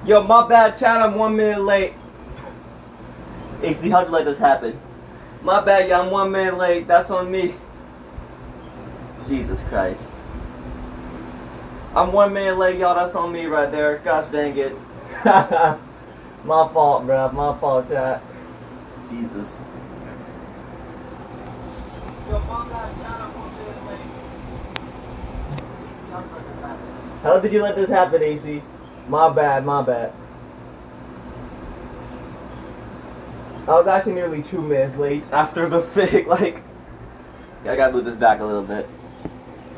Yo, my bad, chat. I'm 1 minute late. AC, how'd you let this happen? My bad, yeah. I'm 1 minute late. That's on me. Jesus Christ. I'm 1 minute late, y'all. That's on me right there. Gosh dang it. My fault, bruh. My fault, chat. Jesus. Yo, my bad, chat. I'm 1 minute late. How did you let this happen, AC? My bad, my bad. I was actually nearly 2 minutes late after the thing. Like, I gotta move this back a little bit.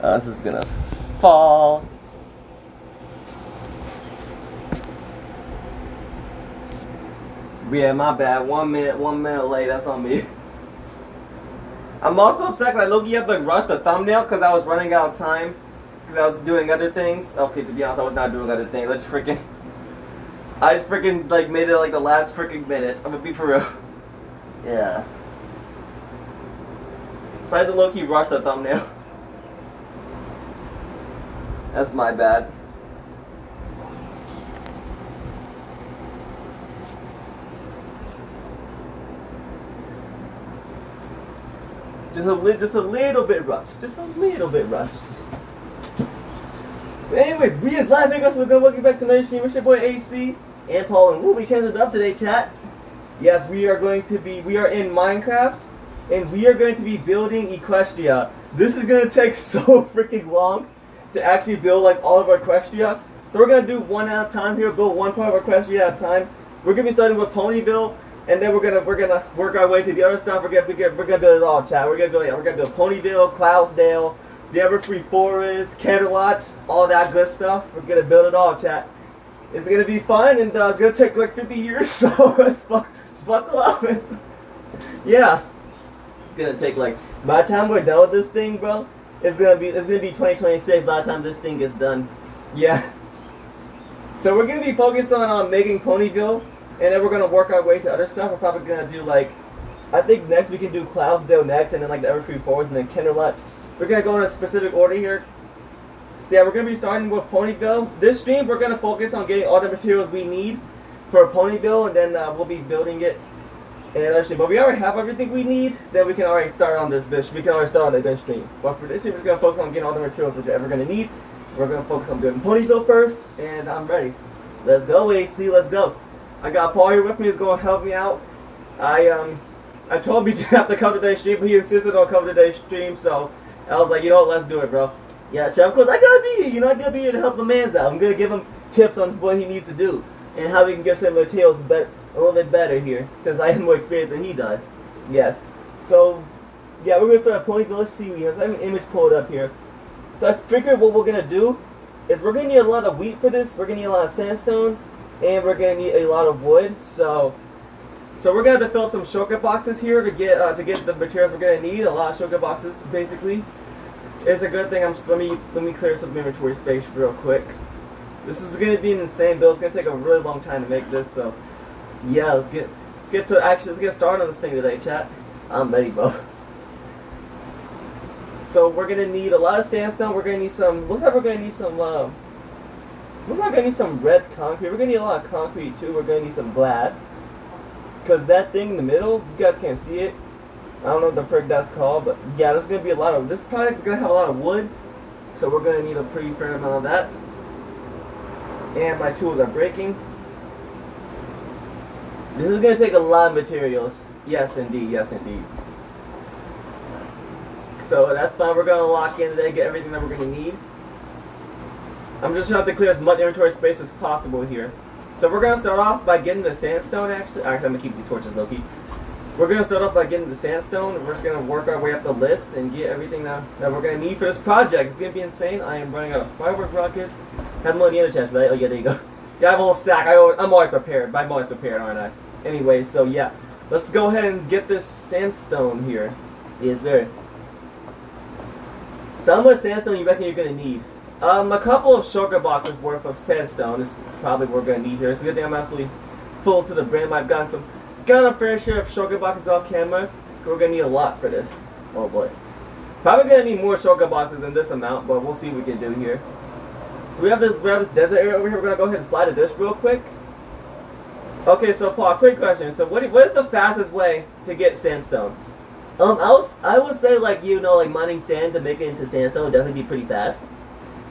This is gonna fall. Yeah, my bad. 1 minute late. That's on me. I'm also upset because I low-key had to rush the thumbnail because I was running out of time. Because I was doing other things. Okay, to be honest, I was not doing other things. I just freaking like made it like the last freaking minute. I'm gonna be for real. Yeah. So I had to low-key rush the thumbnail. That's my bad. Just a little bit rushed. Just a little bit rushed. But anyways, we as live figures are gonna welcome back to another stream. It's your boy AC and Paul, and we'll be changing it up today, chat. Yes, we are in Minecraft, and we are going to be building Equestria. This is gonna take so freaking long to actually build like all of our Equestrias. So we're gonna do one at a time here, build one part of our Equestria at a time. We're gonna be starting with Ponyville, and then we're gonna work our way to the other stuff. We're gonna build it all, chat. We're gonna build Ponyville, Cloudsdale, the Everfree Forest, Canterlot, all that good stuff. We're gonna build it all, chat. It's gonna be fun, and it's gonna take like 50 years, so let's buckle up. Yeah, it's gonna take like, by the time we're done with this thing, bro, it's gonna be 2026 by the time this thing is done. Yeah. So we're gonna be focused on making Ponyville, and then we're gonna work our way to other stuff. We're probably gonna do like, I think next we can do Cloudsdale next, and then like the Everfree Forest, and then Canterlot. We're gonna go in a specific order here. So yeah, we're gonna be starting with Ponyville. This stream, we're gonna focus on getting all the materials we need for Ponyville, and then we'll be building it in another stream. But we already have everything we need. Then we can already start on this. We can already start on this stream. But for this stream, we're just gonna focus on getting all the materials that you're ever gonna need. We're gonna focus on building Ponyville first, and I'm ready. Let's go, AC. Let's go. I got Paul here with me. He's gonna help me out. I told him he didn't have to come to today's stream, but he insisted on coming to today's stream, so I was like, you know what, let's do it, bro. Yeah, chat, of course, I gotta be here, I gotta be here to help the man's out. I'm gonna give him tips on what he needs to do, and how we can get some materials a little bit better here, because I have more experience than he does. Yes. So, yeah, we're gonna start at Ponyville. Let's see here. So I have an image pulled up here. So I figured what we're gonna do is we're gonna need a lot of wheat for this, we're gonna need a lot of sandstone, and we're gonna need a lot of wood, so we're gonna have to fill up some shulker boxes here to get the materials we're gonna need. A lot of shulker boxes, basically. It's a good thing. Let me clear some inventory space real quick. This is gonna be an insane build. It's gonna take a really long time to make this. So yeah, let's get started on this thing today, chat. I'm ready, bro. So we're gonna need a lot of sandstone. We're gonna need some. Looks like we're gonna need some. We're not gonna need some red concrete. We're gonna need a lot of concrete too. We're gonna need some glass. Because that thing in the middle, you guys can't see it. I don't know what the frick that's called, but yeah, there's going to be a lot of, this product is going to have a lot of wood. So we're going to need a pretty fair amount of that. And my tools are breaking. This is going to take a lot of materials. Yes, indeed. Yes, indeed. So that's fine. We're going to lock in today, get everything that we're going to need. I'm just going to have to clear as much inventory space as possible here. So we're going to start off by getting the sandstone, actually. I'm going to keep these torches low-key. We're going to start off by getting the sandstone, and we're just going to work our way up the list and get everything that we're going to need for this project. It's going to be insane. I am running out of firework rockets. Have money in the chest, right? Oh, yeah, there you go. Yeah, I have a whole stack. I'm always prepared. I'm always prepared, aren't I? Anyway, so yeah. Let's go ahead and get this sandstone here. Yes, sir. So how much sandstone you reckon you're going to need? A couple of shulker boxes worth of sandstone is probably what we're going to need here. It's a good thing I'm absolutely full to the brim. I've gotten a fair share of shulker boxes off camera. We're going to need a lot for this. Oh boy. Probably going to need more shulker boxes than this amount, but we'll see what we can do here. So we have this desert area over here. We're going to go ahead and fly to this real quick. Okay, so Paul, quick question. So what is the fastest way to get sandstone? I would say like like mining sand to make it into sandstone would definitely be pretty fast.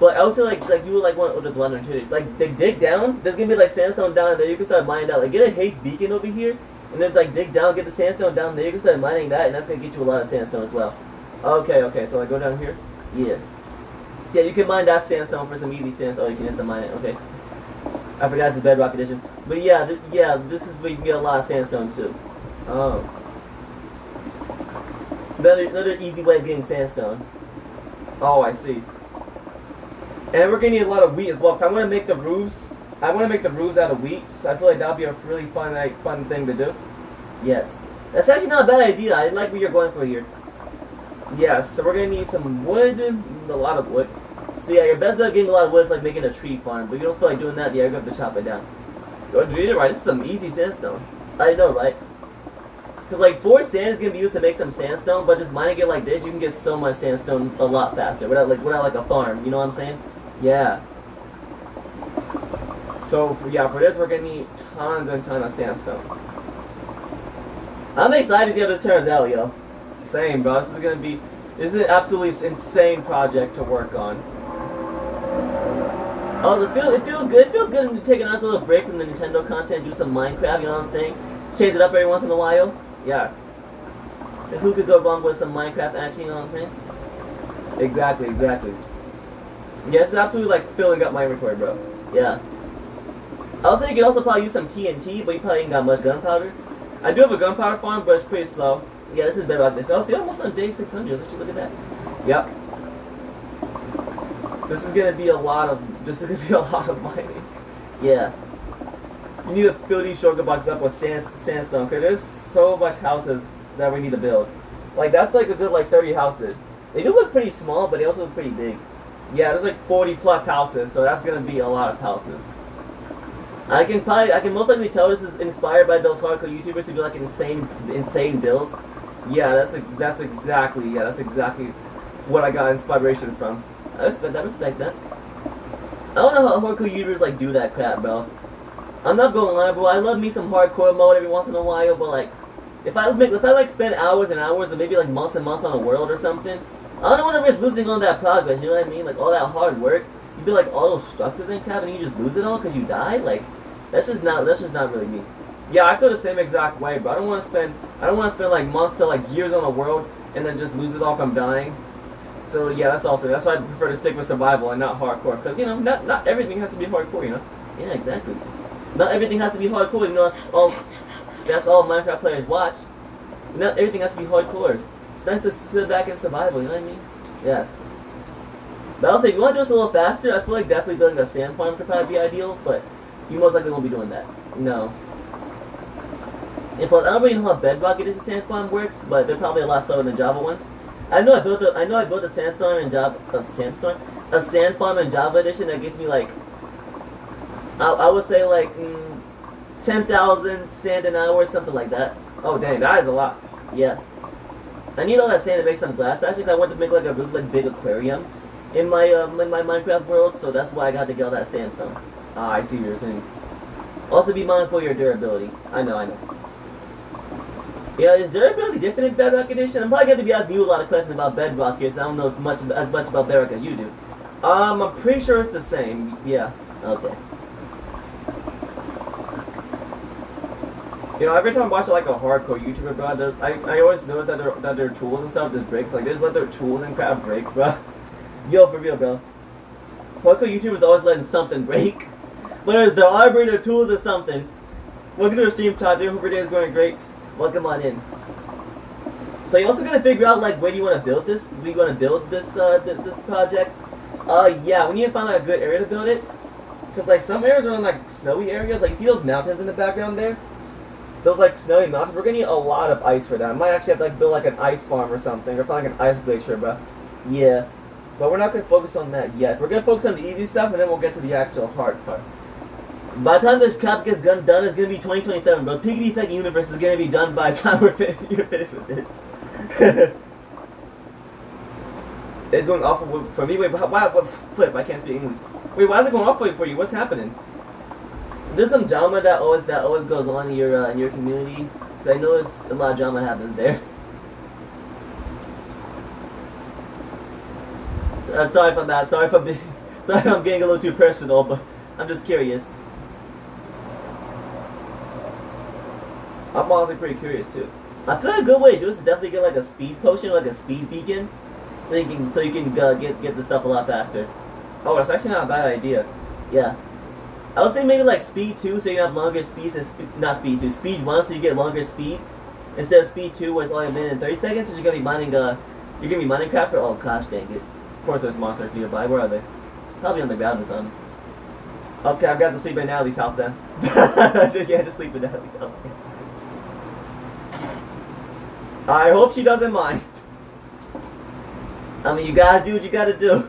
But I would say like you would like want to like they dig down. There's gonna be like sandstone down there. You can start mining out. Like get a haste beacon over here, and there's like dig down, get the sandstone down there. You can start mining that, and that's gonna get you a lot of sandstone as well. Okay. So I go down here. Yeah. So yeah, you can mine that sandstone for some easy sandstone. Or you can just mine it. Okay. I forgot it's a bedrock edition. But yeah, this is where you can get a lot of sandstone too. Oh. Another easy way of getting sandstone. Oh, I see. And we're gonna need a lot of wheat as well. Cause I want to make the roofs. I want to make the roofs out of wheat. So I feel like that'll be a really fun thing to do. Yes, that's actually not a bad idea. I like what you're going for here. Yes, so we're gonna need some wood, a lot of wood. So yeah, your best bet of getting a lot of wood is like making a tree farm. But if you don't feel like doing that, yeah, you're gonna have to chop it down. You're right. This is some easy sandstone. I know, right? Because like 4 sand is gonna be used to make some sandstone, but just mining it like this, you can get so much sandstone a lot faster without like a farm. You know what I'm saying? Yeah. So for this, we're gonna need tons and tons of sandstone. I'm excited to see how this turns out, yo. Same, bro. This is an absolutely insane project to work on. Oh, it feels good. It feels good to take a nice little break from the Nintendo content, do some Minecraft. You know what I'm saying? Change it up every once in a while. Yes. Because who could go wrong with some Minecraft action, you know what I'm saying? Exactly. Yeah, this is absolutely like filling up my inventory, bro. Yeah. I was saying you could also probably use some TNT, but you probably ain't got much gunpowder. I do have a gunpowder farm, but it's pretty slow. Yeah, this is bedrock edition. Oh, see, almost on day 600. Let you look at that. Yep. This is gonna be a lot of mining. Yeah. You need to fill these shulker boxes up with sandstone, because there's so much houses that we need to build. Like, that's like a good, like, 30 houses. They do look pretty small, but they also look pretty big. Yeah, there's like 40 plus houses, so that's gonna be a lot of houses. I can most likely tell this is inspired by those hardcore YouTubers who do like insane builds. Yeah, that's exactly what I got inspiration from. I respect that. I don't know how hardcore YouTubers like do that crap, bro. I'm not gonna lie, bro. I love me some hardcore mode every once in a while, but like, if I like spend hours and hours, or maybe like months and months on a world or something, I don't want to risk losing all that progress. You know what I mean? Like all that hard work, you build like all those structures and crap, and you just lose it all because you die. Like, that's just not really me. Yeah, I feel the same exact way, but I don't want to spend like months to like years on a world and then just lose it all from dying. So yeah, that's why I prefer to stick with survival and not hardcore, because you know, not everything has to be hardcore, you know. Yeah, exactly. Not everything has to be hardcore. You know, that's all Minecraft players watch. Not everything has to be hardcore. It's nice to sit back and survival. You know what I mean? Yes. But I'll say, if you want to do this a little faster, I feel like definitely building a sand farm could probably be ideal, but you most likely won't be doing that. No. And plus, I don't really know how Bedrock Edition sand farm works, but they're probably a lot slower than Java ones. I know I built a sandstorm in a sand farm in Java Edition that gets me like, I would say like 10,000 sand an hour, something like that. Oh dang, that is a lot. Yeah. I need all that sand to make some glass. Actually, I want to make like a really big aquarium in my Minecraft world, so that's why I got to get all that sand from. Ah, I see what you're saying. Also, be mindful of your durability. I know. Yeah, is durability different in Bedrock Edition? I'm probably going to be asking you a lot of questions about Bedrock here, so I don't know as much about Bedrock as you do. I'm pretty sure it's the same. Yeah. Okay. You know, every time I watch like a hardcore YouTuber, bro, I always notice that their tools and stuff just breaks. Like, they just let their tools and crap break, bro. Yo, for real, bro. Hardcore YouTubers always letting something break. Whether it's their armor, their tools, or something. Welcome to our stream, Todd. Hope your day is going great. Welcome on in. So you're also gonna figure out like where do you want to build this? Do you want to build this this project? Yeah, we need to find like a good area to build it. Cause like some areas are in like snowy areas. Like you see those mountains in the background there? Those like snowy mountains. We're gonna need a lot of ice for that. I might actually have to like build like an ice farm or something, or find like an ice glacier, bro. Yeah, but we're not gonna focus on that yet. We're gonna focus on the easy stuff, and then we'll get to the actual hard part. By the time this crap gets done, it's gonna be 2027, bro. Piggity Peck Universe is gonna be done by the time you're finished with this. It's going awful for me. Wait, why? What flip? I can't speak English. Wait, why is it going awful for you? What's happening? There's some drama that always goes on in your community. Cause I notice a lot of drama happens there. Sorry if I'm mad. Sorry if I'm getting a little too personal, but I'm just curious. I'm honestly pretty curious too. I feel like a good way to do this is definitely get like a speed potion, like a speed beacon, so you can get the stuff a lot faster. Oh, that's actually not a bad idea. Yeah, I would say maybe like speed 2, so you can have longer speeds, and not speed 2, speed 1, so you get longer speed instead of speed 2, where it's only a minute and 30 seconds. So you're gonna be mining crap for. Oh gosh, dang it! Of course, there's monsters nearby. Where are they? Probably on the ground or something. Okay, I've got to sleep in Natalie's house then. Yeah, just sleep in Natalie's house. I hope she doesn't mind. I mean, you gotta do what you gotta do.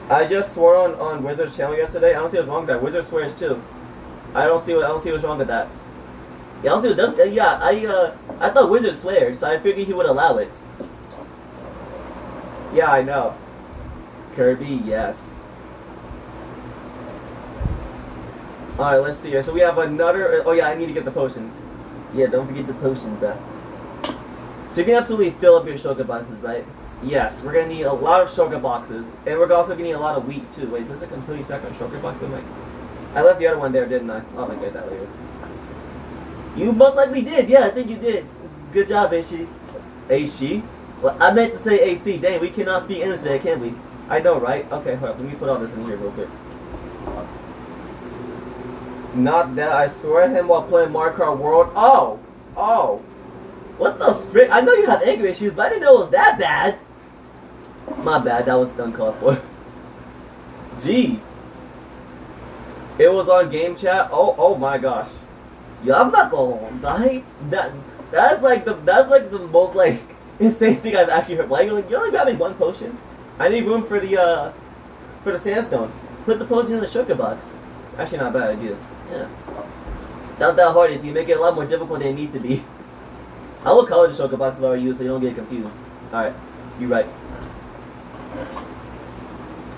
I just swore on Wizard's channel yesterday. I don't see what's wrong with that. Wizard swears too. I don't see what's wrong with that. Yeah, I don't see what does. Yeah, I thought Wizard swears, so I figured he would allow it. Yeah, I know. Kirby, yes. Alright, let's see here. So we have another. Oh yeah, I need to get the potions. Yeah, don't forget the potions, bruh. So you can absolutely fill up your shulker boxes, right? Yes, we're gonna need a lot of shulker boxes, and we're also gonna need a lot of wheat too. Wait, is this a completely separate shulker box? I left the other one there, didn't I? I'll get that later. You most likely did. Yeah, I think you did. Good job, Aishi. Aishi? Well, I meant to say AC. Dang, we cannot speak English today, can we? I know, right? Okay, hold on. Let me put all this in here real quick. Not that I swear at him while playing Mario Kart World. Oh! Oh! What the frick? I know you have anger issues, but I didn't know it was that bad. My bad, that was uncalled for. Gee. It was on game chat? Oh my gosh. Yeah, I'm not gonna lie. That's like the most like insane thing I've actually heard. Like, you're only grabbing one potion? I need room for the sandstone. Put the potion in the shulker box. It's actually not a bad idea. Yeah. It's not that hard, you make it a lot more difficult than it needs to be. I will color the shulker box if I were you so you don't get confused. Alright, you're right.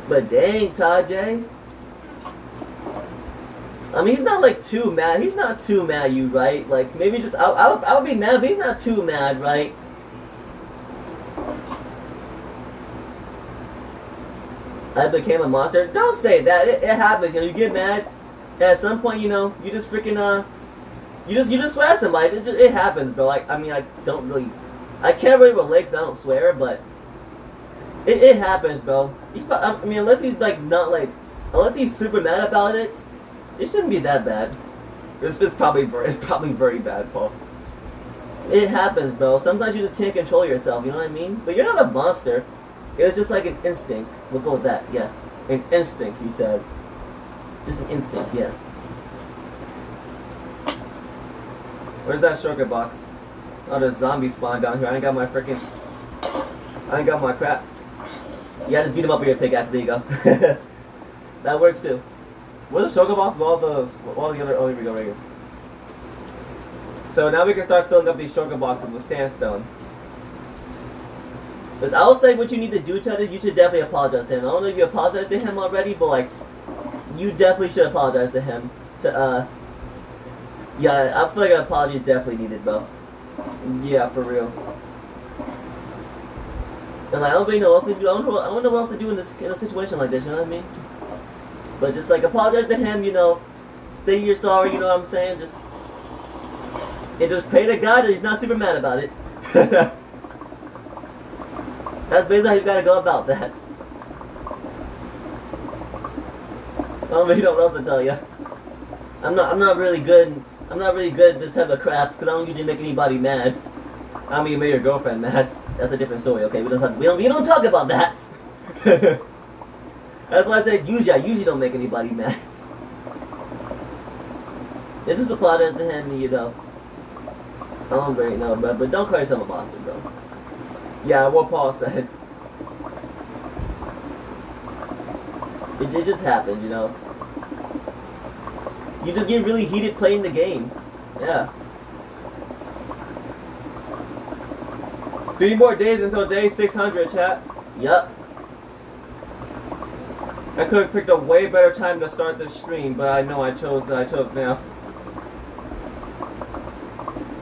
But dang, Tajay. I mean, he's not like too mad. He's not too mad at you, right? Like, maybe just, I'll be mad, but he's not too mad, right? I became a monster. Don't say that. It happens. You get mad, and at some point, you just freaking you just swear at somebody. It happens, bro. Like, I mean, I can't really relate 'cause I don't swear, but it happens, bro. I mean, unless he's unless he's super mad about it, it shouldn't be that bad. It's probably very bad, Paul. It happens, bro. Sometimes you just can't control yourself. You know what I mean? But you're not a monster. It was just like an instinct. We'll go with that, yeah. An instinct, he said. Just an instinct, yeah. Where's that shulker box? Oh, there's zombies spawned down here. I ain't got my crap. Yeah, just beat him up with your pickaxe. There you go. That works too. Where's the shulker box with all the other... Oh, here we go, right here. So now we can start filling up these shulker boxes with sandstone. But I will say what you need to do to it, you should definitely apologize to him. I don't know if you apologized to him already, but like, you definitely should apologize to him. Yeah, I feel like an apology is definitely needed, bro. Yeah, for real. And like, I don't really know what else to do. I don't know what else to do in a situation like this, you know what I mean? But just like, apologize to him, say you're sorry, you know what I'm saying? And just pray to God that he's not super mad about it. That's basically how you gotta go about that. I don't really know what else to tell you. I'm not really good at this type of crap because I don't usually make anybody mad. I mean, you made your girlfriend mad. That's a different story. Okay, we don't talk about that. That's why I said usually. I usually don't make anybody mad. It just apologize to him, I don't really know, but don't call yourself a monster, bro. Yeah, what Paul said. It just happens, You just get really heated playing the game. Yeah. 3 more days until day 600, chat. Yup. I could have picked a way better time to start the stream, but I know I chose now.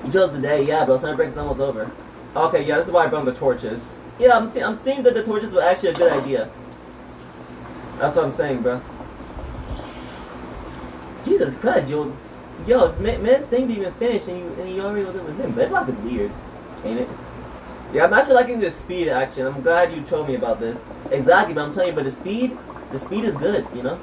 You chose the day, yeah, bro. Summer break is almost over. Okay, yeah, this is why I brought the torches. Yeah, I'm seeing that the torches were actually a good idea. That's what I'm saying, bro. Jesus Christ, yo, man's thing didn't even finish, and you already was in with him. Bedrock is weird, ain't it? Yeah, I'm actually liking this speed action. I'm glad you told me about this. Exactly, but I'm telling you, but the speed is good, you know.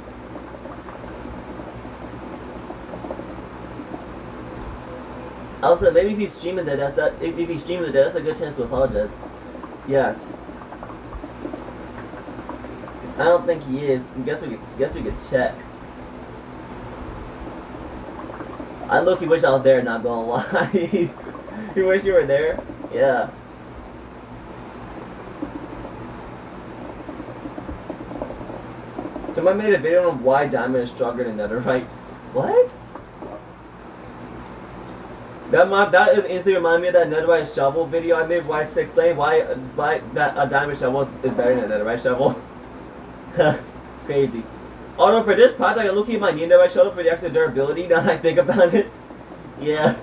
Also, maybe if he's streaming that, if he's streaming that, that's a good chance to apologize. Yes. I don't think he is. Guess we could check. I low-key wish I was there, not gonna lie. You wish you were there? Yeah. Someone made a video on why diamond is stronger than netherite. What? That instantly reminded me of that netherite shovel video I made. Why explain why that a diamond shovel is better than a netherite shovel. Crazy. Although for this project, I look at my need netherite shovel for the extra durability. Now that I think about it, yeah.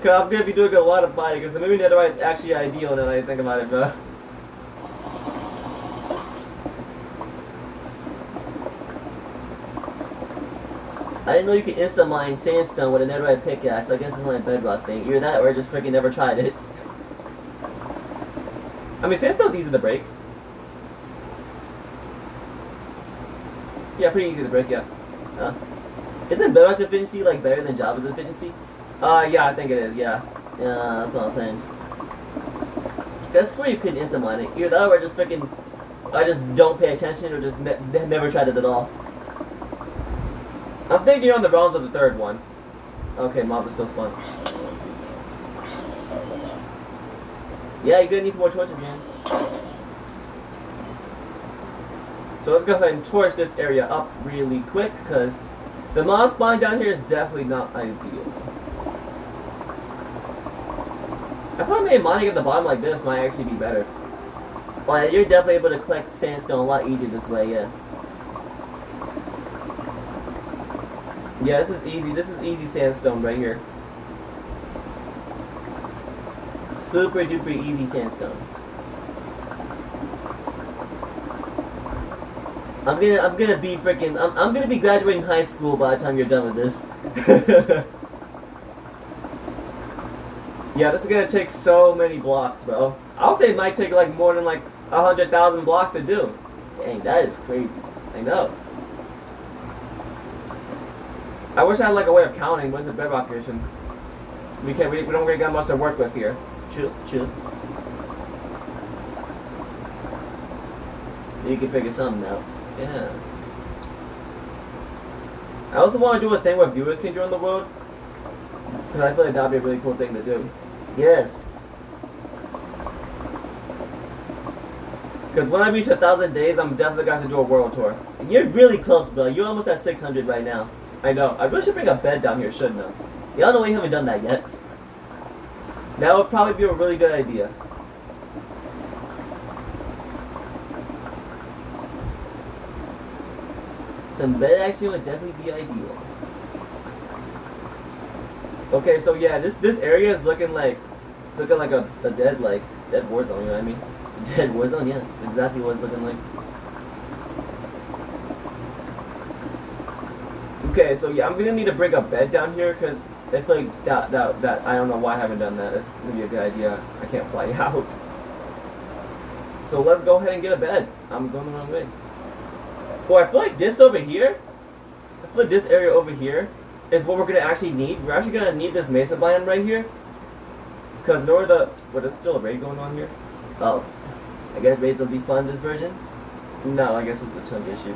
Cause I'm gonna be doing a lot of fighting, so maybe netherite is actually ideal now that I think about it, bro. I didn't know you could insta-mine sandstone with a netherite pickaxe. I guess it's only a bedrock thing. Either that or I just freaking never tried it. I mean, sandstone's easy to break. Yeah, pretty easy to break, yeah. Isn't bedrock efficiency, like, better than Java's efficiency? Yeah, I think it is, yeah. Yeah, that's what I'm saying. I swear you couldn't insta-mine it. Either that or I just freaking... I just don't pay attention or just never tried it at all. I'm thinking you're on the rounds of the third one. Okay, mobs are still spawned. Yeah, you're gonna need some more torches, man. So let's go ahead and torch this area up really quick, because the mob spawn down here is definitely not ideal. I thought maybe mining at the bottom like this might actually be better. Well, you're definitely able to collect sandstone a lot easier this way, yeah. Yeah, this is easy. This is easy sandstone right here. Super duper easy sandstone. I'm gonna be freaking. I'm gonna be graduating high school by the time you're done with this. Yeah, this is gonna take so many blocks, bro. I'll say it might take like more than like 100,000 blocks to do. Dang, that is crazy. I know. I wish I had like a way of counting. What's the bedrock edition? We don't really got much to work with here. True. You can figure something out. Yeah. I also want to do a thing where viewers can join the world, because I feel like that'd be a really cool thing to do. Yes. Because when I reach 1,000 days, I'm definitely going to have to do a world tour. You're really close, bro. You're almost at 600 right now. I know. I really should bring a bed down here, shouldn't I? Y'all know we haven't done that yet. That would probably be a really good idea. Some bed action would definitely be ideal. Okay, so yeah, this area is looking like a dead war zone. You know what I mean? Dead war zone. Yeah, it's exactly what it's looking like. Okay, so yeah, I'm gonna need to bring a bed down here because I feel like that I don't know why I haven't done that. That's gonna be a good idea. I can't fly out. So let's go ahead and get a bed. I'm going the wrong way. Well, I feel like this over here, I feel like this area over here is what we're gonna actually need. We're actually gonna need this mesa biome right here. Because in order to, what, is still a raid going on here? Oh, I guess raids don't despawn in this version? No, I guess it's the chunk issue.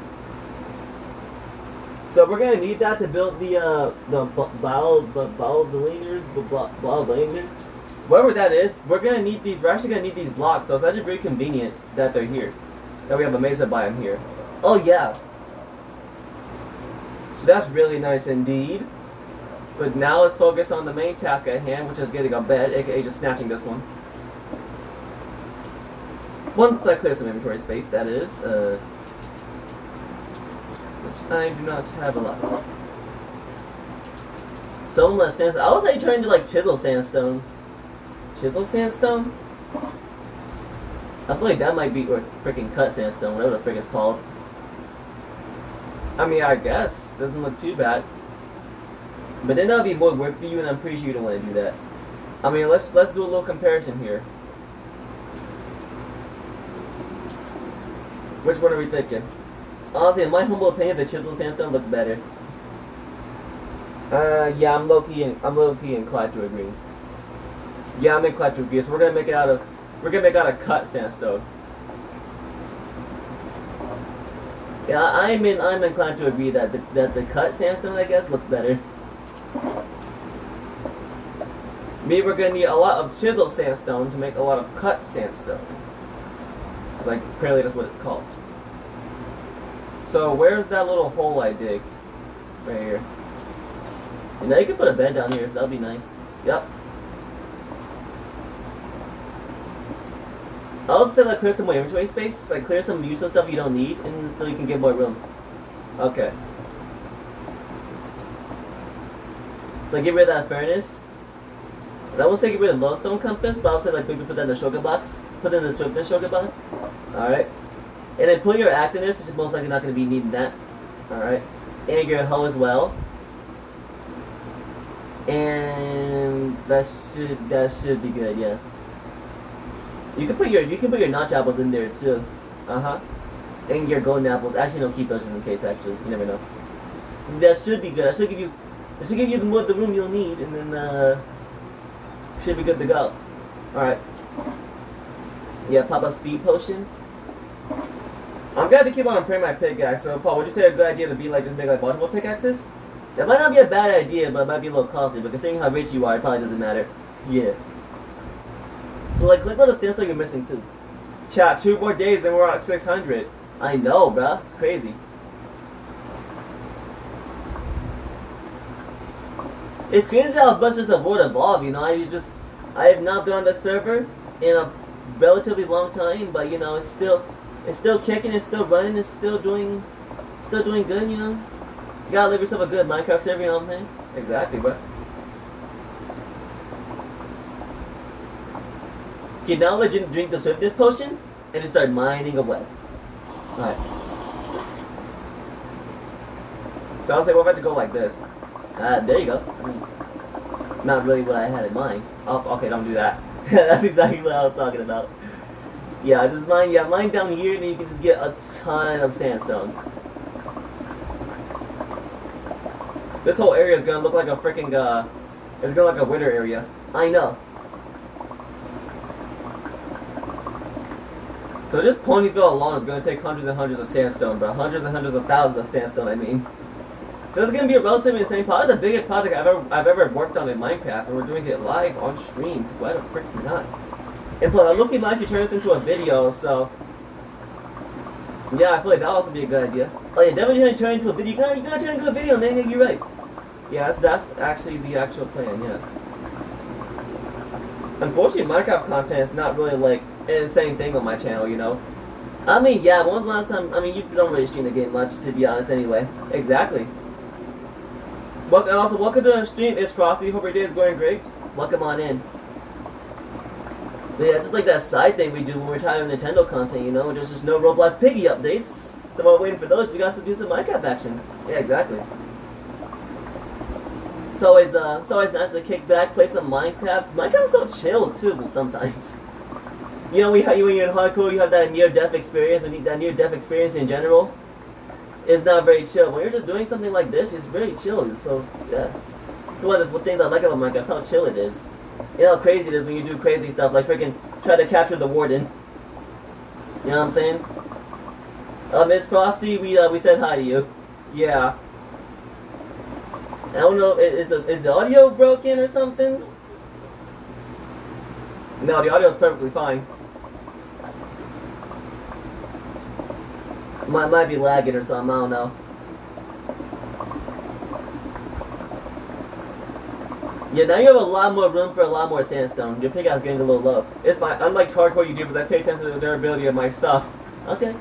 So we're gonna need that to build the biodeliners, whatever that is. We're gonna need these. We're actually gonna need these blocks. So it's actually very convenient that they're here. That we have a mesa biome here. Oh yeah. So that's really nice indeed. But now let's focus on the main task at hand, which is getting a bed, aka just snatching this one. Once I clear some inventory space, that is, which I do not have a lot. So much sandstone. I was like turning to like chisel sandstone. Chisel sandstone? I feel like that might be, or freaking cut sandstone, whatever the frick it's called. I mean, I guess doesn't look too bad. But then that'll be more work for you, and I'm pretty sure you don't want to do that. I mean, let's do a little comparison here. Which one are we thinking? Honestly, in my humble opinion, the chisel sandstone looks better. Yeah, I'm low key inclined to agree. Yeah, I'm inclined to agree. So we're gonna make it out of cut sandstone. Yeah, I'm inclined to agree that the cut sandstone, I guess, looks better. Maybe we're gonna need a lot of chisel sandstone to make a lot of cut sandstone. Like, apparently that's what it's called. So where's that little hole I dig? Right here. You know, you could put a bed down here, so that'll be nice. Yep. I'll just say like clear some more inventory space, like clear some useless stuff you don't need, and so you can get more room. Okay. So get rid of that furnace. I won't say get rid of the lodestone compass, but I'll say like maybe put that in the shulker box. Put it in the shulker box. Alright. And then put your axe in there, so you're most likely not going to be needing that. Alright. And your hoe as well. And that should be good, yeah. You can put your notch apples in there too. And your golden apples. Actually, don't keep those just in case. Actually, you never know. That should be good. That should give you the room you'll need, and then should be good to go. All right. Yeah, pop a speed potion. I'm glad to keep on repairing my pickaxe. So, Paul, would you say a good idea to be like just make like multiple pickaxes? That might not be a bad idea, but it might be a little costly. But considering how rich you are, it probably doesn't matter. Yeah. So like, look what the sandstone you're missing too. Chat, 2 more days and we're at 600. I know, bruh. It's crazy. It's crazy how much this avoid evolve, you know. I have not been on the server in a relatively long time, but you know, it's still kicking, it's still running, it's still doing good, you know. You gotta live yourself a good Minecraft server, you know what I'm saying? Exactly, bruh. Okay, now let's drink the swiftness potion and just start mining away. Alright. So I was like, we're about to go like this. There you go. I mean, not really what I had in mind. Oh, okay, don't do that. That's exactly what I was talking about. Yeah, just mine down here and you can just get a ton of sandstone. This whole area is gonna look like a freaking, it's gonna look like a wither area. I know. So just Ponyville alone is going to take hundreds and hundreds of sandstone, bro. Hundreds and hundreds of thousands of sandstone, I mean. So it's going to be a relatively insane, probably the biggest project I've ever worked on in Minecraft, and we're doing it live on stream, because why the frick not? And plus, I'm looking to actually turn this into a video, so... Yeah, I feel like that'll also be a good idea. Oh yeah, definitely going to turn into a video. You gotta turn into a video, man. Yeah, you're right. Yeah, that's actually the actual plan, yeah. Unfortunately, Minecraft content is not really, like, an insane thing on my channel, you know. I mean, yeah, when was the last time? I mean, you don't really stream the game much, to be honest, anyway. Exactly. And also, welcome to the stream. It's Frosty. Hope your day is going great. Welcome on in. But yeah, it's just like that side thing we do when we're tired of Nintendo content, you know. There's just no Roblox Piggy updates. So while waiting for those, you guys to do some Minecraft action. Yeah, exactly. It's always nice to kick back, play some Minecraft. Minecraft's so chill too sometimes. You know, when you're in hardcore, you have that near-death experience, and that near-death experience in general is not very chill. When you're just doing something like this, it's very chill. So, yeah. It's one of the things I like about Minecraft, how chill it is. You know how crazy it is when you do crazy stuff, like freaking try to capture the warden. You know what I'm saying? Miss Frosty, we said hi to you. Yeah. I don't know, is the audio broken or something? No, the audio is perfectly fine. Might be lagging or something, I don't know. Yeah, now you have a lot more room for a lot more sandstone. Your pickaxe getting a little low. It's fine. Unlike hardcore YouTubers, I pay attention to the durability of my stuff. Okay.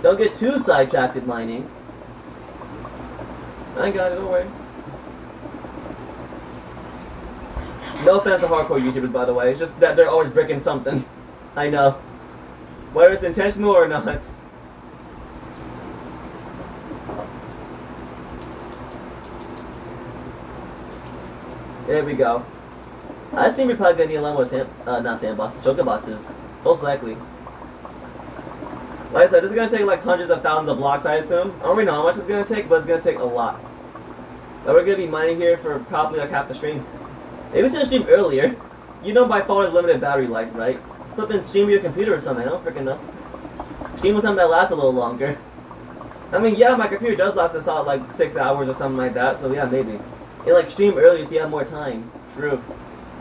Don't get too sidetracked in mining. I got it, don't worry. No offense to hardcore YouTubers, by the way. It's just that they're always bricking something. I know. Whether it's intentional or not. There we go. I think we're probably gonna need a lot more not sandboxes, choker boxes. Most likely. Like I said, this is gonna take like hundreds of thousands of blocks, I assume. I don't really know how much it's gonna take, but it's gonna take a lot. But we're gonna be mining here for probably like half the stream. Maybe we should stream earlier. You know by far limited battery life, right? Flip and stream your computer or something, I don't freaking know. Stream with something that lasts a little longer. I mean, yeah, my computer does last a solid like 6 hours or something like that, so yeah, maybe. And like stream earlier so you have more time. True.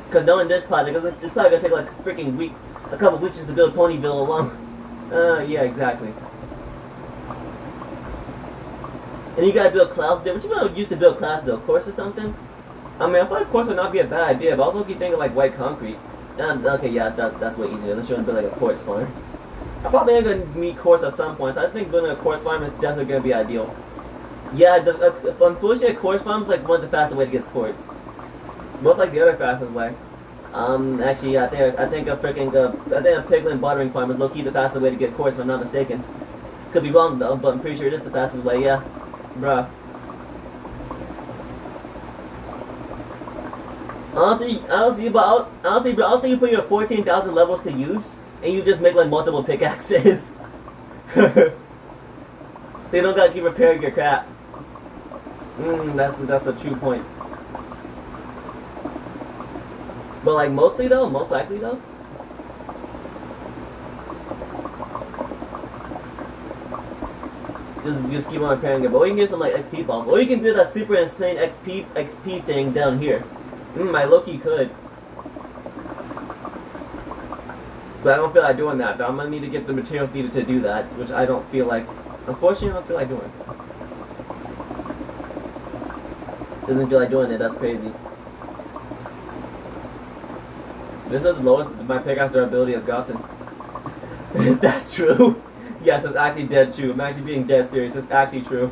Because knowing this project, it's probably gonna take like a freaking week, a couple weeks just to build Ponyville alone. Yeah, exactly. And you gotta build clouds there. What you gonna use to build clouds though? Quartz or something? I mean, I feel like quartz would not be a bad idea, but I was looking thinking like white concrete. Okay, yeah, that's way easier. Unless you want to build like a quartz farm. I probably am gonna need quartz at some point, so I think building a quartz farm is definitely gonna be ideal. Yeah, unfortunately, a quartz farm is like one of the fastest way to get quartz. Both like the other fastest way. Actually, yeah, I think a piglin buttering farm is low key the fastest way to get quartz, if I'm not mistaken. Could be wrong though, but I'm pretty sure it is the fastest way. Yeah, bruh. Honestly, bro, you put your 14,000 levels to use, and you just make like multiple pickaxes. So you don't gotta keep repairing your crap. That's a true point. But like most likely though. Just keep on repairing it. But you can get some like XP balls. Or you can do that super insane XP thing down here. I low-key could. But I don't feel like doing that. But I'm gonna need to get the materials needed to do that, which I don't feel like. Unfortunately, I don't feel like doing. Doesn't feel like doing it. That's crazy. This is the lowest my pickaxe durability has gotten. Is that true? Yes, it's actually dead true. I'm actually being dead serious. It's actually true.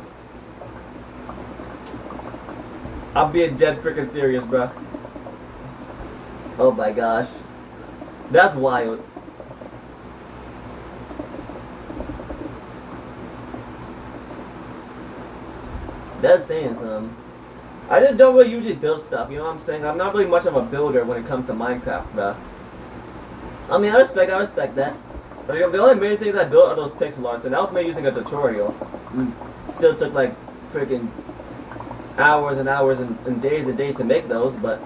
I'm being dead freaking serious, bruh. Oh my gosh. That's wild. That's saying something. I just don't really usually build stuff, you know what I'm saying? I'm not really much of a builder when it comes to Minecraft, bruh. I mean, I respect that. But the only main things I built are those pixel arts, and that was me using a tutorial. Still took like freaking hours and hours and days to make those, but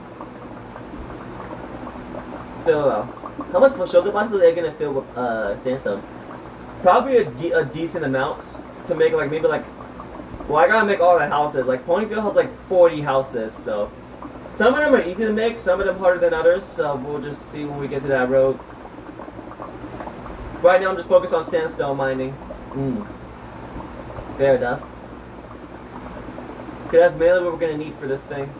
still though. How much sugar boxes are they gonna fill with sandstone? Probably a decent amount to make like maybe like. Well, I gotta make all the houses. Like Ponyville has like 40 houses, so some of them are easy to make, some of them harder than others. So we'll just see when we get to that road. Right now, I'm just focused on sandstone mining. Fair enough. Okay, that's mainly what we're gonna need for this thing.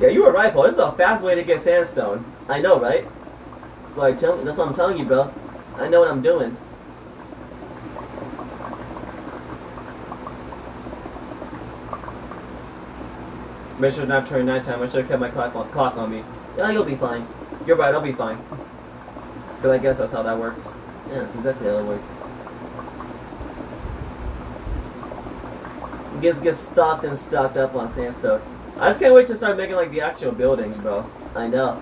Yeah, you were right, Paul. This is a fast way to get sandstone. I know, right? Like, that's what I'm telling you, bro. I know what I'm doing. Make sure not turn nighttime. I should have kept my clock on me. Yeah, you'll be fine. You're right, I'll be fine. Because I guess that's how that works. Yeah, that's exactly how it works. Get stocked and stocked up on sandstone. I just can't wait to start making like the actual buildings, bro. I know.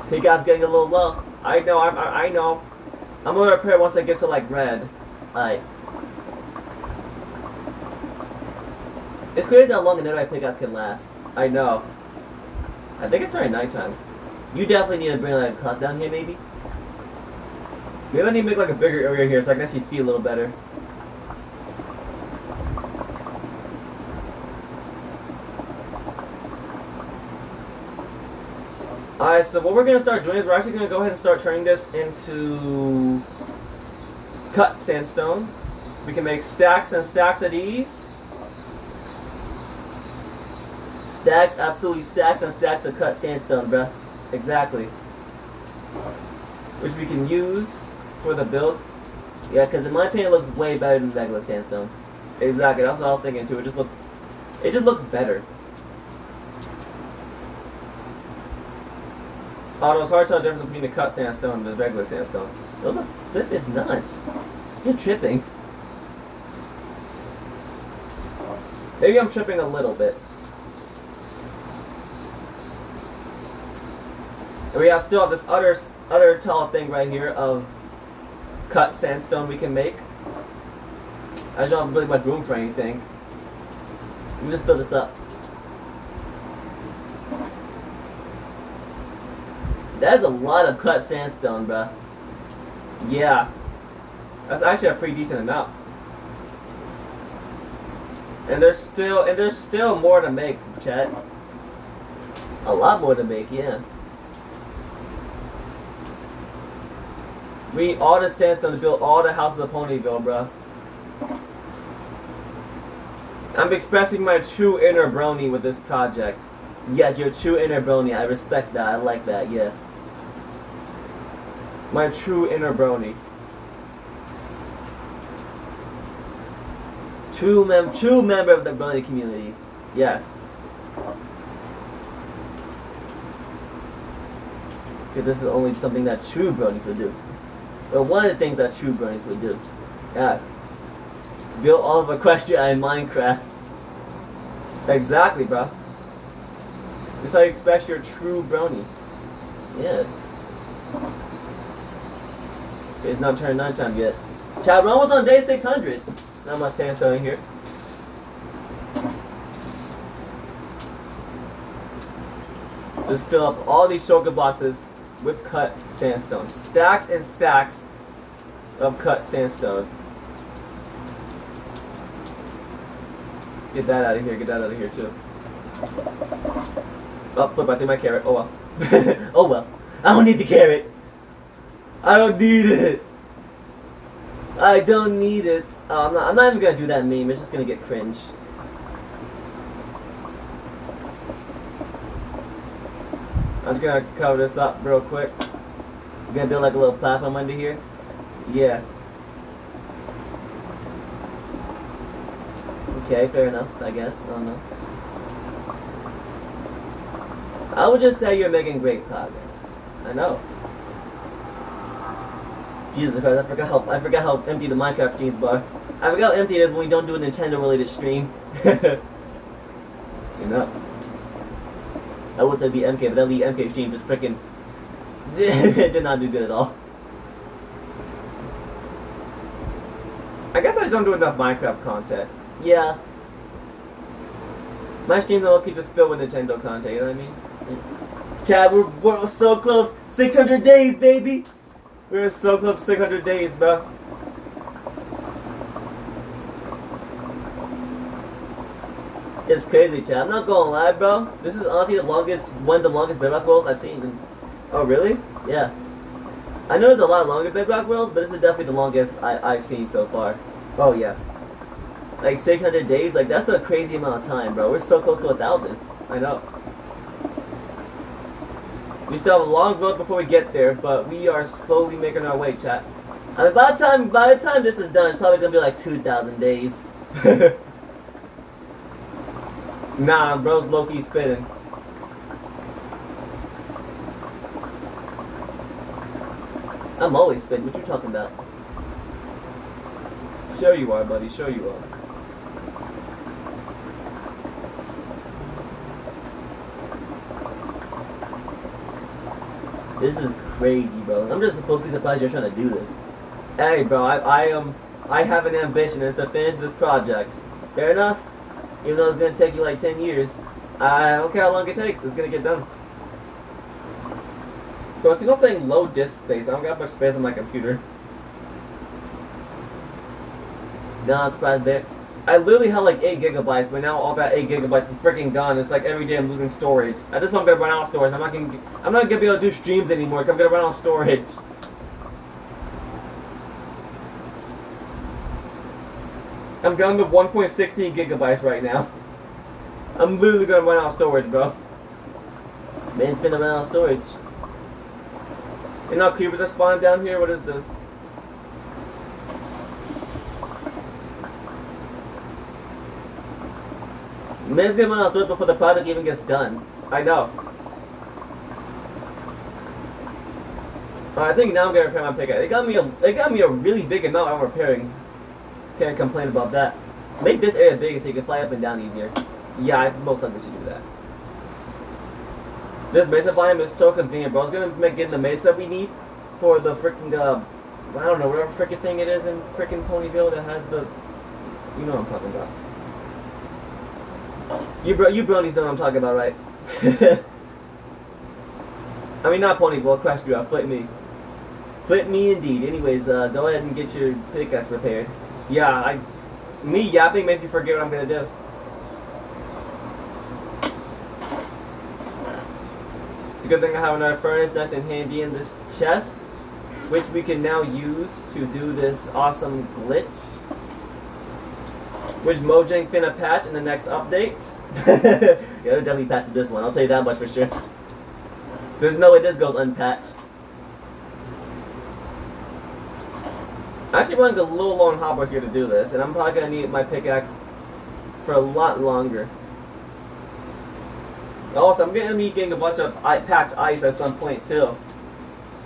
Pickaxe getting a little low. I know. I know. I'm gonna repair once it gets to like red. Alright. It's crazy how long a netherite pickaxe can last. I know. I think it's turning nighttime. You definitely need to bring like a clock down here, maybe. Maybe I need to make like a bigger area here so I can actually see a little better. Alright, so what we're going to start doing is we're actually going to go ahead and start turning this into cut sandstone. We can make stacks and stacks of these. Stacks, absolutely stacks and stacks of cut sandstone, bruh. Exactly. Which we can use for the builds. Yeah, because in my opinion it looks way better than regular sandstone. Exactly, that's what I was thinking too. It just looks better. Although it's hard to tell the difference between the cut sandstone and the regular sandstone. Oh, the flip is nuts. You're tripping. Maybe I'm tripping a little bit. And we still have this other tall thing right here of cut sandstone we can make. I just don't have really much room for anything. Let me just fill this up. That is a lot of cut sandstone, bruh. Yeah. That's actually a pretty decent amount. And there's still more to make, chat. A lot more to make, yeah. We need all the sandstone to build all the houses of Ponyville, bruh. I'm expressing my true inner brony with this project. Yes, your true inner brony. I respect that. I like that, yeah. My true inner brony. True member of the brony community. Yes. Because this is only something that true bronies would do. But one of the things that true bronies would do. Yes. Build all of Equestria in Minecraft. Exactly, bro. This is how you express your true brony. Yeah. It's not turned nighttime yet. Chat, we're almost on day 600. Not much sandstone in here. Just fill up all these shulker boxes with cut sandstone. Stacks and stacks of cut sandstone. Get that out of here. Get that out of here too. Oh, flip! I think my carrot. Oh well. Oh well. I don't need the carrot. I don't need it. I don't need it. Oh, I'm not even gonna do that meme. It's just gonna get cringe. I'm just gonna cover this up real quick. I'm gonna build like a little platform under here. Yeah. Okay, fair enough, I guess. I don't know. I would just say you're making great progress. I know. Jesus Christ, I forgot how empty the Minecraft streams bar. I forgot how empty it is when we don't do a Nintendo related stream. You know. I would say the MK, but that MK stream just freaking did not do good at all. I guess I just don't do enough Minecraft content. Yeah. My stream though keep just filled with Nintendo content, you know what I mean? Chad, we're so close. 600 days, baby! We're so close to 600 days, bro. It's crazy, Chad. I'm not gonna lie, bro. This is honestly one of the longest bedrock worlds I've seen. Oh, really? Yeah. I know there's a lot of longer bedrock worlds, but this is definitely the longest I've seen so far. Oh, yeah. Like 600 days, like that's a crazy amount of time, bro. We're so close to 1,000. I know. We still have a long road before we get there, but we are slowly making our way, chat. I mean, by the time this is done, it's probably gonna be like 2,000 days. Nah, bro's low-key spinning. I'm always spinning. What you talking about? Sure you are, buddy. Sure you are. This is crazy, bro. I'm just completely surprised you're trying to do this. Hey, bro, I have an ambition. It's to finish this project. Fair enough? Even though it's gonna take you like 10 years. I don't care how long it takes. It's gonna get done. But keep on saying low disk space. I don't got much space on my computer. No, I'm surprised there. I literally had like 8 gigabytes, but now all that 8 gigabytes is freaking gone. It's like every day I'm losing storage. I just want to run out of storage. I'm not gonna be able to do streams anymore. I'm gonna run out of storage. I'm down to 1.16 gigabytes right now. I'm literally gonna run out of storage, bro. Man's finna run out of storage. And now creepers are spawning down here. What is this? Man's gonna run out of storage before the project even gets done. I know. I think now I'm gonna repair my pickaxe. It got me a really big amount I'm repairing. Can't complain about that. Make this area bigger so you can fly up and down easier. Yeah, I most likely should do that. This mesa biome is so convenient, bro. I was gonna make it the mesa we need for the freaking I don't know, whatever freaking thing it is in freaking Ponyville that has the, you know what I'm talking about. You bronies know what I'm talking about, right? I mean, not Ponyville, Equestria. Flip me. Flip me indeed. Anyways, go ahead and get your pickaxe repaired. Yeah, me yapping makes you forget what I'm gonna do. It's a good thing I have another furnace nice and handy in this chest, which we can now use to do this awesome glitch, which Mojang finna patch in the next update. Yeah, they'll definitely patch this one, I'll tell you that much for sure. There's no way this goes unpatched. I'm actually running a little long hoppers here to do this, and I'm probably gonna need my pickaxe for a lot longer. Also, I'm gonna be getting a bunch of packed ice at some point too.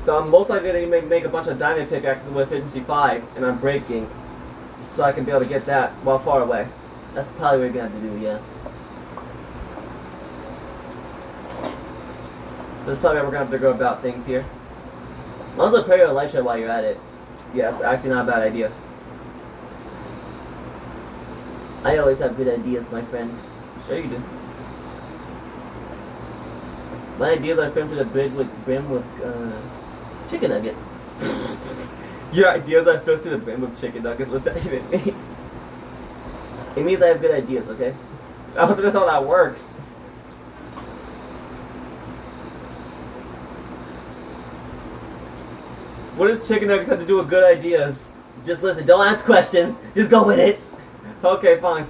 So I'm most likely gonna make a bunch of diamond pickaxes with efficiency 5, and I'm breaking, so I can be able to get that while far away. That's probably what we're gonna have to do, yeah. That's probably how we're gonna have to go about things here. Might as well repair your elytra while you're at it. Yeah, it's actually not a bad idea. I always have good ideas, my friend. Sure you do. My ideas are filled to the brim with chicken nuggets. Your ideas are filled to the brim with chicken nuggets? What's that even mean? It means I have good ideas, okay? I don't think that's how that works. What does chicken nuggets have to do with good ideas? Just listen, don't ask questions. Just go with it. Okay, fine.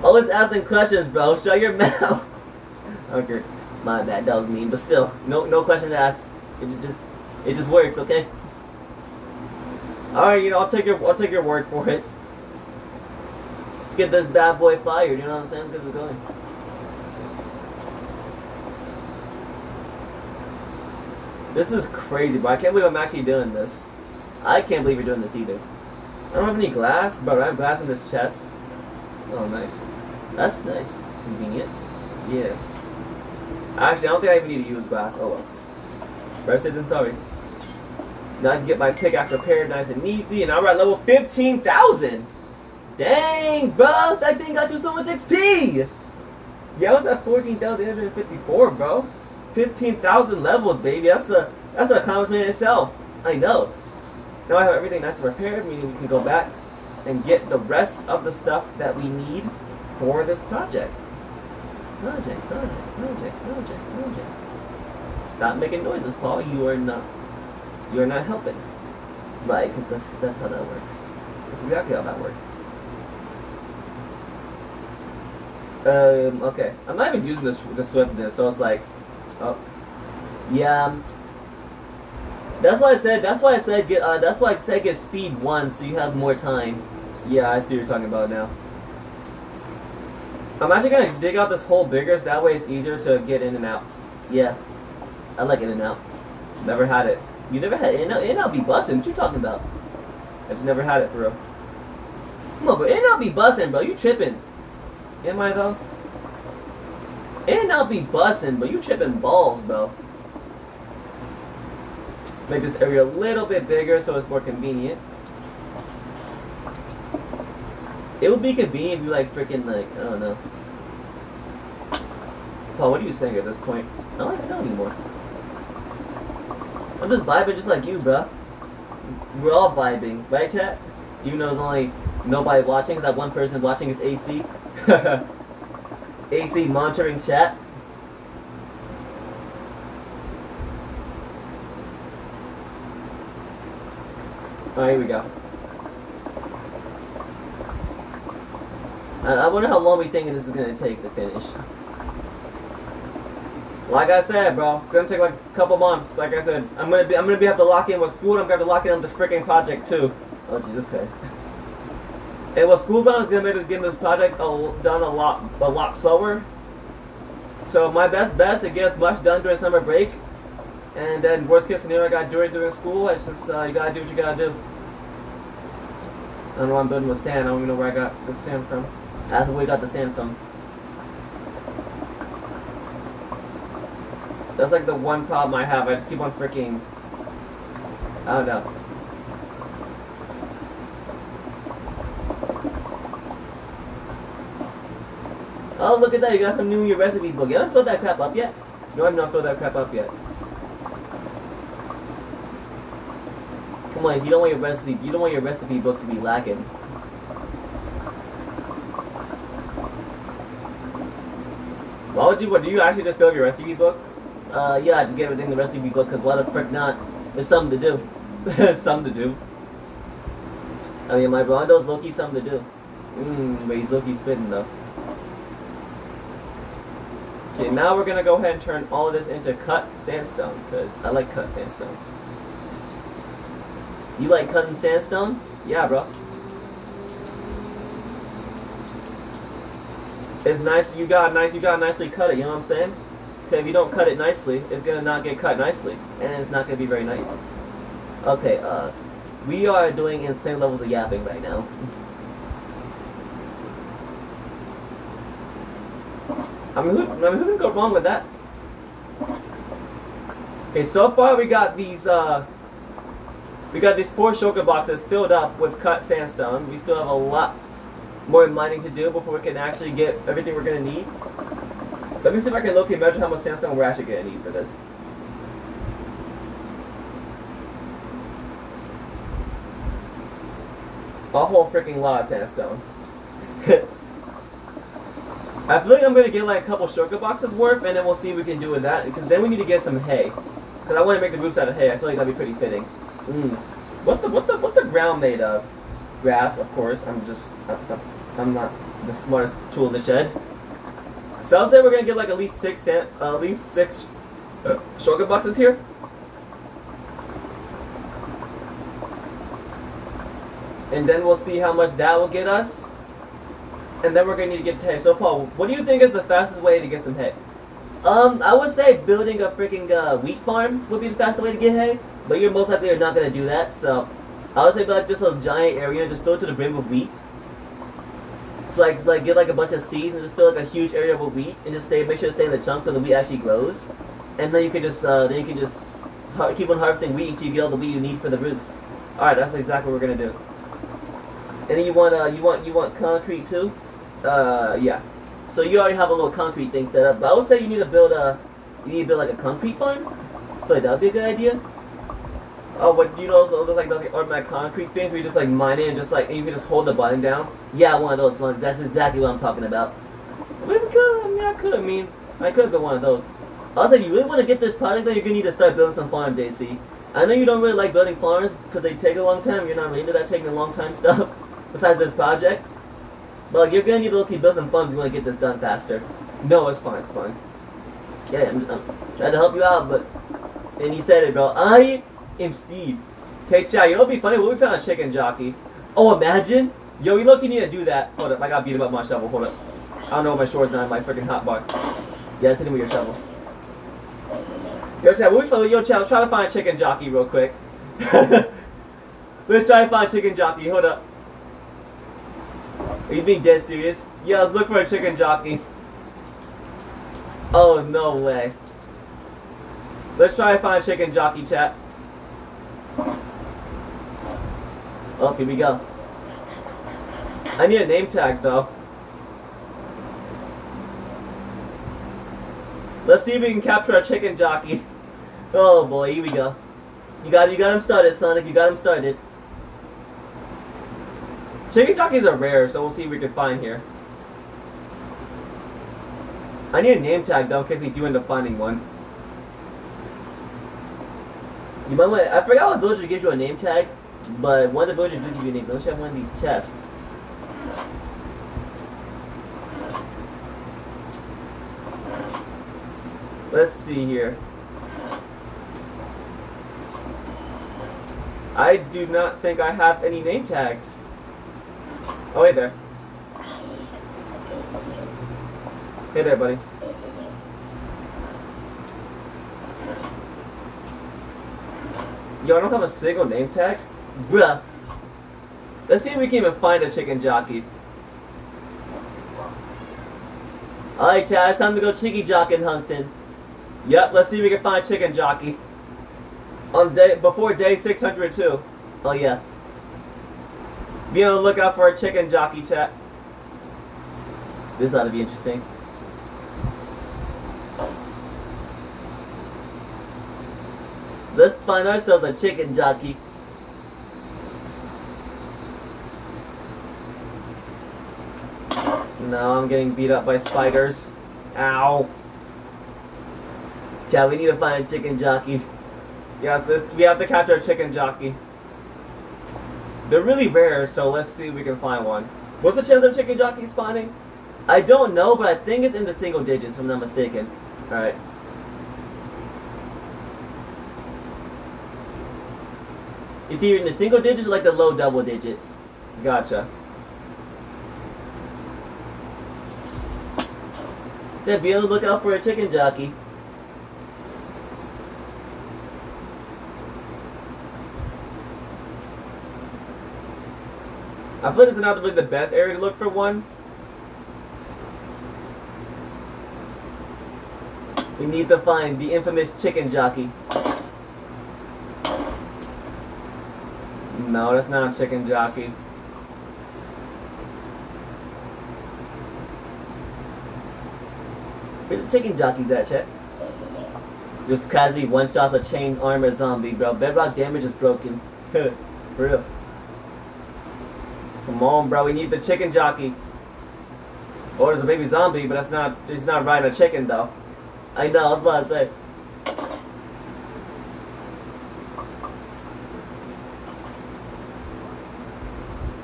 Always asking questions, bro. Shut your mouth. Okay, my bad. That was mean, but still, no questions asked. It just works, okay? All right, you know, I'll take your word for it. Let's get this bad boy fired. You know what I'm saying? Let's get it going. This is crazy, bro. I can't believe I'm actually doing this. I can't believe you're doing this either. I don't have any glass, but I have glass in this chest. Oh, nice. That's nice. Convenient. Yeah. Actually, I don't think I even need to use glass. Oh well. Better safe than sorry. Now I can get my pickaxe repaired nice and easy, and I'm at level 15,000. Dang, bro. That thing got you so much XP. Yeah, I was at 14,854, bro. 15,000 levels, baby. That's an accomplishment in itself. I know. Now I have everything nice and repaired, meaning we can go back and get the rest of the stuff that we need for this project. Project. Stop making noises, Paul. You are not helping. Right, because that's how that works. That's exactly how that works. Okay. I'm not even using the swiftness, so it's like, oh, yeah. That's why I said get speed 1 so you have more time. Yeah, I see what you're talking about now. I'm actually gonna dig out this hole bigger so that way it's easier to get in and out. Yeah, I like in and out. Never had it. You never had in and out be bussin'? What you talking about? I just never had it for real. Come on, bro. In and out be bussin', bro. You tripping? Am I though? In and out be bussin', but you tripping balls, bro. Make this area a little bit bigger so it's more convenient. It would be convenient if you like freaking like, I don't know. Paul, what are you saying at this point? I don't even know anymore. I'm just vibing just like you, bro. We're all vibing, right, chat? Even though it's only Nobody watching, because that one person watching is AC. AC monitoring chat. Alright, here we go. I wonder how long we think this is gonna take to finish. Like I said, bro, it's gonna take like a couple months. Like I said, I'm gonna have to lock in with school. I'm gonna have to lock in on this freaking project too. Oh Jesus Christ! And with school bound is gonna make us get this project done a lot slower. So my best bet is to get as much done during summer break, and then worst case scenario, I gotta do it during school. It's just you gotta do what you gotta do. I don't know why I'm building with sand. I don't even know where I got the sand from. That's where we got the sand from. That's like the one problem I have. I just keep on freaking... I don't know. Oh, look at that. You got some new in your recipe book. You haven't filled that crap up yet? No, I've not filled that crap up yet. Come on, you don't want your recipe book to be lacking. Why would you? What, do you actually just fill up your recipe book? Yeah, I just get everything in the recipe book, because why the frick not? There's something to do. There's something to do. I mean, my Rondo's low-key something to do. But he's low-key spitting, though. Okay, now we're gonna go ahead and turn all of this into cut sandstone, because I like cut sandstone. You like cutting sandstone? Yeah, bro. It's nice, you gotta nicely cut it, you know what I'm saying? Because if you don't cut it nicely, it's gonna not get cut nicely, and it's not gonna be very nice. Okay, we are doing insane levels of yapping right now. I mean, who can go wrong with that? Okay, so far we got these 4 shulker boxes filled up with cut sandstone. We still have a lot more mining to do before we can actually get everything we're gonna need. Let me see if I can locally measure how much sandstone we're actually gonna need for this. A whole freaking lot of sandstone. I feel like I'm gonna get like a couple shulker boxes worth, and then we'll see what we can do with that. Because then we need to get some hay. Because I want to make the roofs out of hay. I feel like that'd be pretty fitting. What's the ground made of? Grass, of course. I'm not the smartest tool in the shed. So I'll say we're gonna get like at least six shulker boxes here. And then we'll see how much that will get us. And then we're gonna need to get hay. So Paul, what do you think is the fastest way to get some hay? I would say building a freaking wheat farm would be the fastest way to get hay. But you're most likely not gonna do that. So I would say build like just a giant area and just fill it to the brim with wheat. So like get like a bunch of seeds and just fill like a huge area with wheat and just make sure to stay in the chunks so the wheat actually grows. And then you can just keep on harvesting wheat until you get all the wheat you need for the roofs. All right, that's exactly what we're gonna do. And then you want concrete too? Yeah. So you already have a little concrete thing set up. But I would say you need to build like a concrete farm. But that'd be a good idea. Oh, but you know those like automatic concrete things where you just like mine it and just like and you can just hold the button down? Yeah, one of those ones. That's exactly what I'm talking about. I could build one of those. Also, if you really want to get this project, then you're gonna need to start building some farms, AC. I know you don't really like building farms because they take a long time. You're not really into that taking a long time stuff. Besides this project, but like, you're gonna need to build some farms if you want to get this done faster. No, it's fine, it's fine. Yeah, I'm trying to help you out, but and he said it, bro. I am Steve. Hey, chat, you know what'd be funny? What we found a chicken jockey. Oh, imagine. Yo, we look, you need to do that. Hold up, I got beat up my shovel. Hold up. I don't know what my shore's not in my freaking hot bar. Yeah, let's hit him with your shovel. Yo, chat, what we found? Yo, chat, let's try to find a chicken jockey real quick. Let's try to find a chicken jockey. Hold up. Are you being dead serious? Yeah, let's look for a chicken jockey. Oh, no way. Let's try to find a chicken jockey, chat. Oh, here we go. I need a name tag, though. Let's see if we can capture a chicken jockey. Oh, boy, here we go. You got him started, Sonic. You got him started. Chicken jockeys are rare, so we'll see if we can find here. I need a name tag though in case we do end up finding one. You might want, I forgot what villager gives you a name tag, but one of the villagers do give you a name. Don't you have one of these chests? Let's see here. I do not think I have any name tags. Oh, hey there. Hey there, buddy. Yo, I don't have a single name tag? Bruh. Let's see if we can even find a chicken jockey. Alright, Chad, it's time to go chicken jockey hunting. Yep, let's see if we can find chicken jockey. On before day 602. Oh yeah. Be on the lookout for a chicken jockey, chat. This ought to be interesting. Let's find ourselves a chicken jockey. No, I'm getting beat up by spiders. Ow. Chat, we need to find a chicken jockey. Yes, we have to capture a chicken jockey. They're really rare, so let's see if we can find one. What's the chance of chicken jockey spawning? I don't know, but I think it's in the single digits, if I'm not mistaken. Alright. You see, you're in the single digits or like the low double digits? Gotcha. Said be on the lookout for a chicken jockey. I feel like this is not really the best area to look for one. We need to find the infamous chicken jockey. No, that's not a chicken jockey. Where's the chicken jockeys at, chat? Just casually one-shots a chain armor zombie, bro. Bedrock damage is broken. For real. Come on, bro. We need the chicken jockey. Oh, there's a baby zombie, but that's not. He's not riding a chicken, though. I know. I was about to say.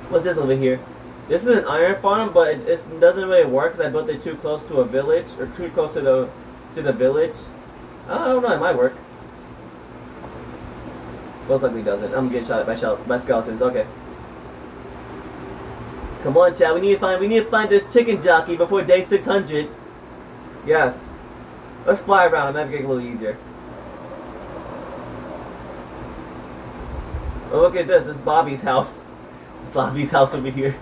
What's this over here? This is an iron farm, but it doesn't really work because I built it too close to a village, or too close to the village. I don't know. It might work. Most likely doesn't. I'm getting shot at by skeletons. Okay. Come on, Chad. We need to find this chicken jockey before day 600. Yes. Let's fly around. I'm gonna make it a little easier. Oh, look at this. This is Bobby's house. It's Bobby's house over here.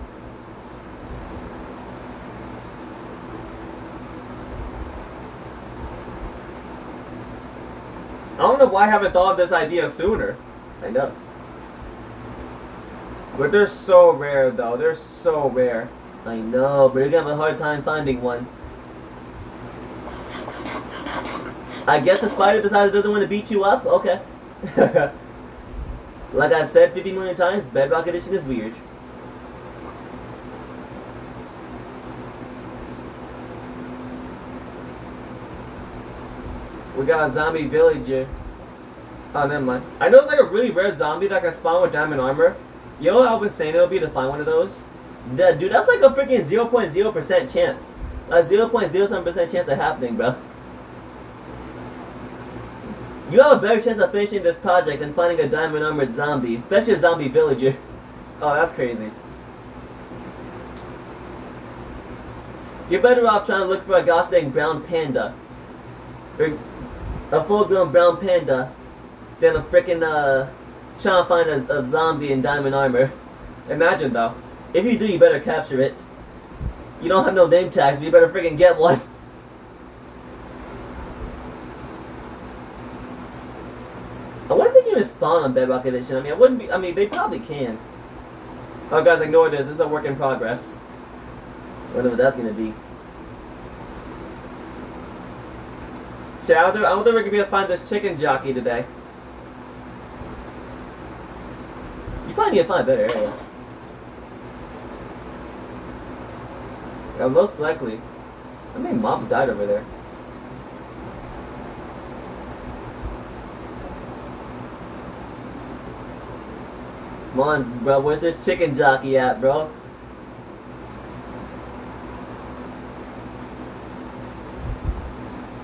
I don't know why I haven't thought of this idea sooner. I know. But they're so rare, though. They're so rare. I know, but you're gonna have a hard time finding one. I guess the spider decides it doesn't want to beat you up? Okay. Like I said 50 million times, Bedrock Edition is weird. We got a zombie villager. Oh, never mind. I know it's like a really rare zombie that can spawn with diamond armor. You know how insane it would be to find one of those? Yeah, dude, that's like a freaking 0.0% chance. A 0.07% chance of happening, bro. You have a better chance of finishing this project than finding a diamond armored zombie, especially a zombie villager. Oh, that's crazy. You're better off trying to look for a gosh dang brown panda. Or a full grown brown panda than a freaking trying to find a zombie in diamond armor. Imagine though. If you do, you better capture it. You don't have no name tags, but you better freaking get one. I wonder if they can even spawn on Bedrock Edition. I mean, they probably can. Oh, guys, ignore this. This is a work in progress. Whatever that's gonna be. Shit, I don't think we're gonna be able to find this chicken jockey today. You probably need to find a better area. Yeah, most likely. How many mobs died over there? Come on, bro. Where's this chicken jockey at, bro?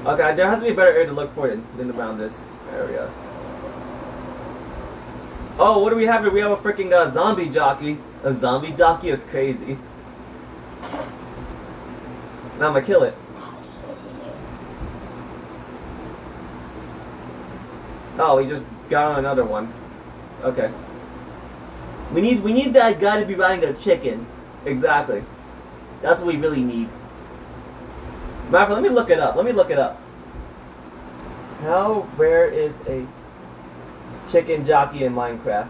Okay, there has to be a better area to look for than around this area. Oh, what do we have here? We have a freaking zombie jockey. A zombie jockey is crazy. Now I'm gonna kill it. Oh, we just got on another one. Okay. We need that guy to be riding a chicken. Exactly. That's what we really need. Matter of fact, let me look it up. Let me look it up. How rare is a chicken jockey in Minecraft?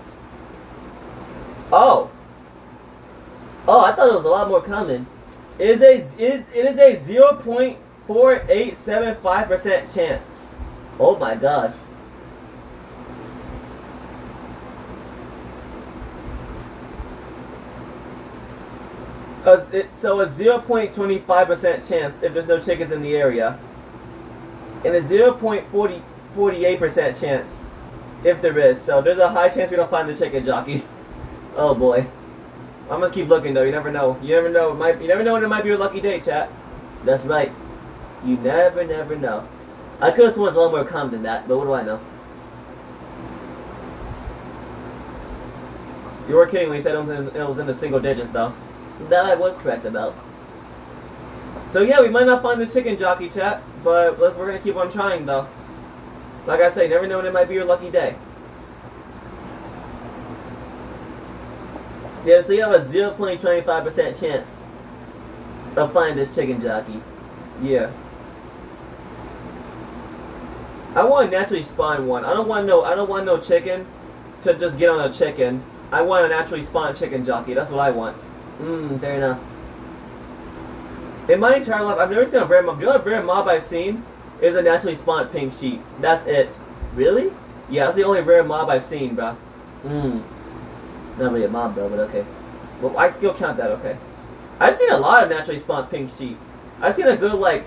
Oh. Oh, I thought it was a lot more common. It is a 0.4875% chance. Oh my gosh. So a 0.25% chance if there's no chickens in the area, and a 0.48% chance if there is. So there's a high chance we don't find the chicken jockey. Oh boy, I'm gonna keep looking though. You never know. You never know. You never know when it might be your lucky day, chat. That's right. You never know. I could have sworn it's a lot more common than that, but what do I know? You were kidding when you said it was in the single digits, though. That I was correct about. So yeah, we might not find the chicken jockey, chat, but we're gonna keep on trying though. Like I say, never know when it might be your lucky day. Yeah, so you have a 0.25% chance of finding this chicken jockey. Yeah. I want to naturally spawn one. I don't want no chicken to just get on a chicken. I want a naturally spawn chicken jockey. That's what I want. Fair enough. In my entire life, I've never seen a rare mob. The only rare mob I've seen is a naturally spawned pink sheep. That's it. Really? Yeah, that's the only rare mob I've seen, bro. Not really a mob though, but okay. Well, I still count that, okay. I've seen a lot of naturally spawned pink sheep. I've seen a good like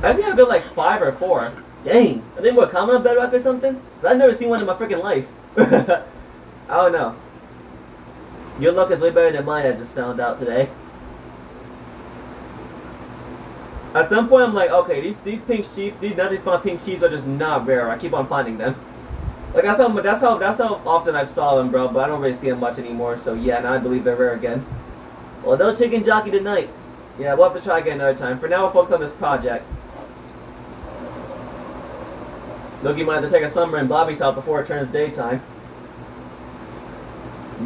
5 or 4. Dang. Are they more common on Bedrock or something? 'Cause I've never seen one in my freaking life. I don't know. Your luck is way better than mine, I just found out today. At some point I'm like, okay, these pink sheep, these naturally spawned pink sheep are just not rare. I keep on finding them. Like that's how often I've saw them, bro, but I don't really see them much anymore, so yeah, now I believe they're rare again. Well, no chicken jockey tonight. Yeah, we'll have to try again another time. For now, we'll focus on this project. Loki might have to take a summer in Bobby's house before it turns daytime.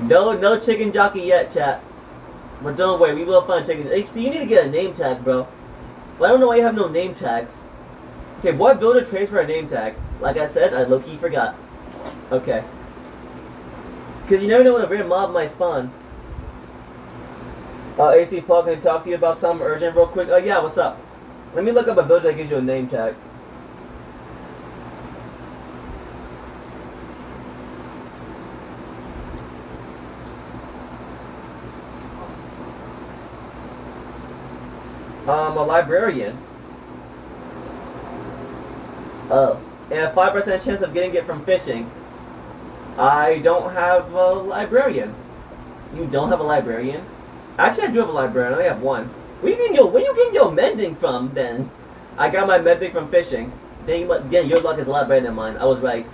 No chicken jockey yet, chat. But don't worry, we will find chicken. Hey, see, you need to get a name tag, bro. Well, I don't know why you have no name tags. Okay, what builder trades for a name tag? Like I said, I low-key forgot. Okay. Because you never know when a rare mob might spawn. AC Paul, can I talk to you about something urgent real quick? Yeah, what's up? Let me look up a builder that gives you a name tag. A librarian. Oh. And a 5% chance of getting it from fishing. I don't have a librarian. You don't have a librarian? Actually, I do have a librarian. I only have one. Where you getting your mending from, then? I got my mending from fishing. Dang, yeah, your luck is a lot better than mine. I was right.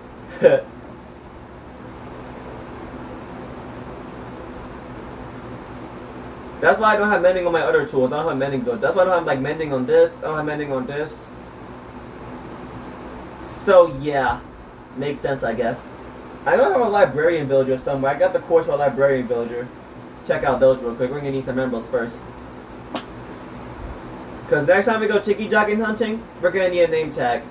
That's why I don't have mending on my other tools. I don't have mending good. That's why I don't have like mending on this. I don't have mending on this. So yeah, makes sense, I guess. I don't have a librarian villager somewhere. I got the course for a librarian villager. Let's check out those real quick. We're gonna need some emeralds first. Cause next time we go chicky jogging hunting, we're gonna need a name tag.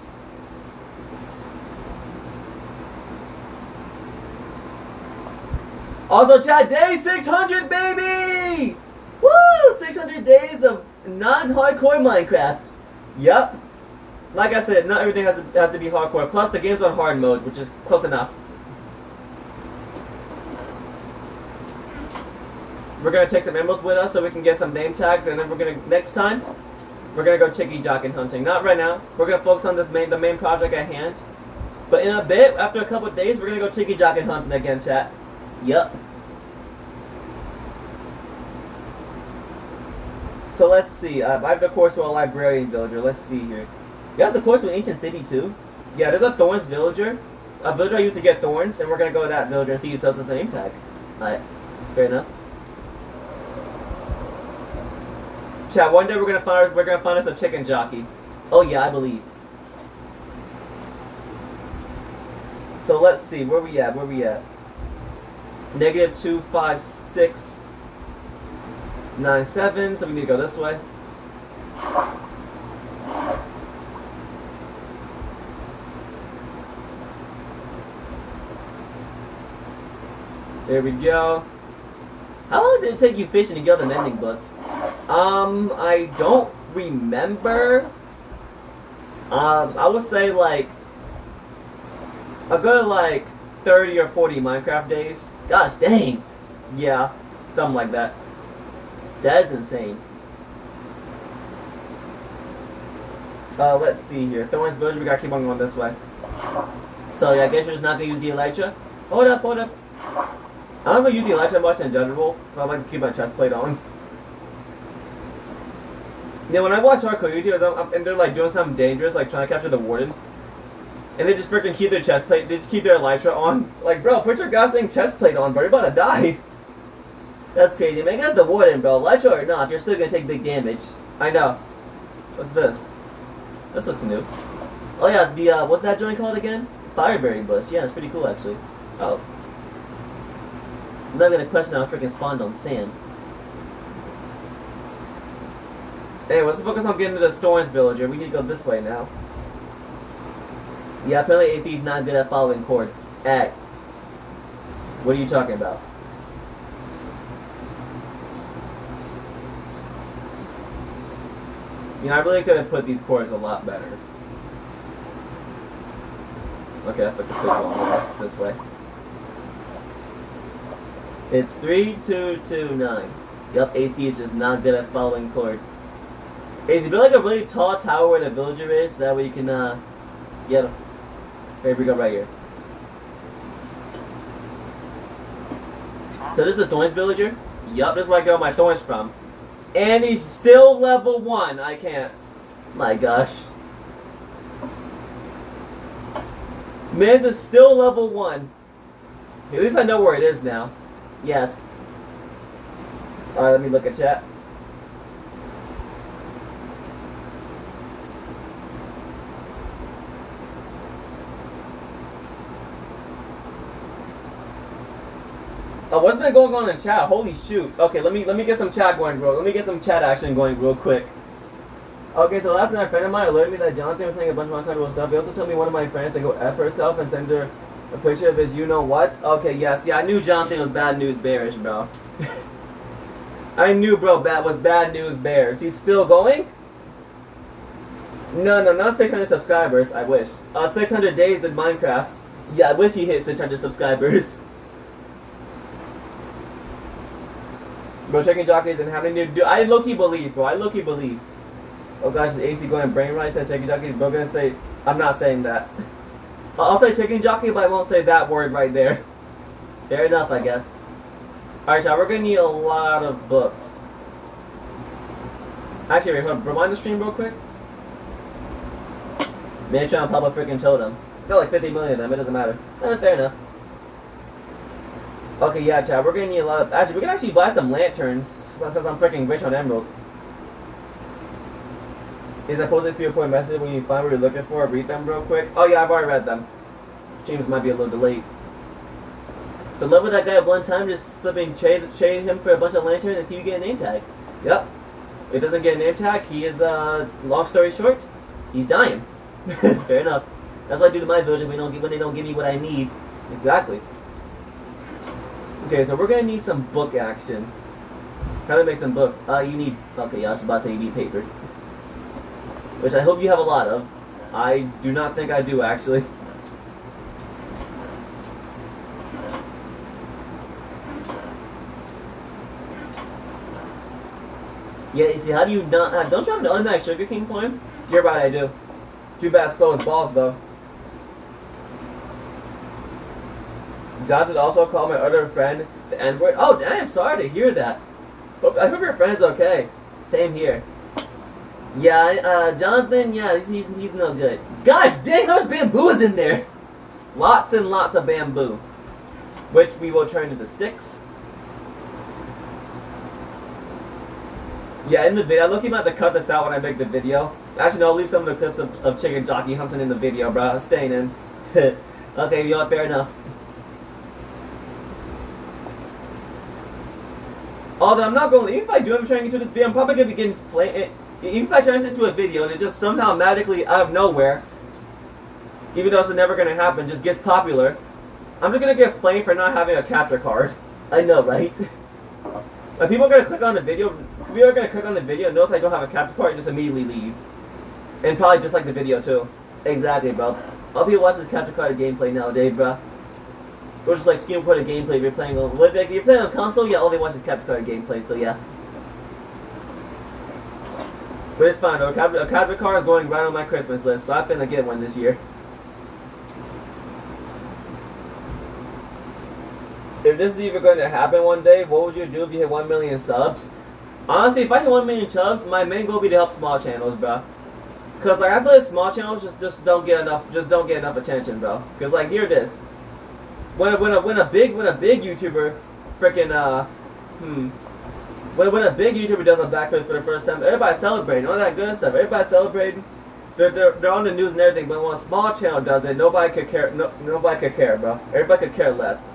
Also, chat, day 600, baby! Woo! 600 days of non-hardcore Minecraft. Yup. Like I said, not everything has to be hardcore. Plus, the game's on hard mode, which is close enough. We're gonna take some emeralds with us so we can get some name tags, and then we're gonna next time we're gonna go chicky jocking hunting. Not right now. We're gonna focus on the main project at hand. But in a bit, after a couple of days, we're gonna go chicky jocking hunting again, chat. Yup. So let's see. I have the course for a librarian villager. Let's see here. You have the course for ancient city too. Yeah, there's a thorns villager. A villager I used to get thorns, and we're gonna go to that villager and see who sells us a name tag. Alright, fair enough. Chat. One day we're gonna find us a chicken jockey. Oh yeah, I believe. So let's see, where we at? Negative 25697, so we need to go this way. There we go. How long did it take you fishing to get all the mending books? I don't remember. I would say like a good like 30 or 40 Minecraft days. Gosh dang. Yeah, something like that. That is insane. Let's see here. Thorns Village, we gotta keep on going this way. So yeah, I guess you're just not gonna use the elytra. Hold up. I don't really use the elytra much in general, but I like to keep my chest plate on. Yeah, when I watch hardcore YouTubers and they're like doing something dangerous, like trying to capture the warden, and they just freaking keep their chest plate, they just keep their elytra on. Like, bro, put your goddamn chest plate on, bro. You're about to die. That's crazy, man. That's the warden, bro. Elytra or not, you're still gonna take big damage. I know. What's this? This looks new. Oh yeah, it's the what's that joint called again? Fireberry bush. Yeah, it's pretty cool actually. Oh. I'm not gonna question how I freaking spawned on sand. Hey, let's focus on getting to the Storms villager. We need to go this way now. Yeah, apparently AC is not good at following chords. What are you talking about? You know, I really could have put these chords a lot better. Okay, that's the complete wrong way. This way. It's 3229. Yup, AC is just not good at following chords. AC, build like a really tall tower where the villager is, so that way you can, get him. Here we go, right here. So this is the Thorns villager? Yup, this is where I get all my thorns from. And he's still level 1. I can't. My gosh. Miz is still level 1. At least I know where it is now. Yes. Alright, let me look at chat. Oh, what's been going on in chat? Holy shoot. Okay, let me get some chat going, bro. Let me get some chat action going real quick. Okay, so last night a friend of mine alerted me that Jonathan was saying a bunch of uncomfortable stuff. He also told me one of my friends to go F herself and send her a picture of his you-know-what. Okay, yeah, see, I knew Jonathan was bad news bearish, bro. I knew, bro, was bad news bears. He's still going? No, not 600 subscribers. I wish. 600 days in Minecraft. Yeah, I wish he hit 600 subscribers. Bro, checking jockeys and having to do. I low-key believe, bro. I low-key believe. Oh gosh, is AC going brain right? Said checking jockey. Bro, gonna say. I'm not saying that. I'll say checking jockey, but I won't say that word right there. Fair enough, I guess. Alright, so we're gonna need a lot of books. Actually, wait, hold on. Rewind the stream real quick. Man, trying to pop a freaking totem. Got like 50 million of them. It doesn't matter. Fair enough. Okay, yeah, chat. We're gonna need a lot of. Actually, we can actually buy some lanterns since I'm freaking rich on emerald. Is that posted for your point message when you find what you're looking for? Read them real quick. Oh yeah, I've already read them. James might be a little delayed. So live with that guy at one time, just flipping trade him for a bunch of lanterns and see if you get a name tag. Yep. If it doesn't get a name tag, he is long story short, he's dying. Fair enough. That's what I do to my village when they don't give me what I need. Exactly. Okay, so we're gonna need some book action. Try to make some books. You need. Okay, yeah, I was about to say you need paper. Which I hope you have a lot of. I do not think I do, actually. Yeah, you see, how do you not have, don't you have an automatic Sugar King coin? You're right, I do. Too bad slow as balls, though. Jonathan also called my other friend the N-word. Oh, damn, sorry to hear that. I hope your friend's okay. Same here. Yeah, Jonathan, yeah, he's no good. Gosh dang, how much bamboo is in there? Lots and lots of bamboo. Which we will turn into sticks. Yeah, in the video, I'm about to cut this out when I make the video. Actually, no, I'll leave some of the clips of chicken jockey hunting in the video, bro. I'm staying in. Okay, you know what, fair enough. Although I'm not going to, even if I do end up turning into this video, I'm probably going to be getting flamed. Even if I turn this into a video and it just somehow magically out of nowhere, even though it's never going to happen, just gets popular, I'm just going to get flamed for not having a capture card. I know, right? If people are going to click on the video, people are going to click on the video and notice I don't have a capture card and just immediately leave. And probably just like the video too. Exactly, bro. All people watch this capture card gameplay nowadays, bro. Or just like screen recorded gameplay if you're playing on, if you're playing on console, yeah, all they watch is capture card gameplay, so yeah. But it's fine though, a capture card is going right on my Christmas list, so I'm finna get one this year. If this is even going to happen one day, what would you do if you hit 1 million subs? Honestly, if I hit 1 million subs, my main goal would be to help small channels, bro. Cause like I feel like small channels just don't get enough attention, bro. Cause like here it is. When a big YouTuber freaking when a big YouTuber does a backflip for the first time, everybody's celebrating, all that good stuff. Everybody's celebrating. They're on the news and everything. But when a small channel does it, nobody could care. Nobody could care, bro. Everybody could care less.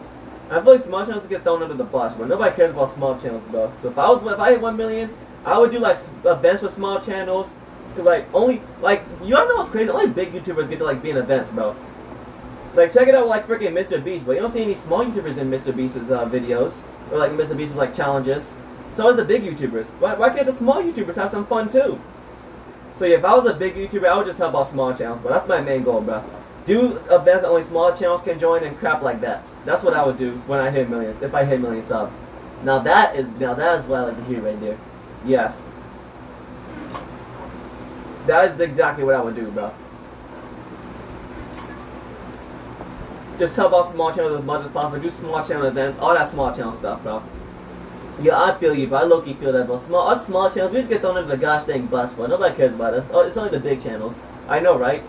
I feel like small channels get thrown under the bus, but nobody cares about small channels, bro. So if I hit 1 million, I would do like events with small channels. Cause like only like you don't know what's crazy? Only big YouTubers get to like be in events, bro. Like check it out with like freaking Mr. Beast, but you don't see any small YouTubers in Mr. Beast's videos or like Mr. Beast's like challenges. So is the big YouTubers. Why can't the small YouTubers have some fun too? So yeah, if I was a big YouTuber, I would just help out small channels, but that's my main goal, bro. Do events that only small channels can join and crap like that. That's what I would do when I hit millions, if I hit 1 million subs. Now that is what I like to hear right there. Yes. That is exactly what I would do, bro. Just help out small channels as much as possible. Do small channel events, all that small channel stuff, bro. Yeah, I feel you, bro. I low-key feel that, bro. Us small channels, we just get thrown into the gosh dang bus, bro. Nobody cares about us. Oh, it's only the big channels. I know, right?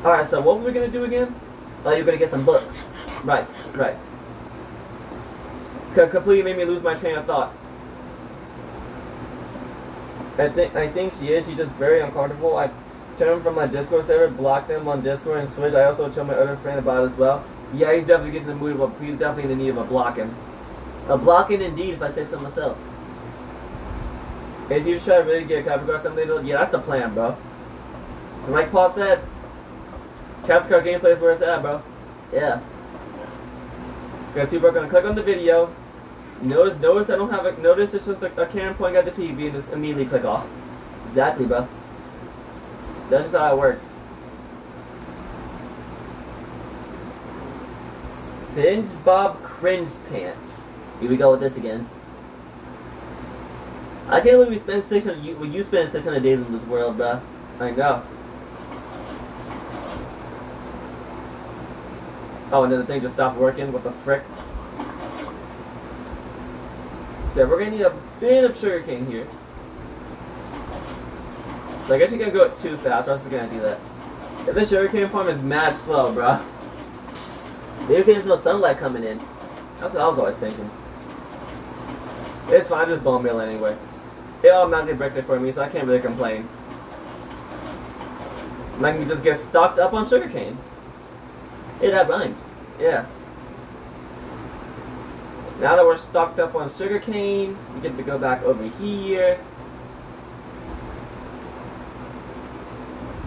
Alright, so what were we gonna do again? Oh, you're gonna get some books. Right. Completely made me lose my train of thought. I think she is. She's just very uncomfortable. I turned him from my Discord server, blocked him on Discord and Switch. I also told my other friend about it as well. Yeah, he's definitely getting in the mood of he's definitely in the need of a blocking. A blocking indeed, if I say so myself. Is you try to really get a capture card someday though? Yeah, that's the plan, bro. Like Paul said, capture card gameplay is where it's at, bro. Yeah. Because people are gonna click on the video. Notice I don't have a notice. It's just a camera pointing at the TV and just immediately click off. Exactly, bro. That's just how it works. SpongeBob Cringe Pants. Here we go with this again. I can't believe we spend 600. When you spend 600 days in this world, bro. I know. Oh, and then the thing just stopped working. What the frick? So we're gonna need a bit of sugarcane here. So I guess you can't go too fast, or else it's gonna do that. If the sugarcane farm is mad slow, bro. Maybe there's no sunlight coming in. That's what I was always thinking. It's fine, just bone meal anyway. It automatically breaks it for me, so I can't really complain. And I can just get stocked up on sugarcane. Hey, that rhymed. Yeah. Now that we're stocked up on sugarcane, we get to go back over here.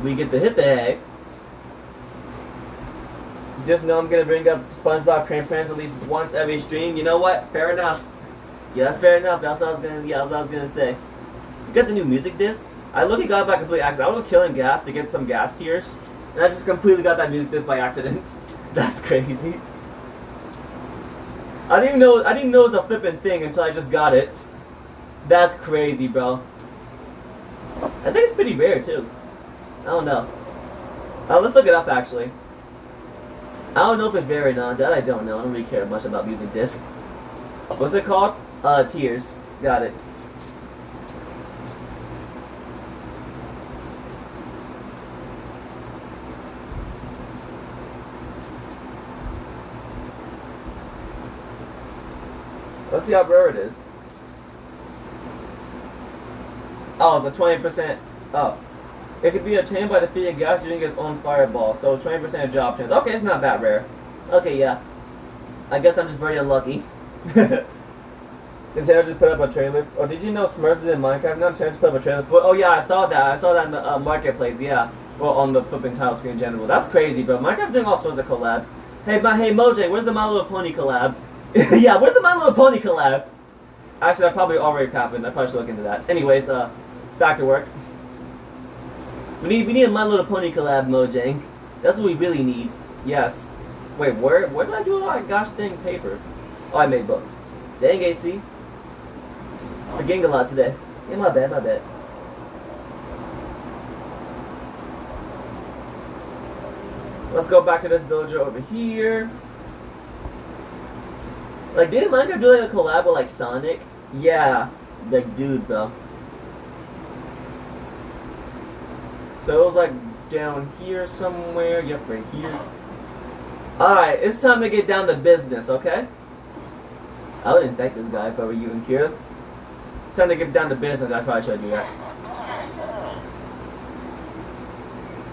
We get to hit the hay. Just know I'm gonna bring up SpongeBob Cringe Pants at least once every stream. You know what? Fair enough. Yeah, that's fair enough. That's what I was gonna. Yeah, that's what I was gonna say. You got the new music disc. I literally got it by complete accident. I was just killing gas to get some gas tiers, and I just completely got that music disc by accident. That's crazy. I didn't know it was a flippin' thing until I just got it. That's crazy, bro. I think it's pretty rare too. I don't know. Let's look it up actually. I don't know if it's rare or not. That I don't know. I don't really care much about music disc. What's it called? Tears. Got it. Let's see how rare it is. Oh, it's a 20%. Oh. It could be obtained by defeating gas using its own fireball, so 20% of job chance. Okay, it's not that rare. Okay, yeah. I guess I'm just very unlucky. Nintendo just put up a trailer. Oh, did you know Smurfs is in Minecraft now? Nintendo just put up a trailer for. Oh yeah, I saw that. I saw that in the marketplace. Yeah. Well, on the flipping title screen in general. That's crazy, bro. Minecraft's doing all sorts of collabs. Hey, Mojang, where's the My Little Pony collab? Yeah, where's the My Little Pony collab? Actually, that probably already happened. I probably should look into that. Anyways, back to work. We need a My Little Pony collab, Mojang. That's what we really need. Yes. Wait, where did I do all that gosh dang paper? Oh, I made books. Dang, AC. Forgetting a lot today. Yeah, my bad, my bad. Let's go back to this villager over here. Like, didn't Minecraft do like a collab with like Sonic? Yeah. Like, dude, bro. So it was like down here somewhere. Yep, right here. Alright, it's time to get down to business, okay? I would infect this guy if I were you and Kira. It's time to get down to business. I probably should do that.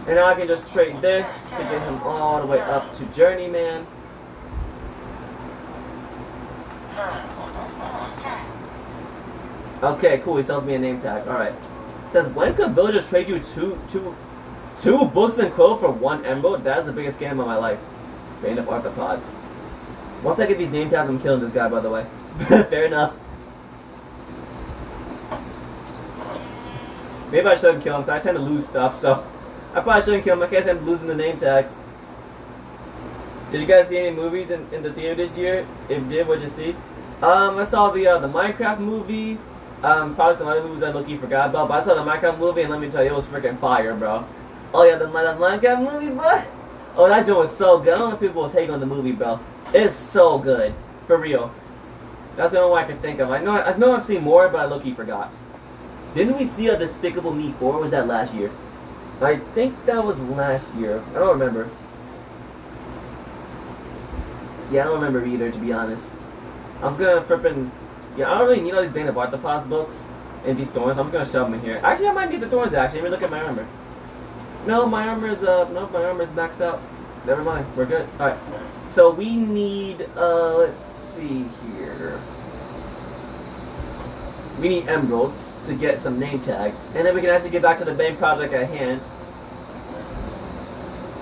And now I can just trade this to get him all the way up to Journeyman. Okay, cool. He sells me a name tag. Alright. It says, when could villagers trade you two books and quill for 1 emerald? That is the biggest scam of my life. Bane of arthropods. Once I get these name tags, I'm killing this guy, by the way. Fair enough. Maybe I shouldn't kill him, because I tend to lose stuff, so I probably shouldn't kill him. I guess I'm losing the name tags. Did you guys see any movies in the theater this year? If you did, what'd you see? I saw the Minecraft movie. Probably some other movies I low-key forgot about, but I saw the Minecraft movie, and let me tell you, it was freaking fire, bro. Oh yeah, the Minecraft movie, bro. Oh, that joke was so good. I don't know if people will take on the movie, bro. It's so good. For real. That's the only one I can think of. I know I've seen more, but I low-key forgot. Didn't we see a Despicable Me 4? Or was that last year? I think that was last year. I don't remember. Yeah, I don't remember either, to be honest. I'm gonna flippin'... Yeah, I don't really need all these Bane of Arthropods books and these thorns. I'm gonna shove them in here. Actually, I might need the thorns, actually. Let me look at my armor. No, my armor is, no, my armor is maxed out. Never mind. We're good. Alright. So we need, let's see here. We need emeralds to get some name tags. And then we can actually get back to the main project at hand.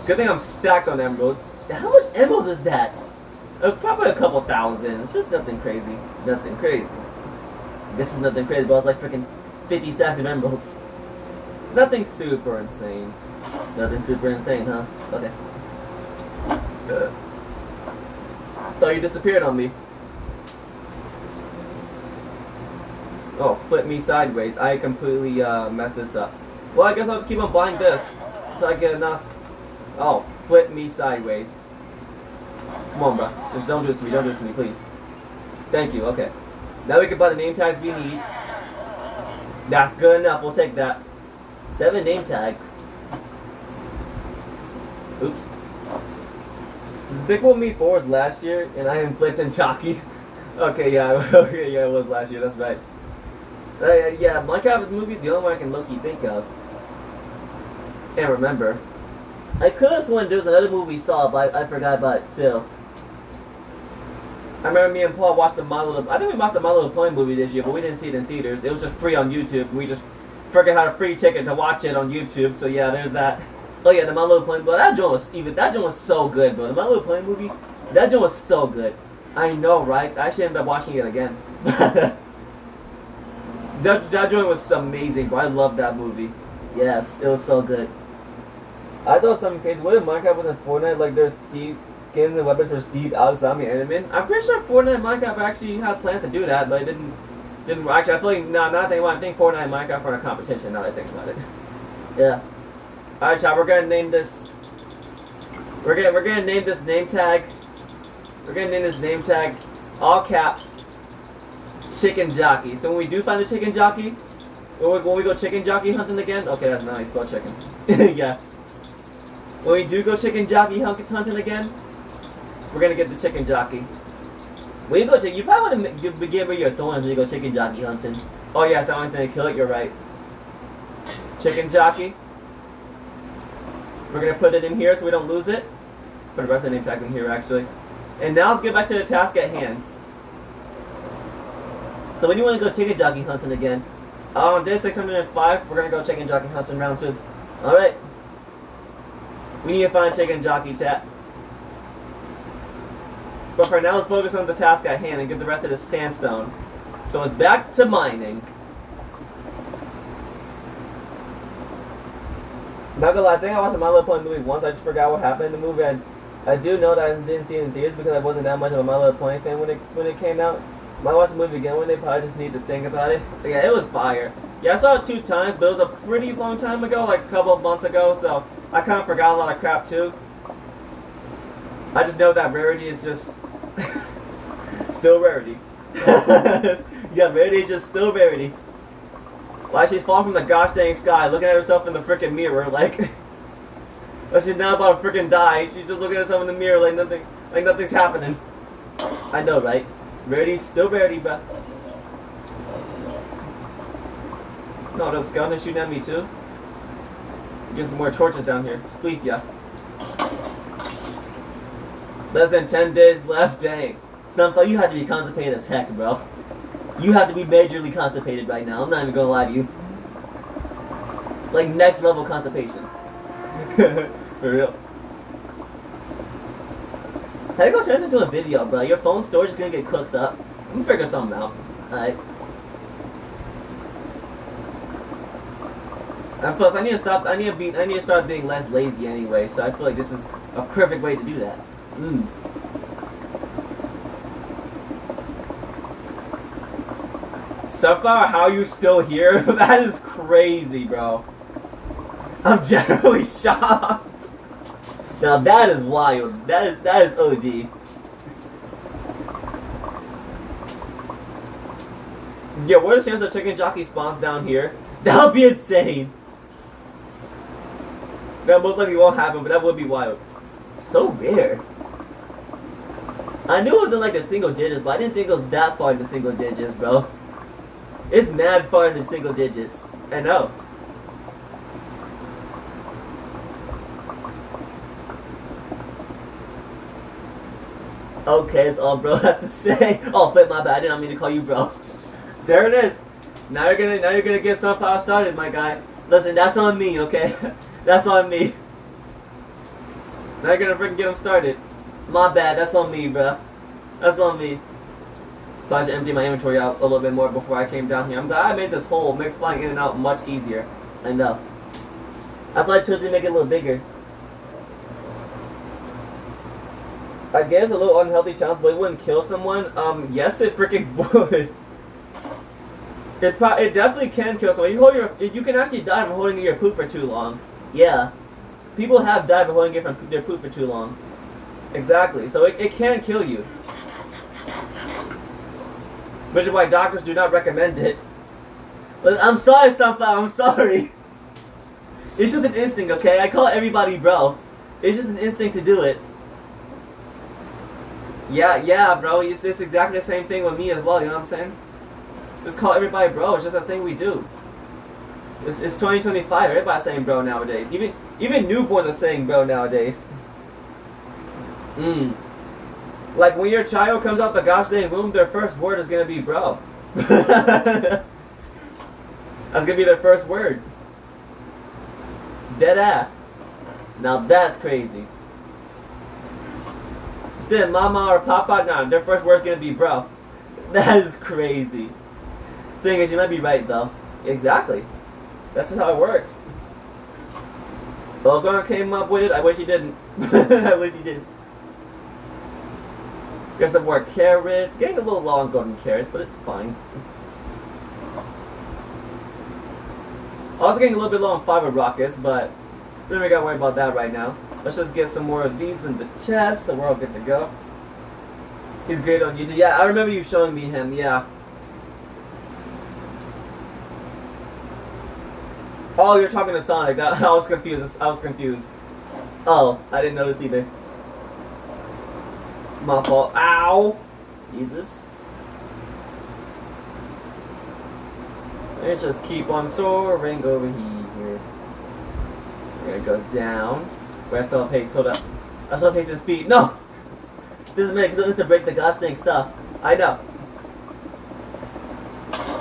Good thing I'm stacked on emeralds. How much emeralds is that? Probably a couple thousand. It's just nothing crazy. Nothing crazy. This is nothing crazy, but it's like freaking 50 stacks of emeralds. Nothing super insane. Nothing super insane, huh? Okay. So you disappeared on me. Oh, flip me sideways. I completely messed this up. Well, I guess I'll just keep on buying this until I get enough. Oh, flip me sideways. Come on, bro. Just don't do this to me. Don't do this to me, please. Thank you. Okay. Now we can buy the name tags we need. That's good enough. We'll take that. 7 name tags. Oops. Despicable Me 4 was last year, and I inflicted Chalky. Okay, yeah. Okay, yeah, it was last year. That's right. Yeah, Minecraft movie is the only one I can low-key think of. And remember. I could have sworn there was another movie we saw, but I forgot about it still. I remember me and Paul watched I think we watched a My Little Pony movie this year, but we didn't see it in theaters. It was just free on YouTube, and we just figured out a free ticket to watch it on YouTube. So yeah, there's that. Oh yeah, the My Little Pony, but that joint was so good, bro. The My Little Pony movie, that joint was so good. I know, right? I actually ended up watching it again. that joint was amazing, bro. I loved that movie. Yes, it was so good. I thought something crazy. What if Minecraft was in Fortnite? Like there's skins and weapons for Steve, Alex, Zombie, and Enderman? I'm pretty sure Fortnite and Minecraft actually had plans to do that, but it didn't Didn't actually. I feel like now that I think about it, I think Fortnite and Minecraft are in a competition. Now that I think about it. Yeah. All right, chat. We're gonna name this. We're gonna name this name tag. We're gonna name this name tag, all caps, chicken jockey. So when we do find the chicken jockey, when we go chicken jockey hunting again, okay, that's nice. Spell chicken. Yeah. When we do go chicken jockey hunting again, we're gonna get the chicken jockey. When you go chicken, you probably want to begin with your thorns when you go chicken jockey hunting. Oh yeah, someone's gonna kill it. You're right. Chicken jockey. We're gonna put it in here so we don't lose it. Put the rest of the name tags in here actually. And now let's get back to the task at hand. So when you want to go chicken jockey hunting again, on day 605, we're gonna go chicken jockey hunting round 2. All right. We need to find chicken jockey, chat. But for now, let's focus on the task at hand and get the rest of the sandstone. So it's back to mining. Not gonna lie, I think I watched a My Little Pony movie once. I just forgot what happened in the movie. I do know that I didn't see it in theaters because I wasn't that much of a My Little Pony fan when it came out. Might watch the movie again one day, probably just need to think about it. But yeah, it was fire. Yeah, I saw it 2 times, but it was a pretty long time ago, like a couple of months ago, so I kind of forgot a lot of crap too. I just know that Rarity is just still Rarity. Yeah, Rarity is just still Rarity. Why she's falling from the gosh dang sky, looking at herself in the freaking mirror, like she's now about to freaking die. She's just looking at herself in the mirror like nothing's happening. I know, right? Rarity's still Rarity, bruh. No, the skeleton shooting at me too. Getting some more torches down here. Spleef, yeah. Less than 10 days left, dang. Sunflower, you have to be constipated as heck, bro. You have to be majorly constipated right now. I'm not even gonna lie to you. Like next level constipation. For real. How do you go turn this into a video, bro? Your phone storage is gonna get cooked up. I'm gonna figure something out. Alright. And plus, I need to start being less lazy anyway. So I feel like this is a perfect way to do that. Sunflower, how are you still here? That is crazy, bro. I'm generally shocked. Now that is wild. That is OD. Yeah, what are the chances that chicken jockey spawns down here? That would be insane. That most likely won't happen, but that would be wild. So rare. I knew it was in like the single digits, but I didn't think it was that far in the single digits, bro. It's mad far in the single digits. I know. Okay, that's all bro has to say. Oh, flip, my bad. I didn't mean to call you bro. There it is. Now you're gonna get Sunflower started, my guy. Listen, that's on me, okay? That's on me. Now you're gonna freaking get him started. My bad. That's on me, bro. That's on me. But I should empty my inventory out a little bit more before I came down here. I'm glad I made this whole mix flying in and out much easier. I know. That's why I told you to make it a little bigger. I guess a little unhealthy challenge, but it wouldn't kill someone. Yes, it freaking would. It definitely can kill someone. You can actually die from holding your poop for too long. Yeah, people have died from holding their poop for too long. Exactly. So it can kill you, which is why doctors do not recommend it. I'm sorry, Sunflower. I'm sorry. It's just an instinct, okay? I call everybody bro. It's just an instinct to do it. Yeah, bro. It's just exactly the same thing with me as well. You know what I'm saying? Just call everybody bro. It's just a thing we do. It's 2025. Everybody's saying bro nowadays. Even newborns are saying bro nowadays. Like when your child comes out the gosh dang womb, their first word is gonna be bro. That's gonna be their first word. Dead ass. Now that's crazy. Instead of mama or papa, no, their first word's gonna be bro. That is crazy. Thing is, you might be right though. Exactly. That's just how it works. Belgron came up with it. I wish he didn't. I wish he didn't. Got some more carrots. Getting a little low on golden carrots, but it's fine. I was getting a little bit low on fiber rockets, but we don't gotta worry about that right now. Let's just get some more of these in the chest, so we're all good to go. He's great on YouTube. Yeah, I remember you showing me him. Yeah. Oh, you're talking to Sonic. That I was confused. I was confused. Oh, I didn't notice either. My fault. Ow! Jesus. Let's just keep on soaring over here. We're gonna go down. Rest all pace. Hold up. I saw pace and speed. No! This is me because to break the gosh dang stuff. I know.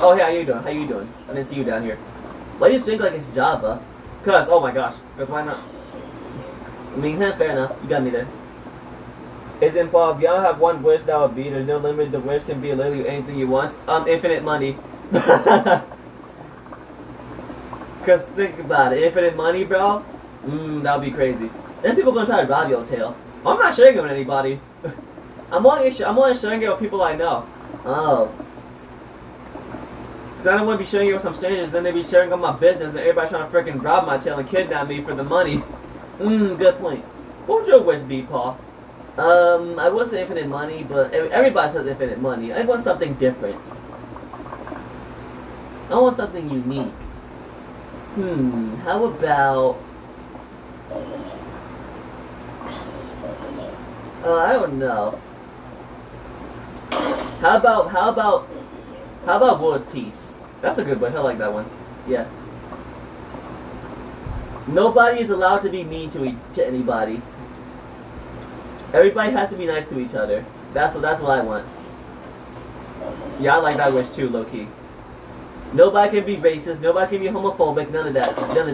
Oh, hey, how you doing? How you doing? I didn't see you down here. Why do you think like it's Java? Cause, oh my gosh. Cause why not? I mean, fair enough. You got me there. Isn't Paul, if y'all have one wish, that would be, there's no limit, the wish can be literally anything you want. Infinite money. Cause think about it, infinite money, bro? That would be crazy. Then people gonna try to rob your tail. I'm not sharing it with anybody. I'm only sharing it with people I know. Oh. Cause I don't want to be sharing it with some strangers, then they be sharing on my business and everybody trying to freaking rob my tail and kidnap me for the money. Good point. What would your wish be, Paul? I would say infinite money, but everybody says infinite money. I want something different. I want something unique. How about... I don't know. How about world peace? That's a good wish. I like that one. Yeah. Nobody is allowed to be mean to anybody. Everybody has to be nice to each other. That's what I want. Yeah, I like that wish too, low key. Nobody can be racist. Nobody can be homophobic. None of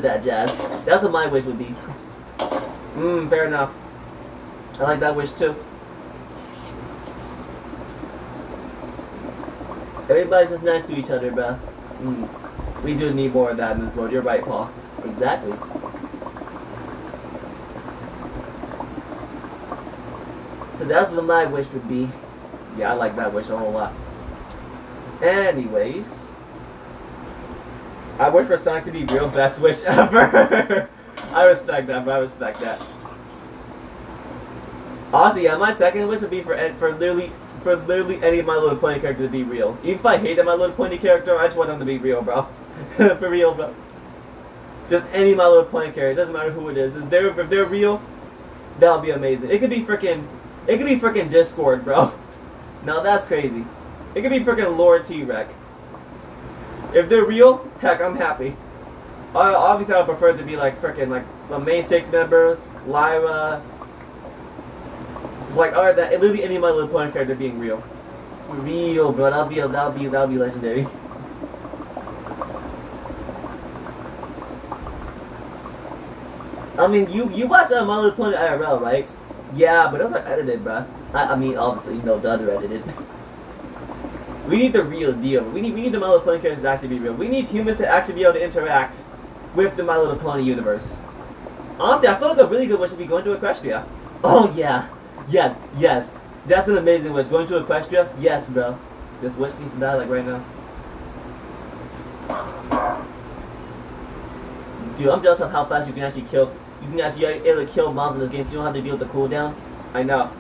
that jazz. That's what my wish would be. Fair enough. I like that wish too. Everybody's just nice to each other, bruh. We do need more of that in this world. You're right, Paul. Exactly. So that's what my wish would be. Yeah, I like that wish a whole lot. Anyways, I wish for Sonic to be real. Best wish ever. I respect that, bro. I respect that. Honestly, yeah, my second wish would be for literally any of My Little Pony characters to be real. Even if I hated My Little Pony character, I just want them to be real, bro. For real, bro. Just any My Little Pony character. It doesn't matter who it is. If they're real, that'll be amazing. It could be freaking Discord, bro. Now that's crazy. It could be freaking Lord T-Rex. If they're real, heck, I'm happy. Obviously, I would prefer it to be like freaking like a main 6 member, Lyra. Like, alright, that literally any of My Little Pony character being real. Real, bro. That'll be legendary. I mean, you watch My Little Pony IRL, right? Yeah, but those are edited, bruh. I mean, obviously, you know, the other edited. We need the real deal. We need the My Little Pony characters to actually be real. We need humans to actually be able to interact with the My Little Pony universe. Honestly, I feel like a really good wish would be going to Equestria. Oh, yeah. Yes. That's an amazing wish. Going to Equestria? Yes, bro. This wish needs to die, like, right now. Dude, I'm jealous of how fast you can actually kill. You can actually able to kill mobs in this game. So you don't have to deal with the cooldown. I know.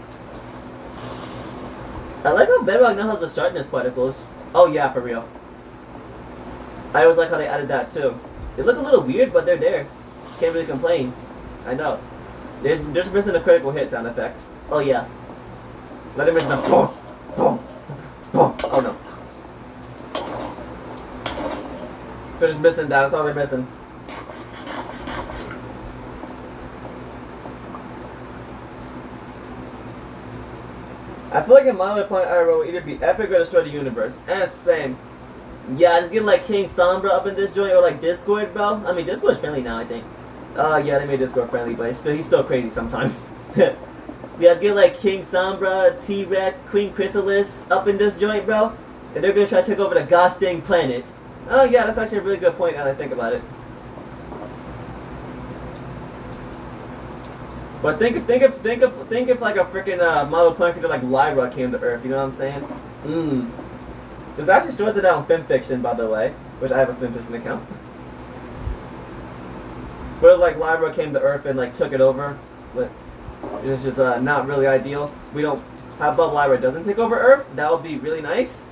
I like how Bedrock now has the sharpness particles. Oh yeah, for real. I always like how they added that too. They look a little weird, but they're there. Can't really complain. I know. They're just missing a critical hit sound effect. Oh yeah. Let it miss the boom, boom, boom. Oh no. They're just missing that. That's all they're missing. I feel like in My Little Pony IRL will either be epic or destroy the universe. And it's the same. Yeah, just get like King Sombra up in this joint or like Discord, bro. I mean, Discord's friendly now, I think. Yeah, they made Discord friendly, but he's still crazy sometimes. Yeah, just get like King Sombra, T-Rex, Queen Chrysalis up in this joint, bro. And they're gonna try to take over the gosh dang planet. Oh yeah, that's actually a really good point now that I think about it. But think if like a freaking My Little Pony character like Lyra came to Earth, you know what I'm saying? There's actually stories of that on FimFiction, by the way, which I have a FimFiction account. What if like Lyra came to Earth and like took it over? But it's just not really ideal. We don't. How about Lyra doesn't take over Earth? That would be really nice.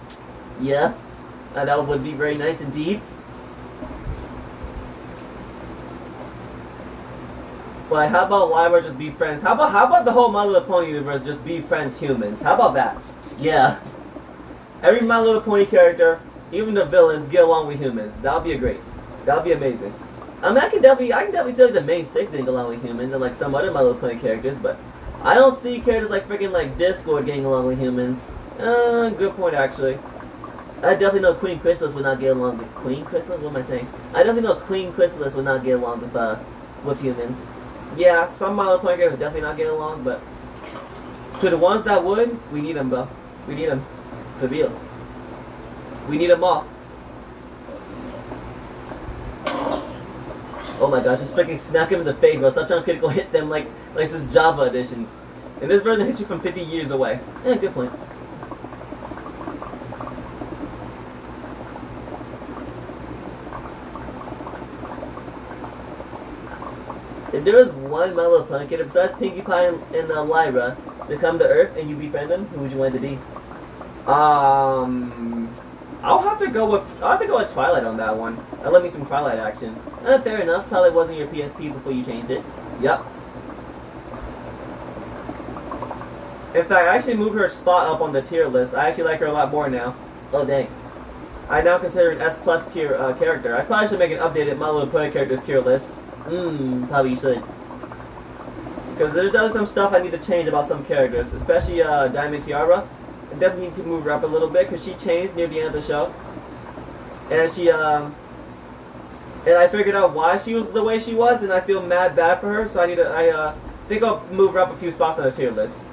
Yeah, that would be very nice indeed. But how about Lyra just be friends? How about the whole My Little Pony universe just be friends humans? How about that? Yeah. Every My Little Pony character, even the villains, get along with humans. That would be that would be amazing. I mean, I can definitely see like the main six getting along with humans and like some other My Little Pony characters, but I don't see characters like freaking like Discord getting along with humans. Good point actually. I definitely know Queen Chrysalis would not get along with Queen Chrysalis. What am I saying? I definitely know Queen Chrysalis would not get along with humans. Yeah, some My Little Pony characters would definitely not get along, but to the ones that would, we need them, bro. We need them. For real. We need them all. Oh my gosh, just freaking smack him in the face, bro. Stop trying to critical hit them like this is Java edition. And this version hits you from 50 years away. Good point. If there was one My Little Pony character besides Pinkie Pie and Lyra to come to Earth and you befriend them, who would you want it to be? I'll have to go with Twilight on that one. That let me some Twilight action. Fair enough. Twilight wasn't your PSP before you changed it. Yep. In fact, I actually moved her spot up on the tier list. I actually like her a lot more now. Oh dang. I now consider an S+ tier character. I probably should make an updated My Little Pony characters tier list. Probably should. Because there's some stuff I need to change about some characters, especially Diamond Tiara. I definitely need to move her up a little bit because she changed near the end of the show, and and I figured out why she was the way she was, and I feel mad bad for her. So I think I'll move her up a few spots on the tier list.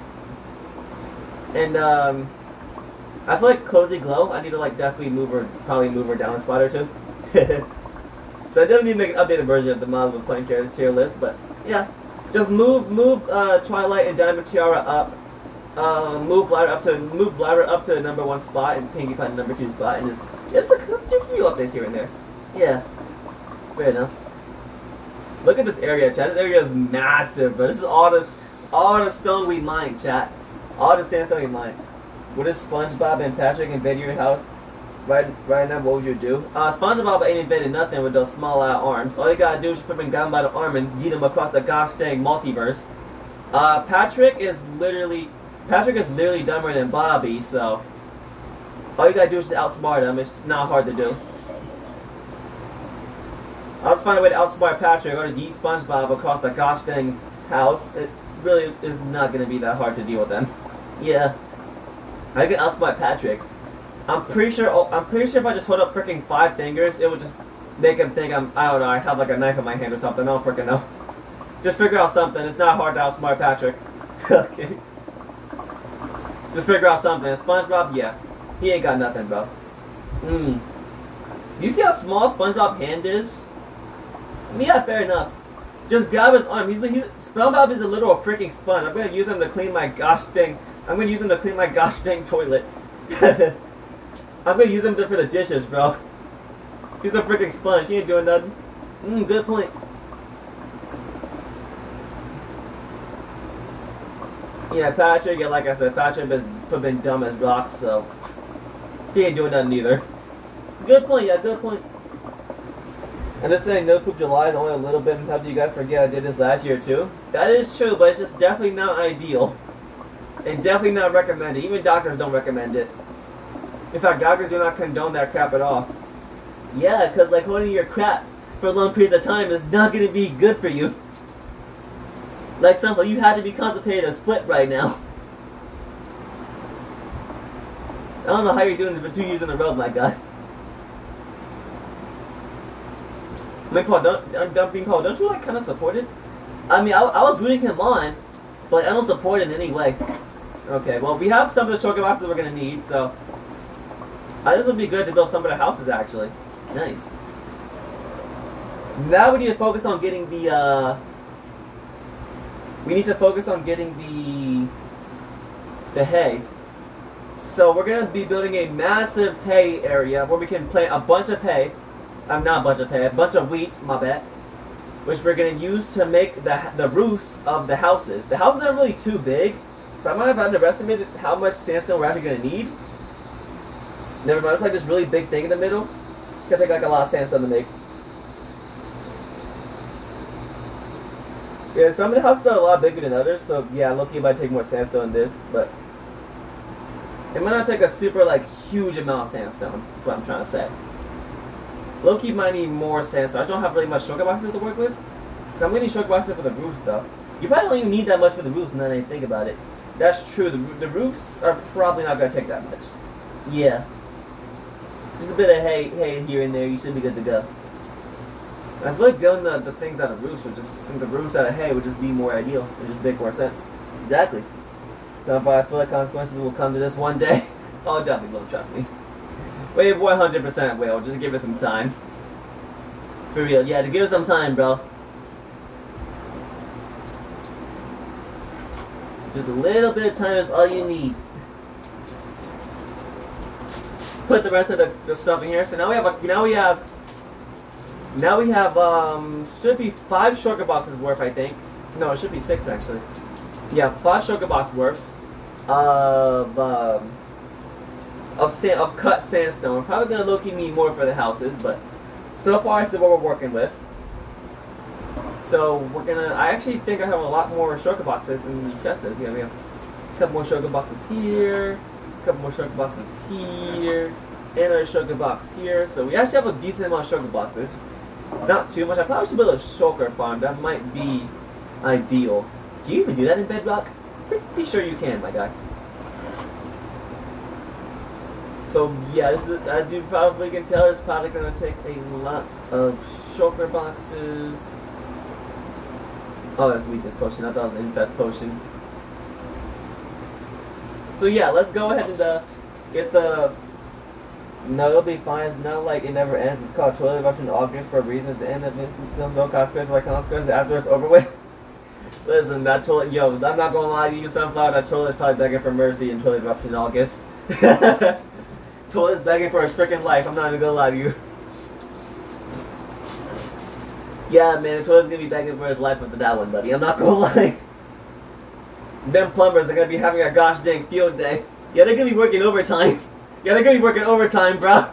And I feel like Cozy Glow, I need to like probably move her down a spot or two. So I definitely need to make an updated version of the My Little Pony character tier list, but yeah, just move Twilight and Diamond Tiara up. Move Lyra up to the #1 spot and Pinkie Pie the #2 spot, and just a few updates here and there. Yeah, fair enough. Look at this area, chat. This area is massive, but this is all the stone we mine, chat. All the sandstone we mine. What if SpongeBob and Patrick invade your house right now? What would you do? SpongeBob ain't invaded nothing with those small arms. All you gotta do is flip him down by the arm and yeet him across the gosh dang multiverse. Patrick is literally dumber than Bobby, so all you gotta do is just outsmart him. It's not hard to do. I'll just find a way to outsmart Patrick or just yeet SpongeBob across the gosh dang house. It really is not gonna be that hard to deal with them. Yeah, I can outsmart Patrick. I'm pretty sure if I just hold up freaking 5 fingers, it would just make him think I don't know, I have like a knife in my hand or something. I don't freaking know. Just figure out something. It's not hard to outsmart Patrick. Okay. Just figure out something. SpongeBob, yeah. He ain't got nothing, bro. You see how small SpongeBob's hand is? Yeah, fair enough. Just grab his arm. SpongeBob is a literal freaking sponge. I'm gonna use him to clean my gosh dang toilet. I'm gonna use him for the dishes, bro. He's a freaking sponge. He ain't doing nothing. Good point. Yeah, Patrick, like I said, Patrick has been dumb as rocks, so he ain't doing nothing either. Good point, yeah, good point. I'm just saying, No Poop July is only a little bit. How do you guys forget I did this last year too? That is true, but it's just definitely not ideal. And definitely not recommended. Even doctors don't recommend it. In fact, doctors do not condone that crap at all. Yeah, because like holding your crap for long periods of time is not going to be good for you. Like example, you had to be constipated and split right now. I don't know how you're doing this for 2 years in a row, my god. I mean, Paul, don't you like kind of support it? I mean, I was rooting him on, but I don't support it in any way. Okay, well, we have some of the shulker boxes we're gonna need, so this would be good to build some of the houses actually. Nice. Now we need to focus on getting the. We need to focus on getting the hay. So we're gonna be building a massive hay area where we can plant a bunch of hay. Not a bunch of hay, a bunch of wheat. My bad. which we're gonna use to make the roofs of the houses. The houses aren't really too big, so I might have underestimated how much sandstone we're actually gonna need. Never mind, it's like this really big thing in the middle. It's gonna take like a lot of sandstone to make. Yeah, some of the houses are a lot bigger than others, so yeah, low-key might take more sandstone than this, but it might not take a super like huge amount of sandstone. That's what I'm trying to say. Low-key might need more sandstone. I don't have really much shulker boxes to work with. I'm gonna need shulker boxes for the roofs though. You probably don't even need that much for the roofs now that I think about it. That's true, the roofs are probably not gonna take that much. Yeah. Just a bit of hay here and there, you should be good to go. I feel like building the things out of roofs would just, the roofs out of hay would just be more ideal. It would just make more sense. Exactly. So if I feel like consequences will come to this one day, oh, definitely will, trust me. Wait, 100% will. Just give it some time. For real, yeah, just give it some time, bro. Just a little bit of time is all you need. Put the rest of the stuff in here. So now we have should be 5 shulker boxes worth, I think. No, it should be 6 actually. Yeah, 5 shulker box worths of cut sandstone. We're probably gonna low-key need more for the houses, but so far this is what we're working with. So I actually think I have a lot more shulker boxes in the chests. Yeah, we have a couple more shulker boxes here, a couple more shulker boxes here, and another shulker box here. So we actually have a decent amount of shulker boxes. Not too much. I probably should build a shulker farm. That might be ideal. Can you even do that in Bedrock? Pretty sure you can, my guy. So yeah, this is, as you probably can tell, it's probably going to take a lot of shulker boxes. Oh, that's weakness potion. I thought it was an infest potion. So yeah, let's go ahead and get the... No, it'll be fine. It's not like it never ends. It's called toilet eruption August for reasons. The end of instance, no consequence by consequence after it's over with. Listen, that toilet, yo, I'm not gonna lie to you, Sunflower, that toilet's probably begging for mercy in toilet eruption August. Toilet's begging for his freaking life. I'm not even gonna lie to you. Yeah, man, the toilet's gonna be begging for his life after that one, buddy. I'm not gonna lie. Them plumbers are gonna be having a gosh dang field day. Yeah, they're gonna be working overtime. Yeah, they're gonna be working overtime, bro.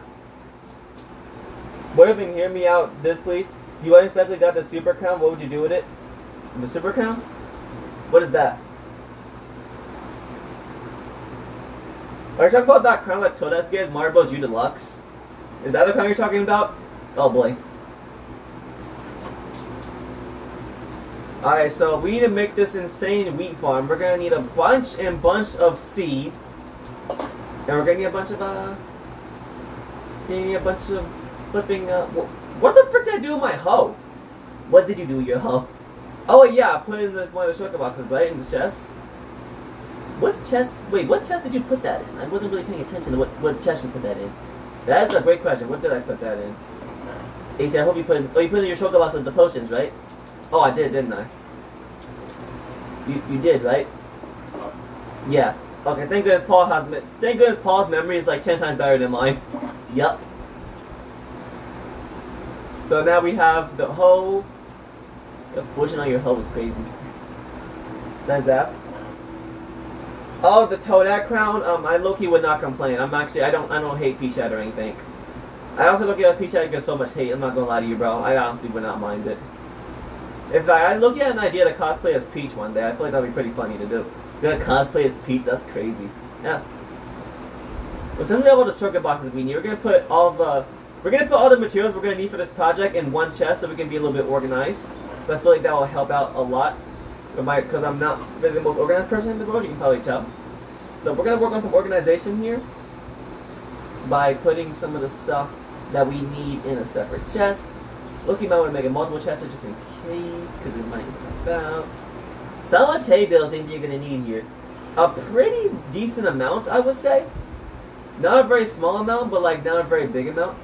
What if you hear me out this, please? You unexpectedly got the super crown. What would you do with it? The super crown? What is that? Are you talking about that crown that Toadette gets Mario Bros. U Deluxe? Is that the crown you're talking about? Oh boy. Alright, so we need to make this insane wheat farm. We're gonna need a bunch of seed. And we're gonna need a bunch of flipping, what the frick did I do with my hoe? What did you do with your hoe? Oh yeah, I put it in one of the shulker boxes, right? In the chest. What chest? Wait, what chest did you put that in? I wasn't really paying attention to what chest you put that in. That is a great question. What did I put that in? AC, I hope you put in, you put in your shulker box with the potions, right? Oh, I did, didn't I? You did, right? Yeah. Okay, thank goodness Paul's memory is like 10 times better than mine. Yup. So now we have the hoe. The potion on your hoe is crazy. Nice that. Oh, the Toadette crown. I low-key would not complain. I don't hate Peach Head or anything. I also look at Peach Head gets so much hate. I'm not gonna lie to you, bro. I honestly would not mind it. If I look at an idea to cosplay as Peach one day, I feel like that'd be pretty funny to do. You're gonna cosplay as Peach? That's crazy. Yeah. But since we have all the shulker boxes we need, we're gonna put all the materials we're gonna need for this project in one chest so we can be a little bit organized. So I feel like that will help out a lot. Because I'm not really the most organized person in the world, you can probably tell. So we're gonna work on some organization here by putting some of the stuff that we need in a separate chest. Looking might want to make a multiple chest just in case, because it might help out. So how much hay bales do you think you're going to need here? A pretty decent amount, I would say. Not a very small amount, but like not a very big amount.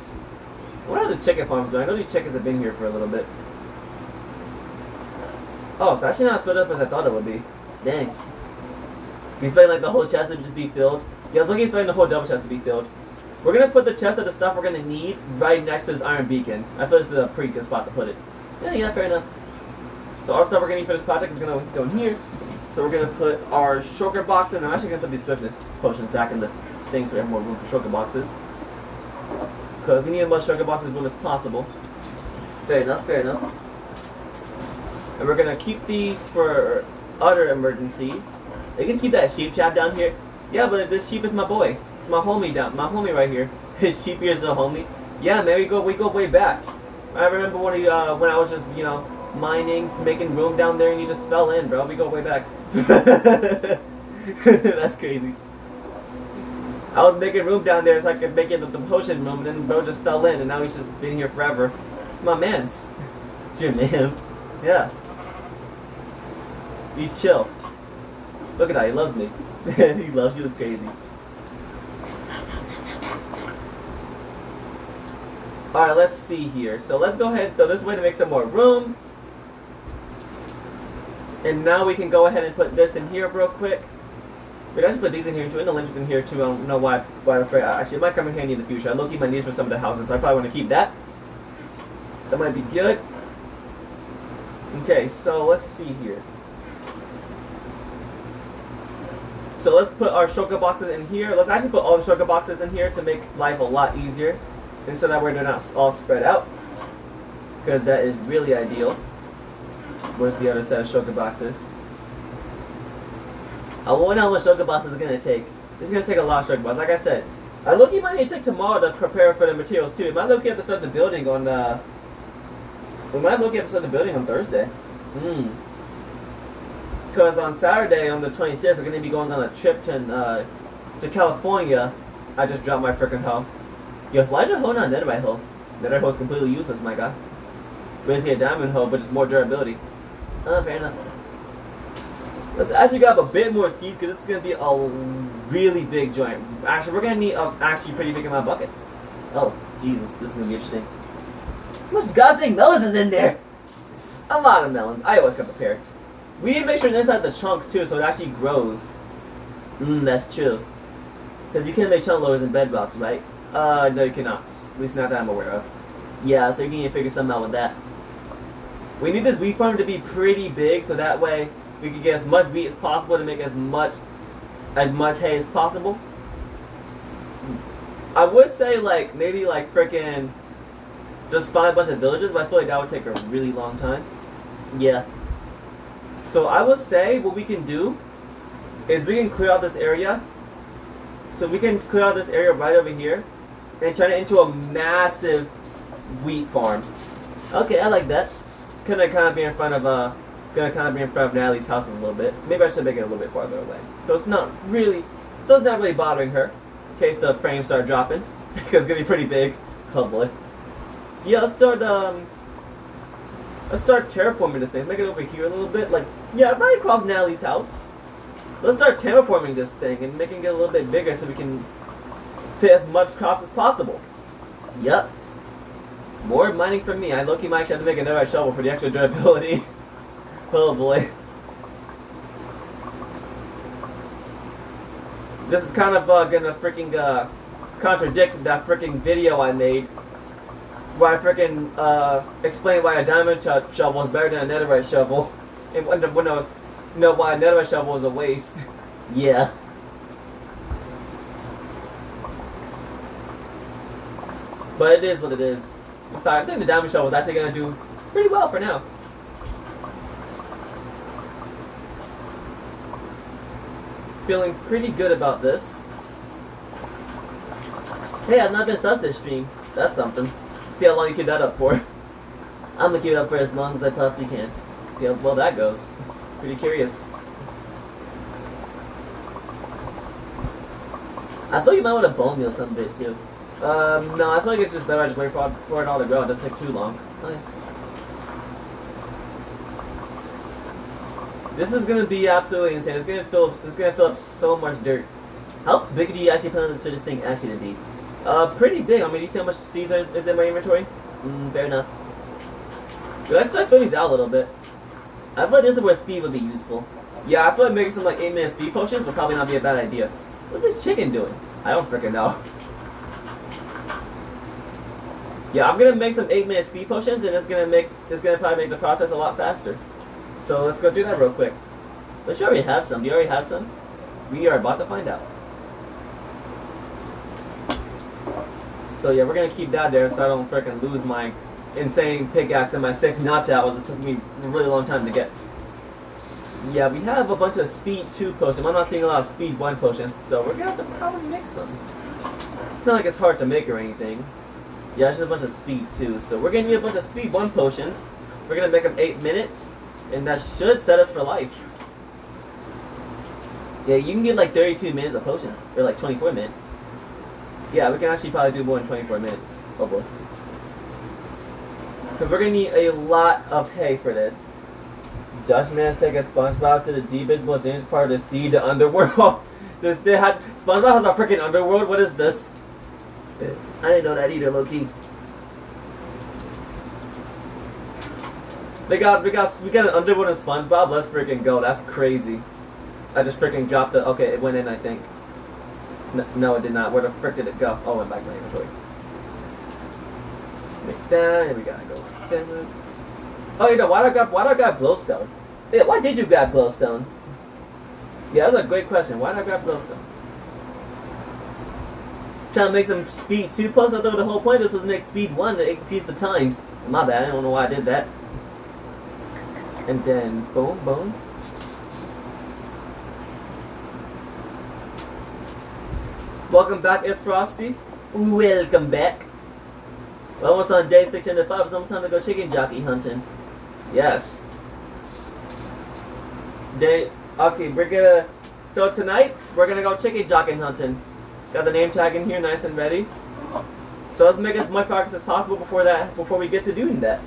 What are the chicken farms doing? I know these chickens have been here for a little bit. Oh, it's actually not split up as I thought it would be. Dang. You expect like the whole chest to just be filled? Yeah, I was looking expecting the whole double chest to be filled. We're going to put the chest of the stuff we're going to need right next to this iron beacon. I thought this is a pretty good spot to put it. Yeah, fair enough. So all the stuff we're gonna need for this project is gonna go in here. So we're gonna put our shulker box in. I'm actually gonna put these swiftness potions back in the thing so we have more room for shulker boxes. Because we need as much shulker boxes room as possible. Fair enough, fair enough. And we're gonna keep these for other emergencies. They can keep that sheep shop down here. Yeah, but this sheep is my boy. It's my homie right here. His sheep here is a homie. Yeah, man, we go way back. I remember when I was just, you know, mining, making room down there, and you just fell in, bro. We go way back. That's crazy. I was making room down there so I could make it the potion room, and then bro just fell in, and now he's just been here forever. It's my man's. It's your man's. Yeah. He's chill. Look at that, he loves me. He loves you, it's crazy. Alright, let's see here. So let's go ahead and throw this way to make some more room. And now we can go ahead and put this in here real quick. We can actually put these in here too, and the linters in here too. I don't know why I'm afraid. Actually, it might come in handy in the future. I low-key my needs for some of the houses, so I probably want to keep that. That might be good. Okay, so let's see here. So let's put our shulker boxes in here. Let's actually put all the shulker boxes in here to make life a lot easier. And so that way they're not all spread out. Because that is really ideal. Where's the other set of shulker boxes? I wonder how much shulker boxes is going to take. It's going to take a lot of shulker boxes. Like I said, I look at might need to take tomorrow to prepare for the materials too. We might look at to start the building on we might look at to start the building on Thursday. Because on Saturday, on the 26th, we're going to be going on a trip to California. I just dropped my freaking hoe. Yo, why'd your hoe not netherite hoe? Netherite hoe is completely useless, my guy. Basically a diamond hoe, but just more durability. Fair enough. Let's actually grab a bit more seeds, because this is going to be a really big joint. Actually, we're going to need actually pretty big amount of buckets. Oh, Jesus, this is going to be interesting. How much gosh dang melons is in there? A lot of melons. I always come prepared. We need to make sure it's inside the chunks too, so it actually grows. That's true. Because you can't make chunk loaders in bedrocks, right? No you cannot. At least not that I'm aware of. Yeah, so you need to figure something out with that. We need this wheat farm to be pretty big, so that way we can get as much wheat as possible to make as much hay as possible. I would say like maybe like frickin' just find a bunch of villages, but I feel like that would take a really long time. Yeah. So I would say what we can do is we can clear out this area. So we can clear out this area right over here and turn it into a massive wheat farm. Okay, I like that. It's gonna kind of be in front of Natalie's house a little bit. Maybe I should make it a little bit farther away. So it's not really bothering her in case the frames start dropping because it's gonna be pretty big. Oh boy. So yeah, let's start terraforming this thing. Make it over here a little bit. Like, yeah, right across Natalie's house. So let's start terraforming this thing and making it a little bit bigger so we can fit as much crops as possible. Yup. More mining from me. I low-key might actually have to make another shovel for the extra durability. Oh boy. This is kind of gonna freaking contradict that freaking video I made where I freaking explained why a diamond shovel is better than a netherite shovel, and when I was, why a netherite shovel is a waste. Yeah. But it is what it is. In fact, I think the diamond shovel is actually gonna do pretty well for now. Feeling pretty good about this. Hey, I've not been sus this stream. That's something. See how long you keep that up for. I'm gonna keep it up for as long as I possibly can. See how well that goes. Pretty curious. I feel like you might want to bone meal some bit too. No, I feel like it's just better I just wait for it all to grow. It doesn't take too long. Okay. This is gonna be absolutely insane. It's gonna fill up so much dirt. How big do you actually plan for this thing actually to be? Pretty big. I mean, you see how much seeds is in my inventory? Fair enough. Dude, I start filling these out a little bit. I feel like this is where speed would be useful. Yeah, I feel like making some like 8-minute speed potions would probably not be a bad idea. What's this chicken doing? I don't freaking know. Yeah, I'm gonna make some 8-minute speed potions, and it's gonna probably make the process a lot faster. So let's go do that real quick. Let's you already have some. Do you already have some? We are about to find out. So yeah, we're gonna keep that there so I don't freaking lose my insane pickaxe and my 6 notch owls. It took me a really long time to get. Yeah, we have a bunch of speed 2 potions. I'm not seeing a lot of speed 1 potions, so we're gonna have to probably mix them. It's not like it's hard to make or anything. Yeah, it's just a bunch of speed 2. So we're gonna need a bunch of speed 1 potions. We're gonna make them 8 minutes, and that should set us for life. Yeah, you can get like 32 minutes of potions, or like 24 minutes. Yeah, we can actually probably do more than 24 minutes. Oh boy. So we're gonna need a lot of hay for this. Dutchman's taking SpongeBob to the deepest, most dangerous part of the sea, the underworld. SpongeBob has a freaking underworld. What is this? I didn't know that either, low key. We got an underworld in SpongeBob. Let's freaking go. That's crazy. I just freaking dropped it. Okay, it went in, I think. No, it did not. Where the frick did it go? Oh, it went back to my inventory. Make that, and we gotta go like that. Oh, you know, why did I grab glowstone? Yeah, why did you grab glowstone? Yeah, that's a great question. Why did I grab glowstone? Trying to make some speed 2 posts. I thought the whole point of this was to make speed 1 to increase the time. My bad, I don't know why I did that. And then, boom, boom. Welcome back, it's Frosty. Welcome back. We're almost on day 605. It's almost time to go chicken jockey hunting. Yes. Okay, we're gonna. So tonight we're gonna go chicken jockey hunting. Got the name tag in here, nice and ready. So let's make as much progress as possible before we get to doing that.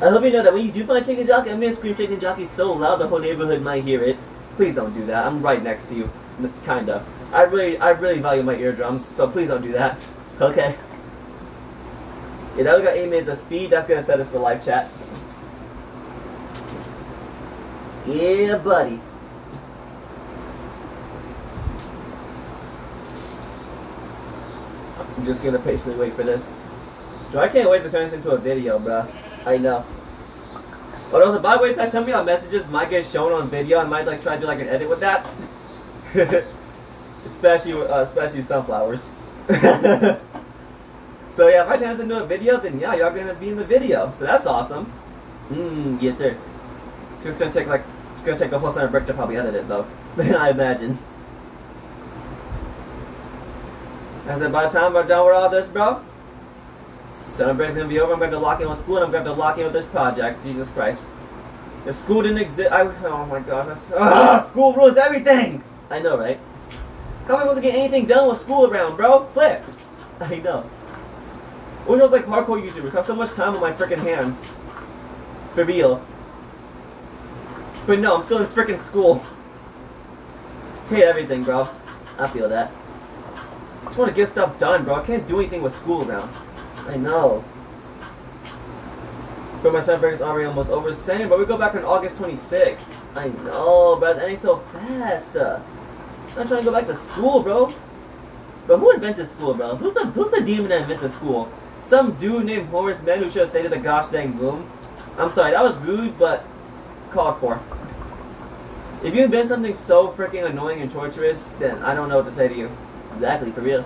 I hope you know that when you do find chicken jockey, I'm gonna scream chicken jockey so loud the whole neighborhood might hear it. Please don't do that. I'm right next to you, kinda. I really value my eardrums, so please don't do that. Okay. Yeah, now we got 8 minutes of speed. That's gonna set us for live chat. Yeah, buddy. I'm just gonna patiently wait for this. So I can't wait to turn this into a video, bruh. I know. But also, by the way, some of y'all messages might get shown on video. I might like try to do like an edit with that. especially sunflowers. So yeah, if I turn this into a video, then yeah, y'all gonna be in the video. So that's awesome. Yes sir. It's gonna take a whole summer break to probably edit it though. I imagine. I said by the time I'm done with all this, bro, summer break's gonna be over. I'm going to lock in with school, and I'm going to lock in with this project. Jesus Christ. If school didn't exist, oh my god, school ruins everything. I know, right? How am I supposed to get anything done with school around, bro? Flip. I know. I wish I was like hardcore YouTubers. I have so much time on my freaking hands. For real. But no, I'm still in freaking school. Hate everything, bro. I feel that. I just want to get stuff done, bro. I can't do anything with school around. I know. But my summer break is already almost over. Same, but we go back on August 26th. I know, but it's ending so fast. I'm trying to go back to school, bro. But who invented school, bro? Who's the demon that invented school? Some dude named Horace Mann who should have stayed at a gosh dang room. I'm sorry, that was rude, but called for. If you invent something so freaking annoying and torturous, then I don't know what to say to you. Exactly, for real.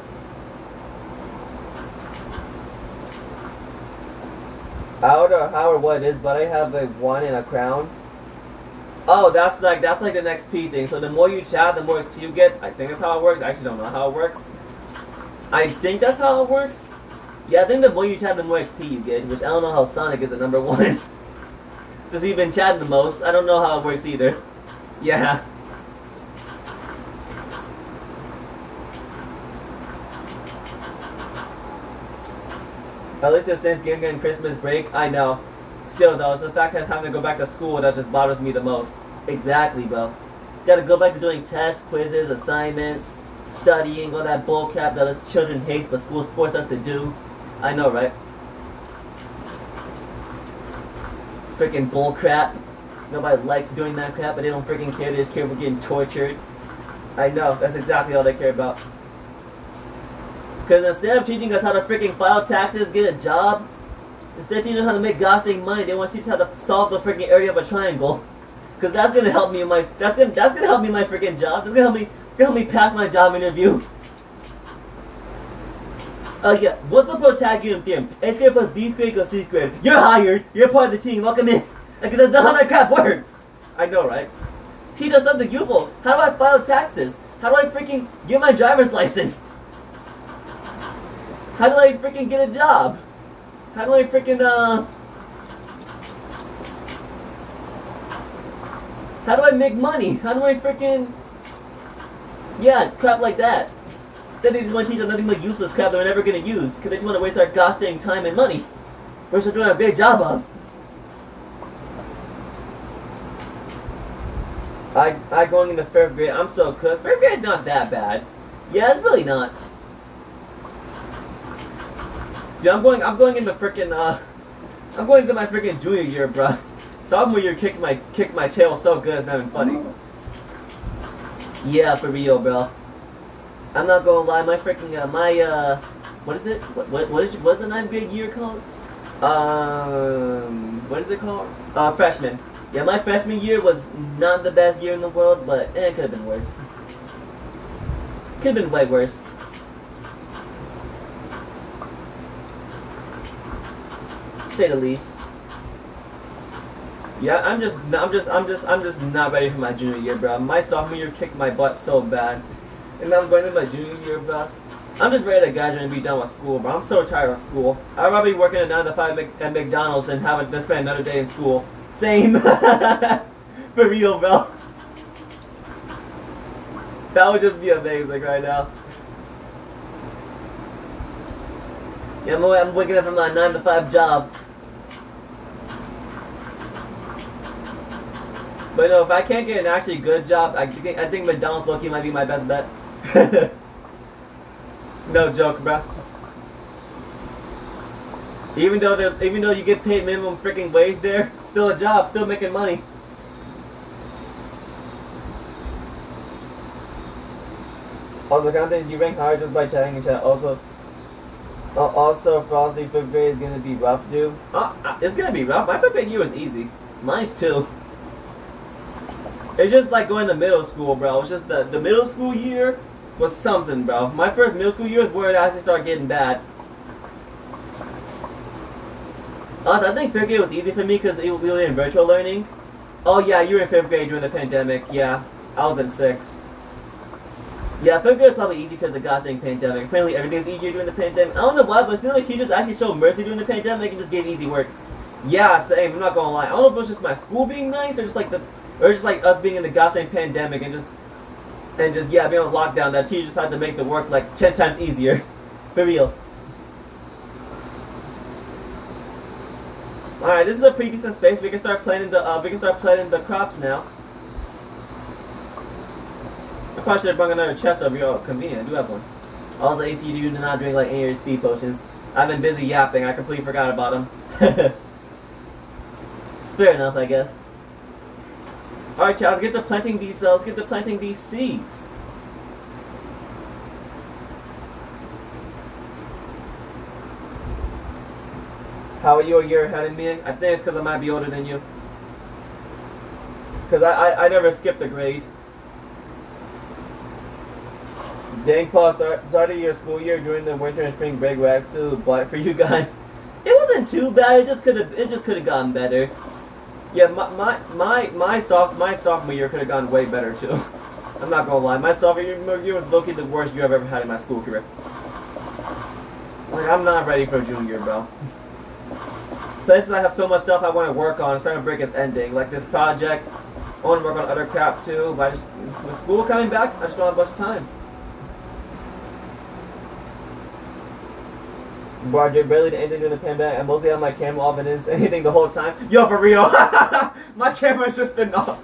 I don't know how or what it is, but I have a 1 and a crown. Oh, that's like the next P thing. So the more you chat, the more XP you get. I think that's how it works. I actually don't know how it works. I think that's how it works. Yeah, I think the more you chat, the more XP you get. Which I don't know how Sonic is at number 1. Since he's been chatting the most, I don't know how it works either. Yeah. At least there's Thanksgiving and Christmas break. I know. Still though, it's the fact that having to go back to school that just bothers me the most. Exactly, bro. Gotta go back to doing tests, quizzes, assignments, studying, all that bullcrap that us children hate but schools force us to do. I know, right? Freaking bullcrap. Nobody likes doing that crap, but they don't freaking care. They just care about getting tortured. I know, that's exactly all they care about. Because instead of teaching us how to freaking file taxes, get a job, Instead of teaching us how to make gosh dang money, they want to teach us how to solve the freaking area of a triangle. Cause that's gonna help me in my that's gonna help me in my freaking job. That's gonna help me pass my job interview. Yeah, what's the Protagonism theorem? A squared plus B squared equals C squared. You're hired. You're part of the team. Welcome in. Because that's not how that crap works. I know, right? Teach us something useful. How do I file taxes? How do I freaking get my driver's license? How do I freaking get a job? How do I freaking, how do I make money? How do I freaking... Yeah, crap like that. Instead they just want to teach us nothing but useless crap that we're never going to use. Because they just want to waste our gosh dang time and money. We're just doing a great job of. I going into 3rd grade, I'm so cooked. 3rd grade's not that bad. Yeah, it's really not. Dude, I'm going into freaking, I'm going into my freaking junior year, bruh. Sophomore year kicked my tail so good it's not even funny. Yeah, for real, bro. I'm not gonna lie, my freaking, what is it? What's the 9th grade year called? What is it called? Freshman. Yeah, my freshman year was not the best year in the world, but it could have been worse. Could have been way worse. To say the least. Yeah, I'm just not ready for my junior year, bro. My sophomore year kicked my butt so bad, and now I'm going into my junior year, bro. I'm just ready to graduate and be done with school, bro. I'm so tired of school. I'd rather be working a 9 to 5 at McDonald's than having to spend another day in school. Same. For real, bro. That would just be amazing right now. Yeah, I'm waking up from my 9 to 5 job. But no, if I can't get an actually good job, I think McDonald's low-key might be my best bet. No joke, bro. Even though you get paid minimum freaking wage there, still a job, still making money. Also, content you rank higher just by chatting in chat. Also, Frosty 5th grade is gonna be rough, dude. It's gonna be rough. My 5th grade year was easy. Mine's too. It's just like going to middle school, bro. It's just the middle school year was something, bro. My first middle school year is where it actually started getting bad. Also, I think 5th grade was easy for me because we were in virtual learning. Oh yeah, you were in 5th grade during the pandemic. Yeah, I was in 6th. Yeah, 5th grade was probably easy because of the gosh dang pandemic. Apparently everything's easier during the pandemic. I don't know why, but it seems like teachers actually showed mercy during the pandemic and just gave easy work. Yeah, same. I'm not gonna lie. I don't know if it was just my school being nice or just like us being in the gosh dang pandemic and just yeah, being on lockdown. That teachers had to make the work like 10 times easier. For real. All right, this is a pretty decent space. We can start planting the crops now. I probably should have brought another chest over here. Oh, convenient. I do have one. Also, AC, you do not drink like any of your speed potions. I've been busy yapping. I completely forgot about them. Fair enough, I guess. All right, chat. Let's get to planting these. Let's get to planting these seeds. How are you a year ahead of me? I think it's because I might be older than you. Because I never skipped a grade. Dang, Paul, started your school year during the winter and spring break were absolute blight for you guys. It wasn't too bad. It just could have gotten better. Yeah, my sophomore year could have gone way better too. I'm not gonna lie. My sophomore year was low-key the worst year I've ever had in my school career. Like, I'm not ready for junior, bro. Especially since I have so much stuff I want to work on. Summer break is ending. Like this project. I want to work on other crap too. But with school coming back, I just don't have much time. Bro, I barely did anything during the pandemic. I mostly have my camera off and didn't say anything the whole time. Yo, for real. My camera's just been off.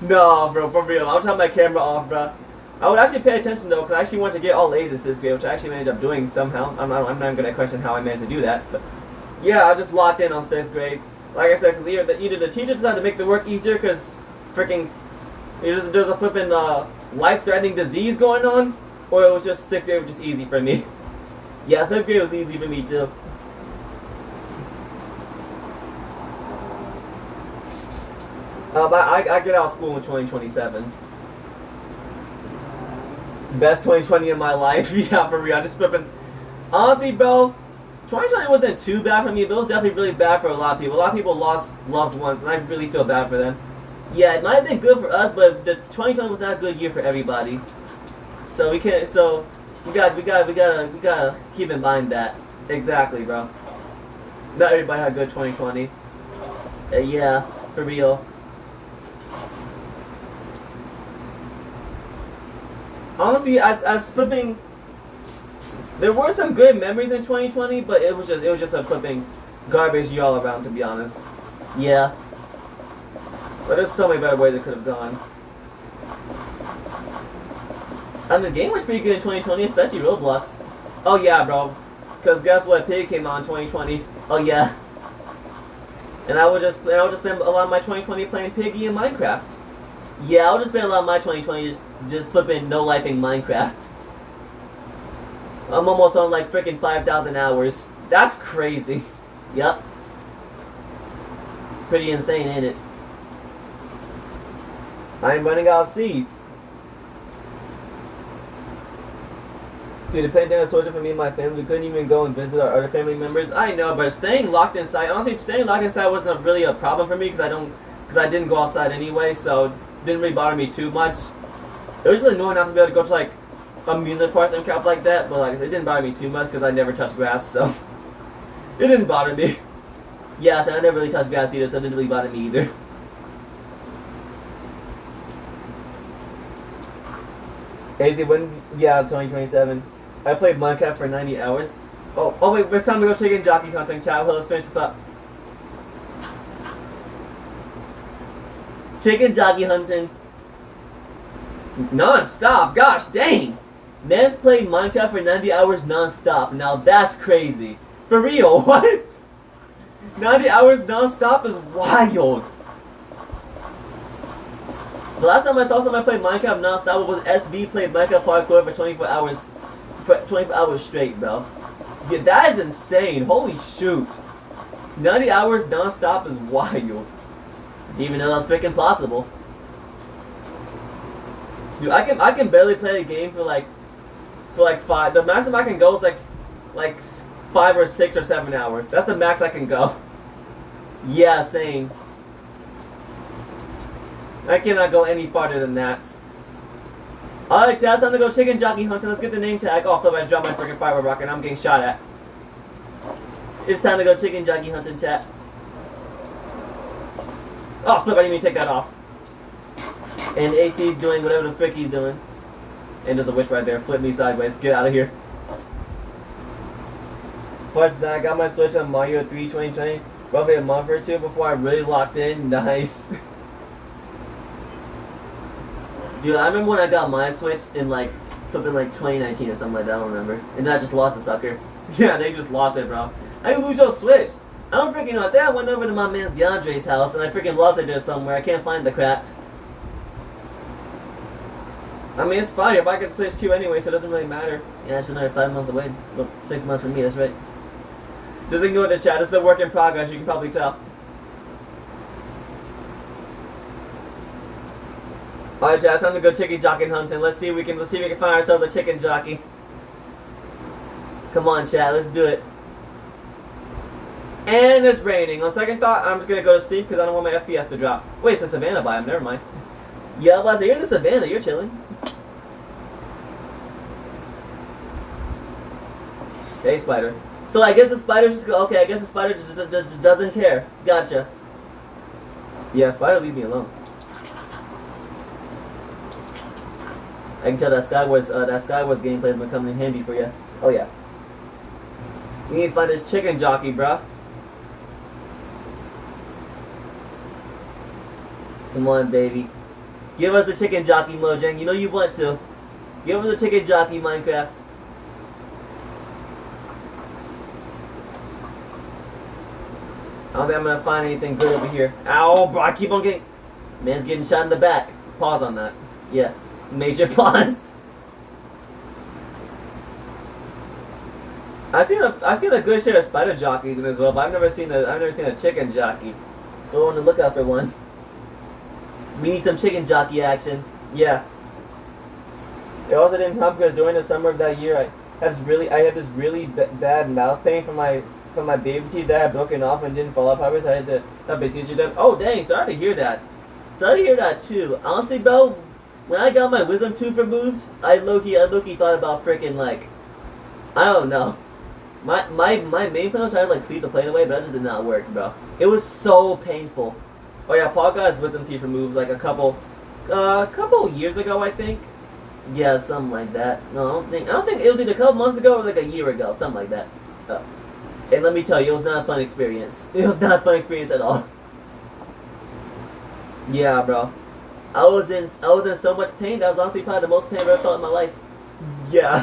No, bro, for real. I'll have my camera off, bro. I would actually pay attention though, because I actually want to get all A's in 6th grade, which I actually managed up doing somehow. I'm not going to question how I managed to do that. But yeah, I just locked in on 6th grade. Like I said, because either the teacher decided to make the work easier because freaking there's a flipping life-threatening disease going on, or it was just 6th grade was just easy for me. Yeah, 5th grade was easy for me too. I get out of school in 2027. Best 2020 in my life. Yeah, for real. I just flipping. Honestly, bro, 2020 wasn't too bad for me, but it was definitely really bad for a lot of people. A lot of people lost loved ones, and I really feel bad for them. Yeah, it might have been good for us, but the 2020 was not a good year for everybody. So we can't. So we gotta keep in mind that. Exactly, bro. Not everybody had a good 2020. Yeah, for real. Honestly, as flipping, there were some good memories in 2020, but it was just a flipping garbage year all around, to be honest. Yeah, but there's so many better ways it could have gone. I mean, the game was pretty good in 2020, especially Roblox. Oh yeah, bro. Cause guess what? Pig came out in 2020. Oh yeah. And I would just spend a lot of my 2020 playing Piggy in Minecraft. Yeah, I would just spend a lot of my 2020 just flipping no-lifing Minecraft. I'm almost on like freaking 5,000 hours. That's crazy. Yep. Pretty insane, ain't it? I'm running out of seeds. Dude, the pandemic was torture for me and my family. We couldn't even go and visit our other family members. I know, but staying locked inside, honestly, staying locked inside wasn't really a problem for me because I didn't go outside anyway, so it didn't really bother me too much. It was just annoying not to be able to go to like amusement parks and crap like that, but like it didn't bother me too much because I never touched grass, so it didn't bother me. Yeah, so I never really touched grass either, so it didn't really bother me either. Yeah, 2027. I played Minecraft for 90 hours. Oh wait, it's time to go chicken jockey hunting, chat. Well, let's finish this up. Chicken jockey hunting. Non-stop, gosh dang! Man's played Minecraft for 90 hours non-stop. Now that's crazy. For real, what? 90 hours non-stop is wild. The last time I saw somebody play Minecraft non-stop was SB played Minecraft Hardcore for 24 hours. For 24 hours straight, bro. Yeah, that is insane. Holy shoot. 90 hours non-stop is wild. Didn't even know that was freaking possible. Dude, I can barely play a game for like 5. The maximum I can go is like 5 or 6 or 7 hours. That's the max I can go. Yeah, same. I cannot go any farther than that. Alright, chat, it's time to go chicken jockey hunting. Let's get the name tag. Oh, flip, I just dropped my freaking fiber rock and I'm getting shot at. It's time to go chicken jockey hunting, chat. Oh, flip, I didn't even take that off. And AC's doing whatever the frick he's doing. And there's a witch right there. Flip me sideways. Get out of here. But I got my Switch on Mario 3 2020. Roughly a month or two before I really locked in. Nice. Dude, I remember when I got my Switch in like flipping like 2019 or something like that. I don't remember. And then I just lost the sucker. Yeah, they just lost it, bro. How you lose your Switch? I don't freaking know. I went over to my man's DeAndre's house and I freaking lost it there somewhere. I can't find the crap. I mean, it's fine if I can Switch 2 anyway, so it doesn't really matter. Yeah, it's another 5 months away. Well, 6 months for me, that's right. Just ignore this chat. It's a work in progress, you can probably tell. Alright, chat, it's time to go chicken jockey hunting. Let's see if we can find ourselves a chicken jockey. Come on, chat, let's do it. And it's raining. On second thought, I'm just gonna go to sleep because I don't want my FPS to drop. Wait, it's a savannah biome, never mind. Yeah, but you're in the savannah, you're chilling. Hey, spider. So I guess the spider just go, okay, I guess the spider just doesn't care. Gotcha. Yeah, spider, leave me alone. I can tell that Skywars gameplay has been coming in handy for you. Oh yeah. We need to find this chicken jockey, bruh. Come on, baby. Give us the chicken jockey, Mojang. You know you want to. Give us the chicken jockey, Minecraft. I don't think I'm gonna find anything good over here. Ow, bro, I keep on getting... Man's getting shot in the back. Pause on that. Yeah. Major pause. I've seen a good share of spider jockeys in as well, but I've never seen a chicken jockey. So I want to look out for one. We need some chicken jockey action. Yeah. It also didn't come because during the summer of that year, I had this really bad mouth pain from my baby teeth that had broken off and didn't fall apart. So I had to have basic surgery done. Oh dang! Sorry to hear that. Sorry to hear that too. Honestly, bro, when I got my wisdom tooth removed, I low-key thought about freaking like, I don't know. My main plan was trying to like sleep the plane away, but that just did not work, bro. It was so painful. Oh yeah, Paul got his wisdom teeth removed like a couple years ago, I think. Yeah, something like that. No, I don't think it was either a couple months ago or like a year ago, something like that. And let me tell you, it was not a fun experience. It was not a fun experience at all. Yeah, bro. I was in so much pain. That was honestly probably the most pain I've ever felt in my life. Yeah.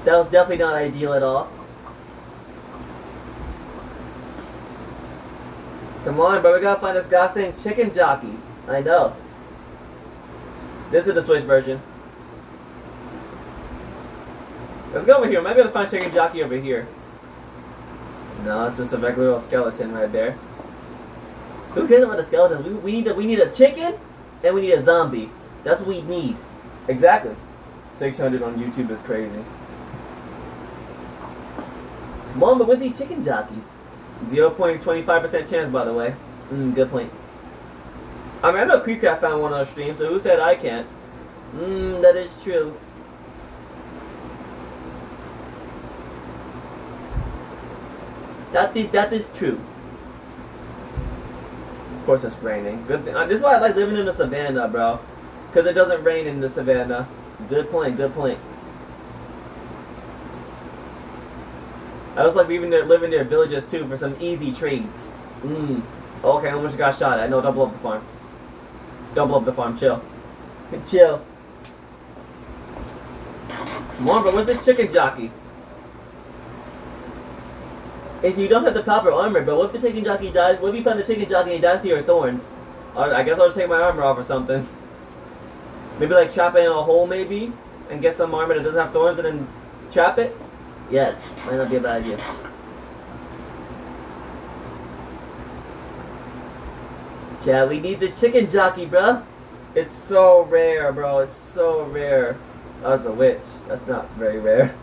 That was definitely not ideal at all. Come on, bro. We gotta find this gosh dang chicken jockey. I know. This is the Switch version. Let's go over here. Maybe I'll find chicken jockey over here. No, it's just a regular little skeleton right there. Who cares about the skeletons? We need a chicken and we need a zombie. That's what we need. Exactly. 600 on YouTube is crazy. Come on, but where's these chicken jockeys? 0.25% chance, by the way. Good point. I mean, I know Creepcraft found one on the stream, so who said I can't? That is true. That is true. Of course it's raining. Good thing. This is why I like living in the savannah, bro. Because it doesn't rain in the savannah. Good point, good point. I just like living near villages too for some easy trades. Okay, I almost got shot at. No, don't blow up the farm. Don't blow up the farm. Chill. Chill. Come on, bro. Where's this chicken jockey? Hey, so you don't have the proper armor, but what if the chicken jockey dies? What if you find the chicken jockey and he dies to your thorns? I guess I'll just take my armor off or something. Maybe like trap it in a hole maybe? And get some armor that doesn't have thorns and then trap it? Yes, might not be a bad idea. Chad, we need this chicken jockey, bruh. It's so rare, bro. It's so rare. That was a witch. That's not very rare.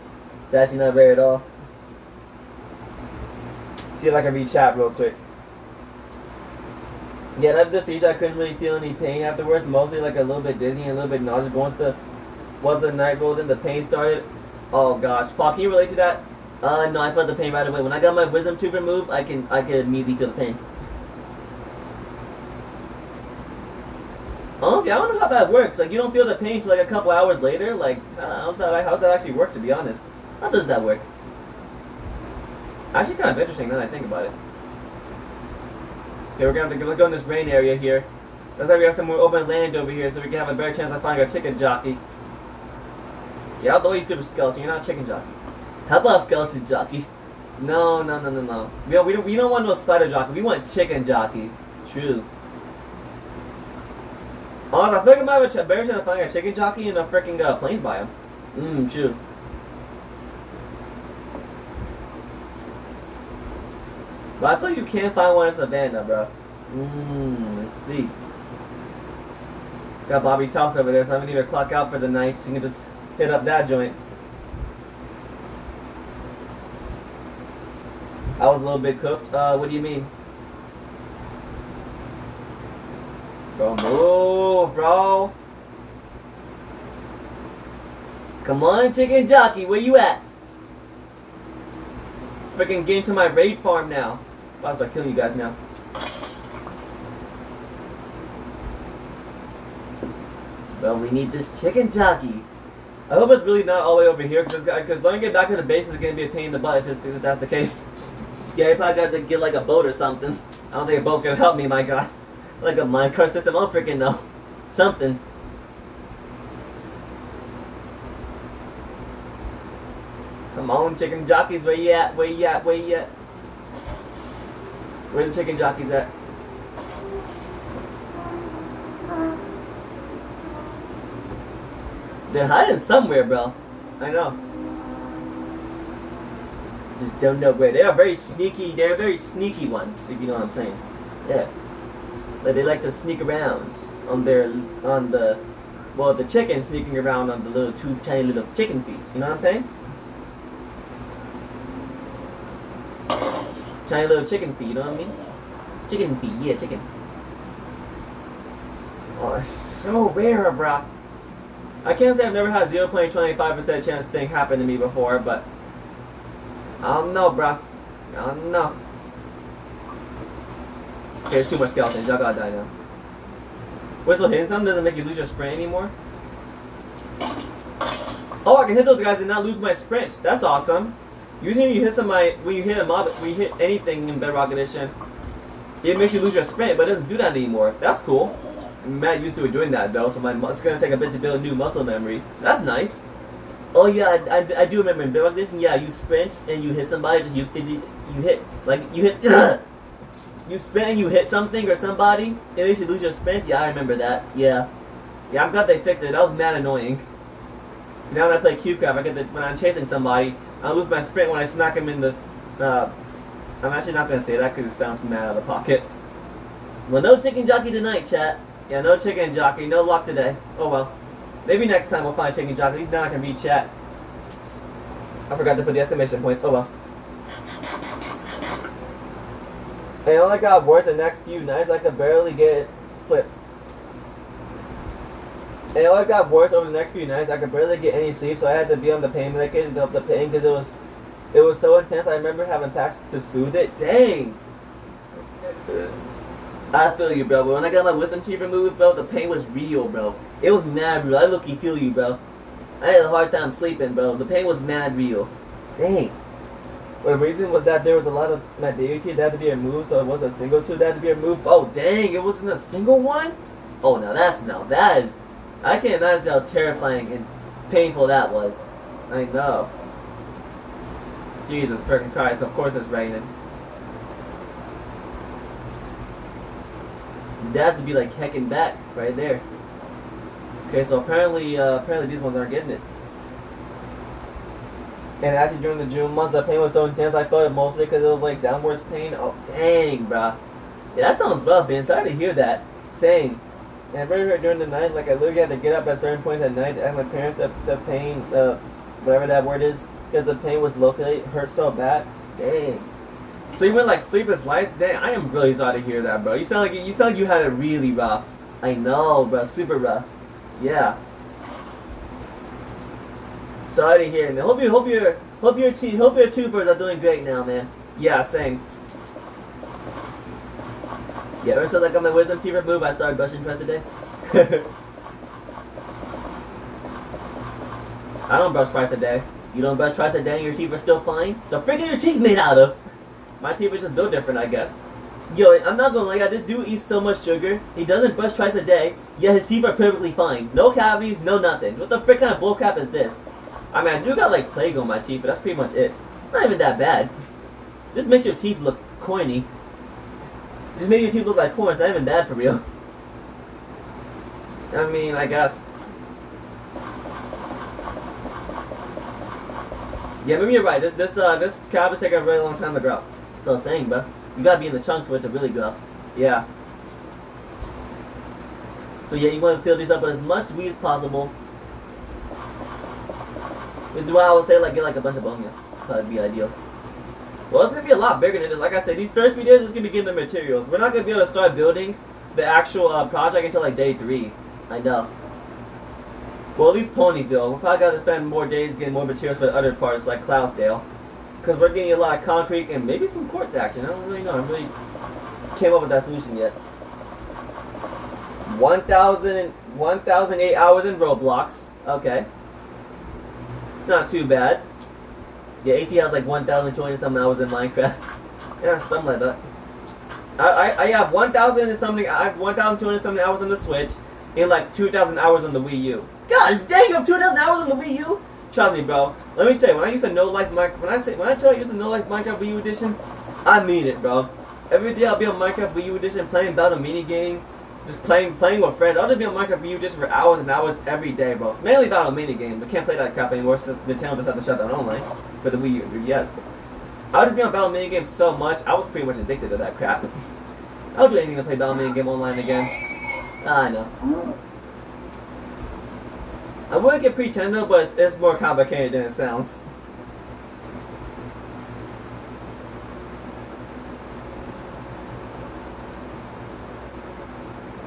It's actually not rare at all. See if I can read chat real quick. Yeah, after the siege, I couldn't really feel any pain afterwards. Mostly like a little bit dizzy and a little bit nauseous. But once the night rolled in, the pain started. Oh gosh, Paul, can you relate to that? No, I felt the pain right away. When I got my wisdom tooth removed, I could immediately feel the pain. Honestly, I don't know how that works. Like, you don't feel the pain until like a couple hours later. Like, how does that actually work? To be honest, how does that work? Actually, kind of interesting now that I think about it. Okay, we're gonna have to go in this rain area here. Looks like we have some more open land over here, so we can have a better chance of finding a chicken jockey. Yeah, although you stupid skeleton, you're not a chicken jockey. How about skeleton jockey? No. We don't want no spider jockey. We want chicken jockey. True. Honestly, I feel like I might have a better chance of finding a chicken jockey in a freaking plains biome. True. But I feel like you can't find one in savannah, bro. Let's see. Got Bobby's house over there, so I'm gonna need to clock out for the night. So you can just hit up that joint. I was a little bit cooked. What do you mean? Bro, move, bro. Come on, chicken jockey, where you at? Freaking get into my raid farm now. I'll start killing you guys now. Well, we need this chicken jockey. I hope it's really not all the way over here, because when I get back to the base, it's going to be a pain in the butt if that's the case. Yeah, you probably got to get like a boat or something. I don't think a boat's going to help me, my god. Like a minecart system, I don't freaking know. Something. Come on, chicken jockeys, where you at? Where you at? Where you at? Where the chicken jockeys at? They're hiding somewhere, bro. I know. Just don't know where. They are very sneaky. They're very sneaky ones, if you know what I'm saying. Yeah. Like they like to sneak around on the chicken sneaking around on the little two tiny little chicken feet. You know what I'm saying? Tiny little chicken feet, you know what I mean? Chicken feet, yeah, chicken. Oh, it's so rare, bro. I can't say I've never had 0.25% chance thing happen to me before, but I don't know, bro. I don't know. Okay, there's too much skeletons. Y'all gotta die now. Whistle hitting something doesn't make you lose your sprint anymore. Oh, I can hit those guys and not lose my sprint. That's awesome. Usually when you hit somebody, when you hit a mob, when you hit anything in Bedrock Edition, it makes you lose your sprint, but it doesn't do that anymore. That's cool. I'm not used to doing that though, so it's gonna take a bit to build new muscle memory. So that's nice. Oh yeah, I do remember in Bedrock Edition. Yeah, you sprint and you hit somebody. Just you hit like you hit. You sprint and you hit something or somebody, it makes you lose your sprint. Yeah, I remember that. Yeah, I'm glad they fixed it. That was mad annoying. Now when I play CubeCraft, I get when I'm chasing somebody, I lose my sprint when I smack him in the. I'm actually not gonna say that because it sounds mad out of pocket. Well, no chicken jockey tonight, chat. Yeah, no chicken jockey, no luck today. Oh well, maybe next time we'll find chicken jockey. At least now I can read chat. I forgot to put the exclamation points. Oh well. It only got worse the next few nights. I could barely get it flipped. It only got worse over the next few nights. I could barely get any sleep, so I had to be on the pain medication to help the pain because it was so intense. I remember having packs to soothe it. Dang. I feel you, bro. But when I got my wisdom teeth removed, bro, the pain was real, bro. It was mad real. I look-y feel you, bro. I had a hard time sleeping, bro. The pain was mad real. Dang. The reason was that there was a lot of my deity that had to be removed, so it wasn't a single tooth that had to be removed. Oh dang, it wasn't a single one? Oh that is, I can't imagine how terrifying and painful that was. I know. Jesus freaking Christ, of course it's raining. That has to be like hecking back right there. Okay, so apparently these ones aren't getting it. And actually during the June months, the pain was so intense, I felt it mostly because it was like downwards pain. Oh, dang, bruh. Yeah, that sounds rough, man. Sorry to hear that. Same. And I remember during the night, like I literally had to get up at certain points at night and my parents that the pain, whatever that word is, because the pain was locally hurt so bad. Dang. So you went like sleepless nights? Dang, I am really sorry to hear that, bro. You sound like you had it really rough. I know, bro. Super rough. Yeah. Sorry to hear, man. Hope your tubers are doing great now, man. Yeah, same. Yeah, ever since I got my wisdom teeth removed, I started brushing twice a day. I don't brush twice a day. You don't brush twice a day and your teeth are still fine? The frick are your teeth made out of? My teeth are just built different, I guess. Yo, I'm not gonna lie, this dude eats so much sugar. He doesn't brush twice a day, yet his teeth are perfectly fine. No cavities, no nothing. What the frick kind of bullcrap is this? I mean, I do got like plague on my teeth, but that's pretty much it. It's not even that bad. Just makes your teeth look corny. Just makes your teeth look like corn. It's not even bad for real. I mean, I guess. Yeah, maybe you're right. This crab is taking a really long time to grow. That's what I was saying, bro. You gotta be in the chunks for it to really grow. Yeah. So yeah, you want to fill these up with as much weed as possible. Which is why I would say like get like a bunch of bone meal. That'd be ideal. Well, it's gonna be a lot bigger than this. Like I said, these first few days is gonna be getting the materials. We're not gonna be able to start building the actual project until like day 3. I know. Well, at least Ponyville. We're probably gonna spend more days getting more materials for the other parts, like Clousdale, because we're getting a lot of concrete and maybe some quartz action. I don't really know. I really came up with that solution yet. 1,008 hours in Roblox. Okay. It's not too bad. Yeah, AC has like 1,020 something hours in Minecraft. Yeah, something like that. I have 1,000 and something. I have 1,200 something hours on the Switch, and like 2,000 hours on the Wii U. Gosh dang, you have 2,000 hours on the Wii U? Trust me, bro. Let me tell you, when I used to know like Minecraft, when I tell you I used to know like Minecraft Wii U Edition, I mean it, bro. Every day I'll be on Minecraft Wii U Edition playing battle mini game. Just playing with friends. I'll just be on Minecraft Wii U just for hours and hours every day, bro. It's mainly about a mini game, but can't play that crap anymore since Nintendo just had to shut down online for the Wii U. Yes, I'll just be on battle mini games so much. I was pretty much addicted to that crap. I'll do anything to play Dominating Game Online again. I know. I would get Pretendo, but it's more complicated than it sounds.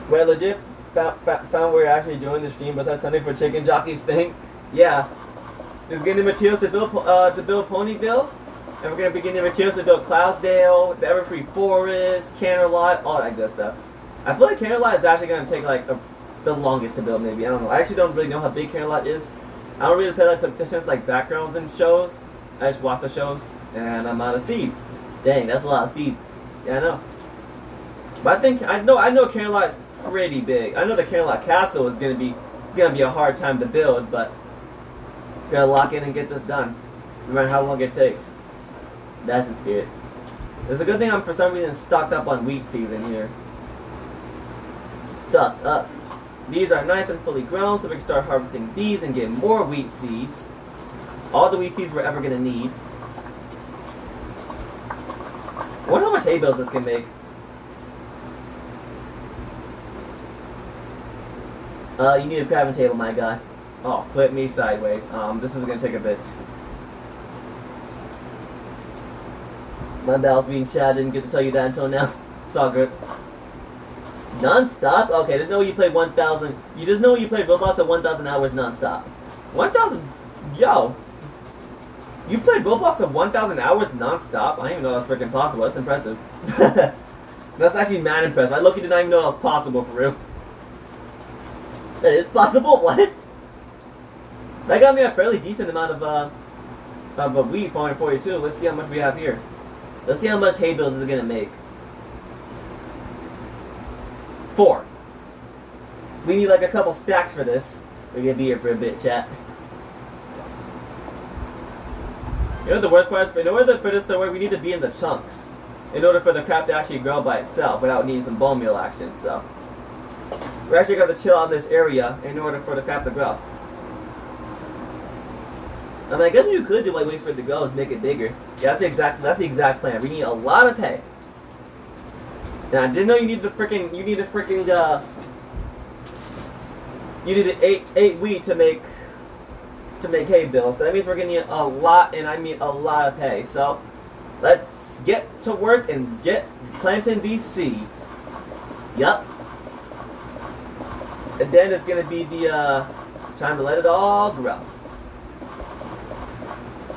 Wait, legit found we're actually doing the stream besides something for Chicken Jockey's thing? Yeah. Just getting the materials to build Ponyville. And we're going to be getting the materials to build Cloudsdale, the Everfree Forest, Canterlot, all that good stuff. I feel like Canterlot is actually going to take like the longest to build, maybe. I don't know. I actually don't really know how big Canterlot is. I don't really pay attention to like backgrounds and shows. I just watch the shows, and I'm out of seeds. Dang, that's a lot of seeds. Yeah, I know. But I know Canterlot is pretty big. I know the Canterlot Castle is going to be a hard time to build, but we're going to lock in and get this done, no matter how long it takes. That's the spirit. It's a good thing I'm for some reason stocked up on wheat season here. Stocked up. These are nice and fully grown, so we can start harvesting these and get more wheat seeds. All the wheat seeds we're ever gonna need. I wonder how much hay bales this can make. You need a crafting table, my guy. Oh, flip me sideways. This is gonna take a bit. My battle's being chat, didn't get to tell you that until now. It's all good. Non-stop? Okay, there's no way you played 1,000. You just know you played Roblox at 1,000 hours non-stop. 1,000? Yo! You played Roblox at 1,000 hours non-stop? I didn't even know that was freaking possible. That's impressive. That's actually mad impressive. I low-key did not even know that was possible, for real. That is possible? What? That got me a fairly decent amount of wheat, 442. Let's see how much we have here. Let's see how much hay bales is it gonna make. 4. We need like a couple stacks for this. We're gonna be here for a bit, chat. You know what the worst part is? In order for this to work, we need to be in the chunks in order for the crap to actually grow by itself without needing some bone meal action. So we're actually gonna have to chill out in this area in order for the crap to grow. I mean, I guess what you could do while waiting for it to grow is make it bigger. Yeah, that's the exact plan. We need a lot of hay. And I didn't know you needed you needed 8 wheat to make hay bales. So that means we're gonna need a lot, and I mean a lot of hay. So let's get to work and get planting these seeds. Yup. And then it's gonna be the time to let it all grow.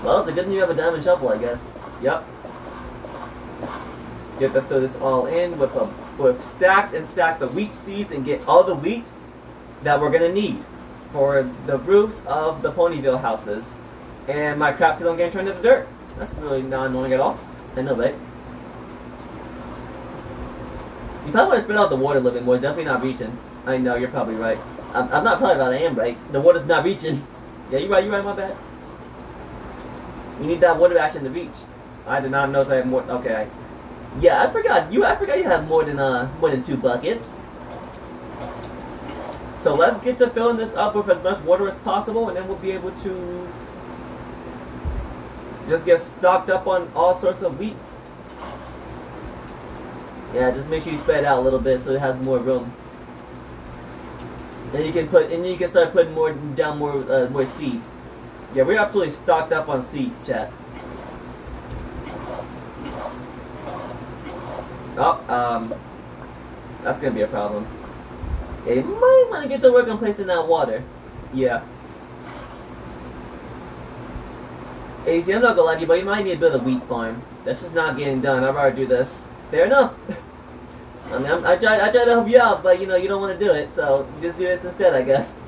Well, it's a good thing you have a diamond shovel, I guess. Yep. Get to fill this all in with stacks and stacks of wheat seeds and get all the wheat that we're gonna need for the roofs of the Ponyville houses. And my crap keeps on getting turned into dirt. That's really not annoying at all. I know, right? You probably want to spread out the water a little bit more. Definitely not reaching. I know, you're probably right. I'm not probably right, I am right. The water's not reaching. Yeah, you're right, my bad. You need that water action to reach. I did not know if I had more. Okay. Yeah, I forgot you have more than 2 buckets. So let's get to filling this up with as much water as possible, and then we'll be able to just get stocked up on all sorts of wheat. Yeah, just make sure you spread it out a little bit so it has more room. And you can start putting more seeds. Yeah, we're absolutely stocked up on seeds, chat. Oh, that's gonna be a problem. Yeah, you might want to get to work on placing that water. Yeah. Hey, see, I'm not gonna lie to you, but you might need to build a wheat farm. That's just not getting done. I'd rather do this. Fair enough. I mean, I try to help you out, but you know, you don't want to do it, so just do this instead, I guess.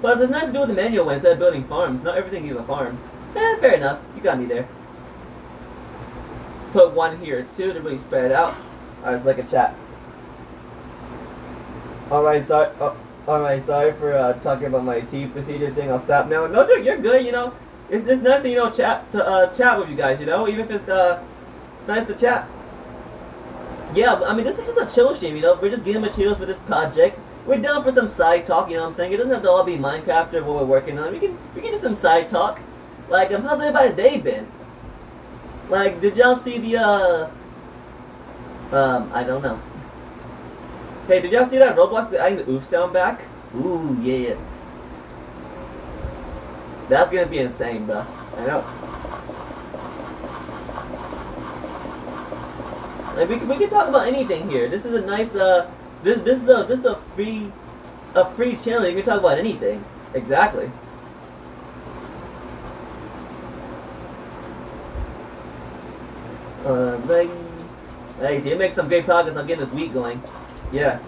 Plus, it's nice to do with the manual way instead of building farms. Not everything needs a farm. Fair enough. You got me there. Put one here, too, to really spread it out. Alright, let's look at chat. Alright, sorry for talking about my tea procedure thing. I'll stop now. No, dude, you're good, you know. It's nice to, you know, chat with you guys, you know. Even if it's nice to chat. Yeah, I mean, this is just a chill stream, you know. We're just getting materials for this project. We're down for some side talk, you know what I'm saying? It doesn't have to all be Minecraft or what we're working on. We can do some side talk. Like, how's everybody's day been? Like, did y'all see the, I don't know. Hey, did y'all see that Roblox is adding the oof sound back? Ooh, yeah. That's gonna be insane, bro. I know. Like we can talk about anything here. This is a nice this is a free channel. You can talk about anything. Exactly. Right. Hey, so you make some great progress on getting this week going. Yeah.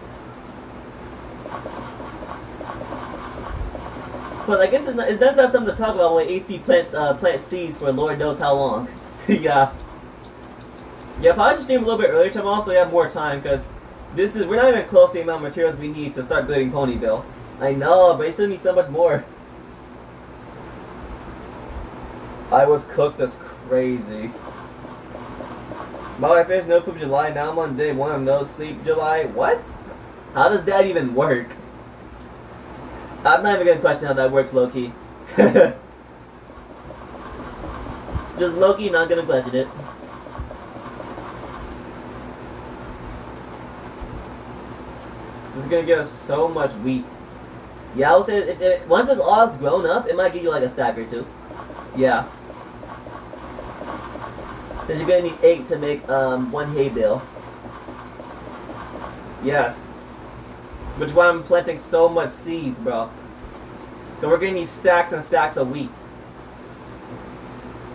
But I guess it's nice to have something to talk about when AC plants seeds for Lord knows how long. Yeah. Yeah, probably should stream a little bit earlier tomorrow so we have more time, because we're not even close to the amount of materials we need to start building Ponyville. I know, but you still need so much more. I was cooked as crazy. I finished no poop July, now I'm on day 1 of no sleep July. What? How does that even work? I'm not even gonna question how that works, low-key. Just low-key, not gonna question it. This is gonna give us so much wheat. Yeah, I would say once this all is grown up, it might give you like a stack or 2. Yeah. Since you're gonna need 8 to make 1 hay bale. Yes. Which is why I'm planting so much seeds, bro. So we're gonna need stacks and stacks of wheat.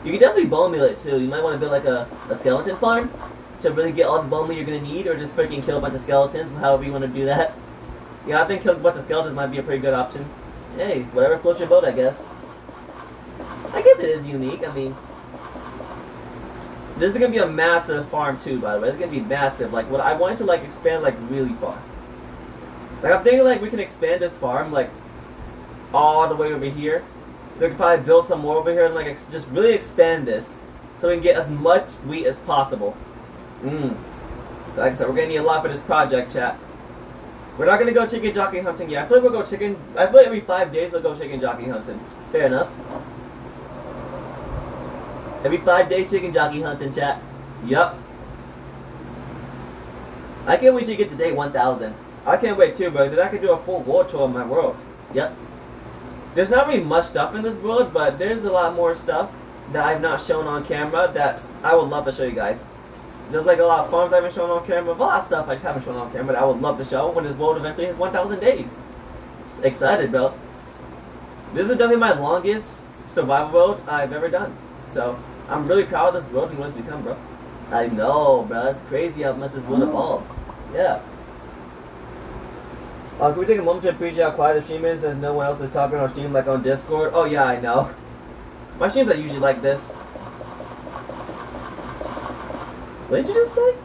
You can definitely bone meal it too. You might want to build like a skeleton farm to really get all the bone meal you're gonna need, or just freaking kill a bunch of skeletons, however you want to do that. Yeah, I think killing a bunch of skeletons might be a pretty good option. Hey, whatever floats your boat, I guess. I guess it is unique. I mean, this is gonna be a massive farm too, by the way. It's gonna be massive. Like, what I want to like expand like really far. Like, I'm thinking like we can expand this farm like all the way over here. We could probably build some more over here and like just really expand this so we can get as much wheat as possible. Like I said, we're gonna need a lot for this project, chat. We're not gonna go chicken jockey hunting yet. I feel like we'll go chicken. I feel like every 5 days we'll go chicken jockey hunting. Fair enough. Every 5 days chicken jockey hunting, chat. Yup. I can't wait to get to day 1000. I can't wait too, bro. Then I can do a full world tour of my world. Yep. There's not really much stuff in this world, but there's a lot more stuff that I've not shown on camera that I would love to show you guys. There's like a lot of farms I haven't shown on camera, a lot of stuff I just haven't shown on camera that I would love to show when this world eventually hits 1000 days. Excited, bro. This is definitely my longest survival world I've ever done. So, I'm really proud of this world and what it's become, bro. I know, bro. It's crazy how much this world evolved. Yeah. Can we take a moment to appreciate how quiet the stream is as no one else is talking on stream like on Discord? Oh yeah, I know. My streams are usually like this. What did you just say?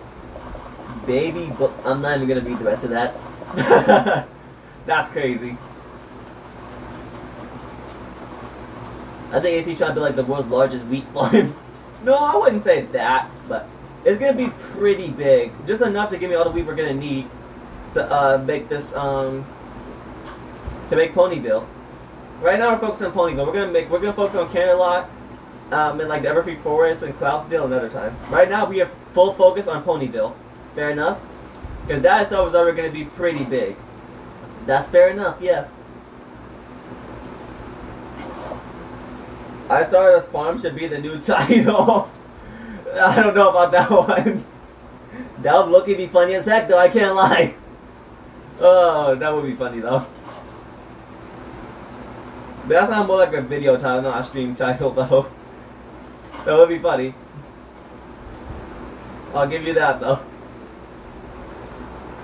Baby, but I'm not even gonna read the rest of that. That's crazy. I think AC's trying to be like the world's largest wheat farm. No, I wouldn't say that, but it's gonna be pretty big. Just enough to give me all the wheat we're gonna need to make this to make Ponyville. Right now we're focusing on Ponyville. We're gonna focus on Canterlot, and like the Everfree Forest and Cloudsdale another time. Right now we have full focus on Ponyville. Fair enough? Because that itself is already gonna be pretty big. That's fair enough, yeah. I started a farm should be the new title. I don't know about that one. That would look be funny as heck though, I can't lie. Oh, that would be funny though. But that sounds more like a video title, not a stream title though. That would be funny. I'll give you that though.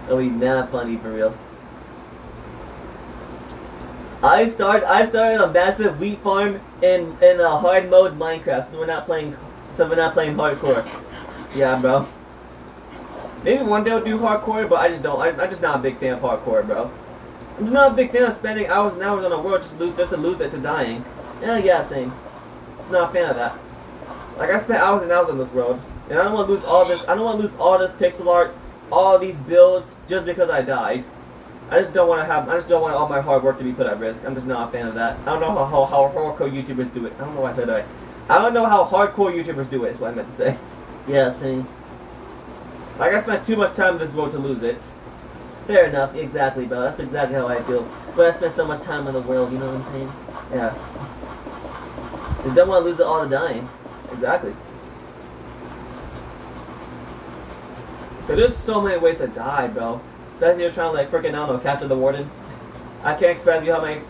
That would be mad funny for real. I started a massive wheat farm in a hard mode Minecraft, so we're not playing hardcore. Yeah, bro. Maybe one day I'll do hardcore, but I just don't. I'm just not a big fan of hardcore, bro. I'm just not a big fan of spending hours and hours on a world just to lose it to dying. Yeah, same. Just not a fan of that. Like, I spent hours and hours on this world, and I don't want to lose all this. I don't want to lose all this pixel art, all these builds, just because I died. I just don't want all my hard work to be put at risk. I'm just not a fan of that. I don't know how hardcore YouTubers do it. I don't know why I said that. I don't know how hardcore YouTubers do it. Is what I meant to say. Yeah, same. Like, I spent too much time in this world to lose it. Fair enough, exactly, bro. That's exactly how I feel. But I spent so much time in the world, you know what I'm saying? Yeah. You don't want to lose it all to dying. Exactly. But there's so many ways to die, bro. Especially if you're trying to, like, freaking, I don't know, capture the warden. I can't express you how many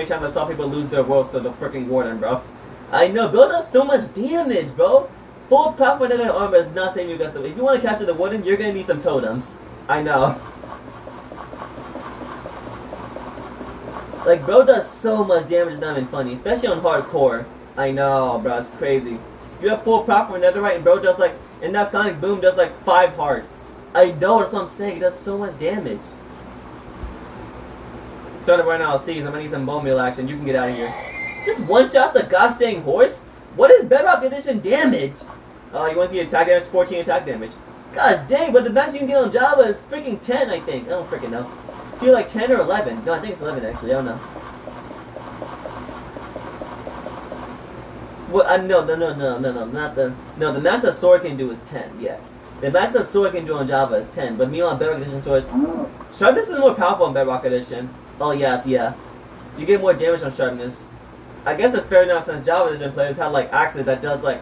times I saw people lose their worlds to the freaking warden, bro. I know, bro does so much damage, bro. Full power in armor is not saying you got the. If you want to capture the warden, you're gonna need some totems. I know. Like, bro does so much damage, it's not even funny. Especially on hardcore. I know, bro, it's crazy. If you have full proper netherite and bro does like, and that sonic boom does like 5 hearts. I know, that's what I'm saying, it does so much damage. Started right now, see, I'm gonna need some bone meal action, you can get out of here. Just one shots the gosh dang horse? What is Bedrock Edition damage? You wanna see attack damage? 14 attack damage. Gosh dang, but the max you can get on Java is freaking 10, I think. I don't freaking know. It's either like 10 or 11. No, I think it's 11 actually, I don't know. Well, no, not the... No, the max a sword can do is 10, yeah. The max a sword can do on Java is 10, but me on Bedrock Edition swords... Sharpness is more powerful on Bedrock Edition. Oh, yeah, yeah. You get more damage on sharpness. I guess it's fair enough since Java Edition players have, like, axes that does, like,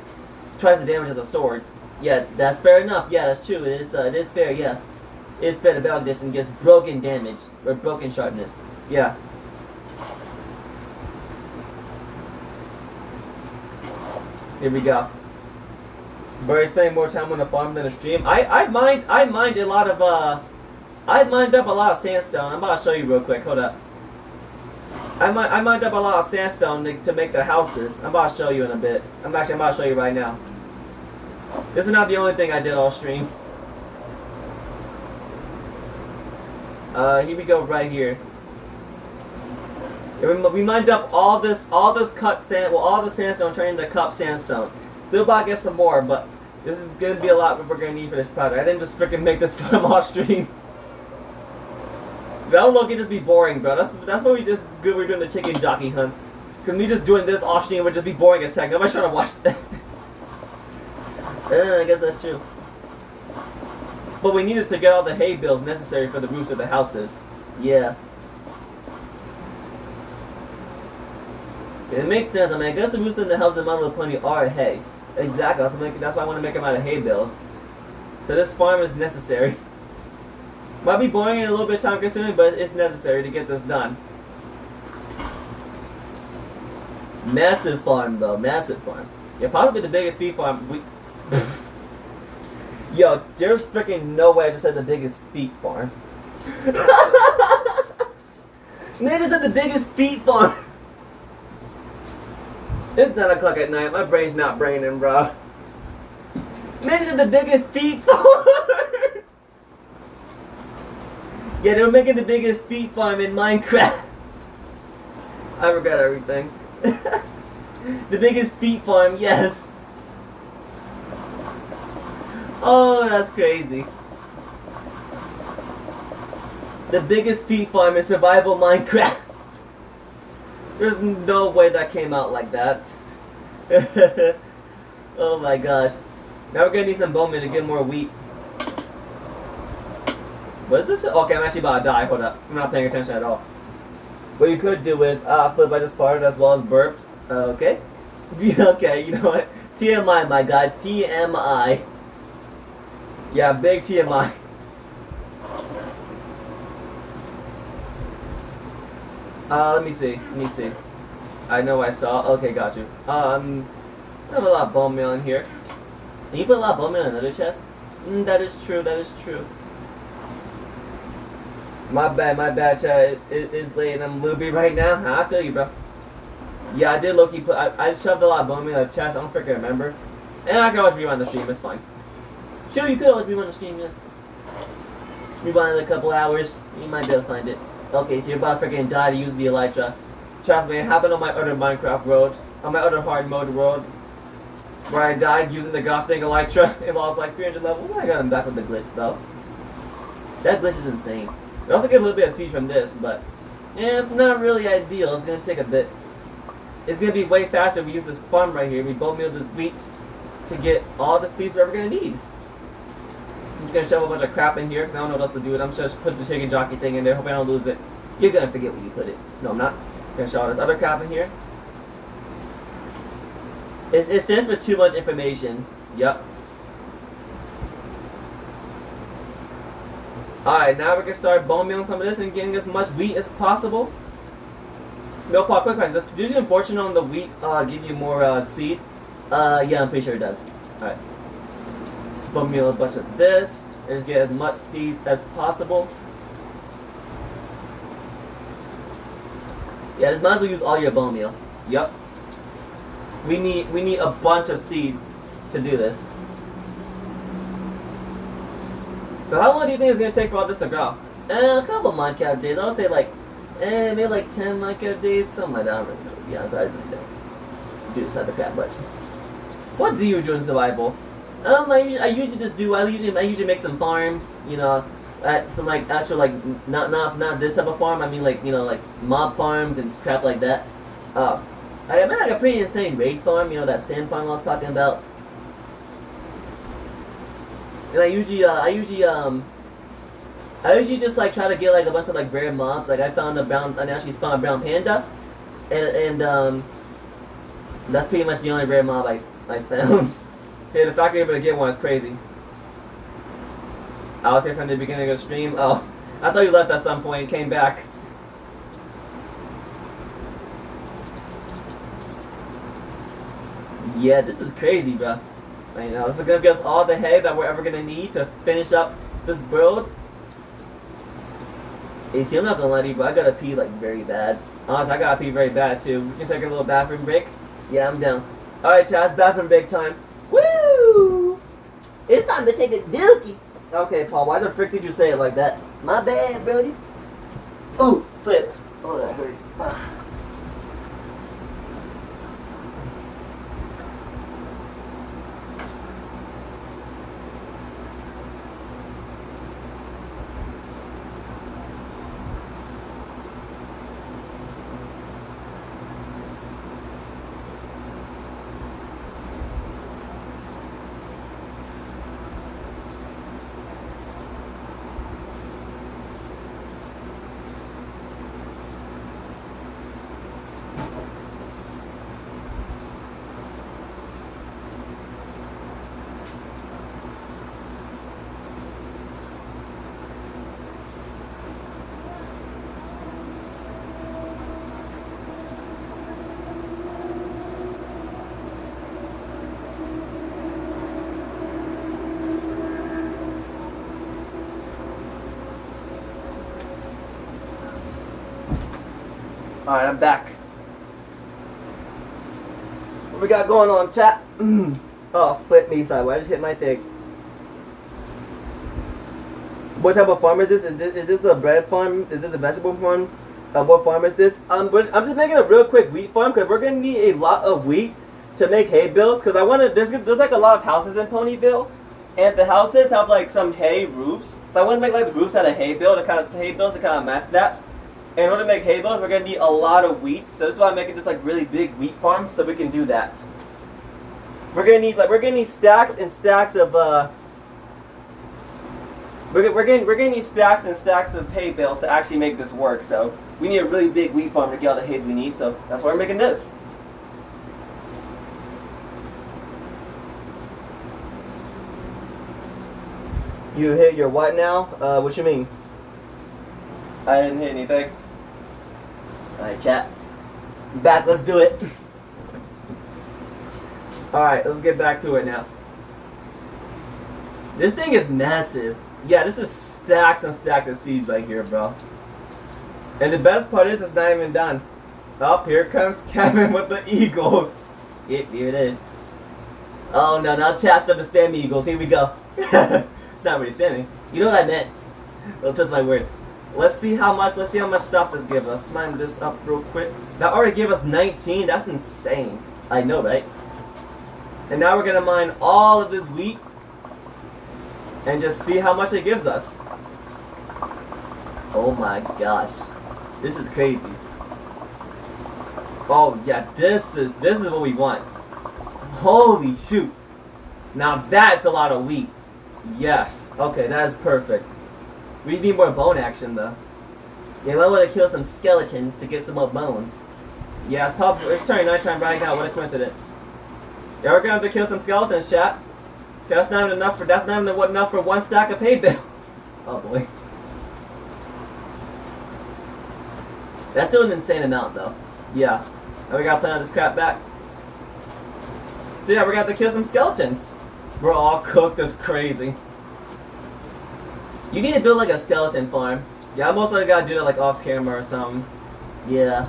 twice the damage as a sword. Yeah, that's fair enough. Yeah, that's true. It is fair, yeah. It is fair. The Bedrock Edition gets broken damage, or broken sharpness. Yeah. Here we go. Barry spending more time on the farm than a stream. I mined a lot of I mined up a lot of sandstone. I'm about to show you real quick. Hold up. I mined up a lot of sandstone to make the houses. I'm about to show you in a bit. I'm about to show you right now. This is not the only thing I did all stream. Here we go right here. We mined up all this cut sand, well, all the sandstone turned into cup sandstone. Still about to get some more, but this is gonna be a lot what we're gonna need for this project. I didn't just freaking make this from off stream. That would look, it just be boring, bro. That's what we just good. We're doing the chicken jockey hunts. Cause me just doing this off stream would just be boring as heck. Nobody's trying to watch that. I guess that's true. But we needed to get all the hay bales necessary for the roofs of the houses. Yeah. It makes sense. I mean, I guess the roofs in the houses in My Little Pony are hay. Exactly. That's why I want to make them out of hay bales. So this farm is necessary. Might be boring and a little bit time consuming, but it's necessary to get this done. Massive farm, though. Massive farm. Yeah, possibly the biggest feed farm. Yo, there's freaking no way I just said the biggest feet farm. Man just said the biggest feet farm. It's 9 o'clock at night. My brain's not braining, bro. Man just said the biggest feet farm. Yeah, they were making the biggest feet farm in Minecraft. I regret everything. The biggest feet farm, yes. Oh, that's crazy. The biggest feet farm in survival Minecraft. There's no way that came out like that. Oh my gosh. Now we're gonna need some bone meal to get more wheat. What is this? Okay, I'm actually about to die. Hold up. I'm not paying attention at all. What you could do with flip, I just farted as well as burped. Okay. Okay, you know what? TMI, my god. TMI. Yeah, big TMI. Let me see. I know I saw. Okay, got you. I have a lot of bone meal in here. Can you put a lot of bone meal in another chest? That is true. My bad, chat. It is late and I'm loopy right now. I feel you, bro. Yeah, I did low-key put... I shoved a lot of bone meal in the chest. I don't freaking remember. And I can always rewind the stream. It's fine. Chill, you could always rewind the stream, yeah. Rewind in a couple hours. You might be able to find it. Okay, so you're about to freaking die to use the Elytra. Trust me, it happened on my other Minecraft world. On my other hard mode world. Where I died using the gosh dang Elytra. It lost like 300 levels. I got him back with the glitch, though. That glitch is insane. I also get a little bit of siege from this, but yeah, it's not really ideal. It's gonna take a bit. It's gonna be way faster if we use this farm right here. We bone meal this wheat to get all the seeds we're ever gonna need. I'm just gonna shove a bunch of crap in here because I don't know what else to do with it. I'm just put the chicken jockey thing in there. Hope I don't lose it. You're gonna forget where you put it. No, I'm not. I'm gonna shove all this other crap in here. It stands for too much information. Yep. Alright, now we can start bone mealing some of this and getting as much wheat as possible. No, Paul, quick question. Does using fortune on the wheat give you more seeds? Yeah, I'm pretty sure it does. Alright. Just bone meal a bunch of this. Just get as much seeds as possible. Yeah, just might as well use all your bone meal. Yep. We need a bunch of seeds to do this. So how long do you think it's gonna take for all this to grow? A couple Minecraft days. I would say like, maybe like 10 Minecraft days, something like that. I don't really know. To be honest, I really don't do this type of crap much. What do you do in survival? I usually just do. I usually make some farms. You know, some like actual like not this type of farm. I mean like like mob farms and crap like that. I made like a pretty insane raid farm. You know that sand farm I was talking about. And I usually just like try to get like a bunch of like rare mobs. Like I actually spawned a brown panda, and that's pretty much the only rare mob I found. Hey, the fact you're able to get one is crazy. I was here from the beginning of the stream. Oh, I thought you left at some point and came back. Yeah, this is crazy, bro. I know, this is gonna give us all the hay that we're ever gonna need to finish up this build. Hey, see, I'm not gonna lie to you, bro. I gotta pee like very bad. Honestly, I gotta pee very bad too. We can take a little bathroom break. Yeah, I'm down. Alright, chat, it's bathroom break time. Woo! It's time to take a dookie. Okay, Paul, why the frick did you say it like that? My bad, Brody. Ooh, flip. Oh, that hurts. Alright, I'm back. What we got going on, chat? Oh, flip me sideways. I just hit my thing. What type of farm is this? Is this a bread farm? Is this a vegetable farm? What farm is this? I'm just making a real quick wheat farm because we're gonna need a lot of wheat to make hay bales. Because I want to. There's like a lot of houses in Ponyville, and the houses have like some hay roofs. So I want to make like the roofs out of hay bales to kind of match that. And in order to make hay bales, we're gonna need a lot of wheat. So that's why I'm making this like really big wheat farm so we can do that. We're gonna need stacks and stacks of we're gonna need stacks and stacks of hay bales to actually make this work. So we need a really big wheat farm to get all the hays we need. So that's why we're making this. You hit your what now? What you mean? I didn't hit anything. Alright, chat. Back, let's do it. Alright, let's get back to it now. This thing is massive. Yeah, this is stacks and stacks of seeds right here, bro. And the best part is it's not even done. Oh, here comes Kevin with the Eagles. Yep, here it is. Oh no, now chat started to spam Eagles. Here we go. It's not really spamming. You know what I meant. Don't touch my word. Let's see how much stuff this gives us. Mine this up real quick. That already gave us 19. That's insane. I know, right? And now we're gonna mine all of this wheat and just see how much it gives us. Oh my gosh. This is crazy. Oh yeah, this is what we want. Holy shoot. Now that's a lot of wheat. Yes. Okay, that is perfect. We need more bone action though. Yeah, I want to kill some skeletons to get some more bones. Yeah, it's probably it's turning nighttime right now. What a coincidence. Yeah, we're gonna have to kill some skeletons, chat. That's not even enough for enough for one stack of hay bales. Oh boy. That's still an insane amount though. Yeah. And we gotta plan this crap back. So yeah, we're gonna have to kill some skeletons. We're all cooked as crazy. You need to build like a skeleton farm. Yeah, I most likely gotta do that like off camera or something. Yeah.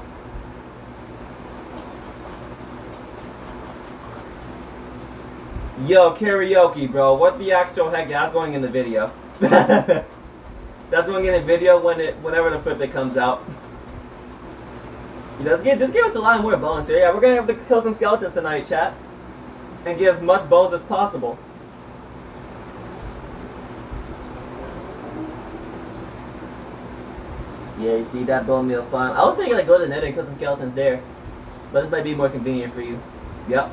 Yo, karaoke, bro. What the actual heck? Yeah, that's going in the video. That's going in the video whenever the flip comes out. You know, just give us a lot more bones here. Yeah, we're gonna have to kill some skeletons tonight, chat, and get as much bones as possible. Yeah, you see that bone meal farm. I was thinking like go to the nether and kill some skeletons there, but this might be more convenient for you. Yep.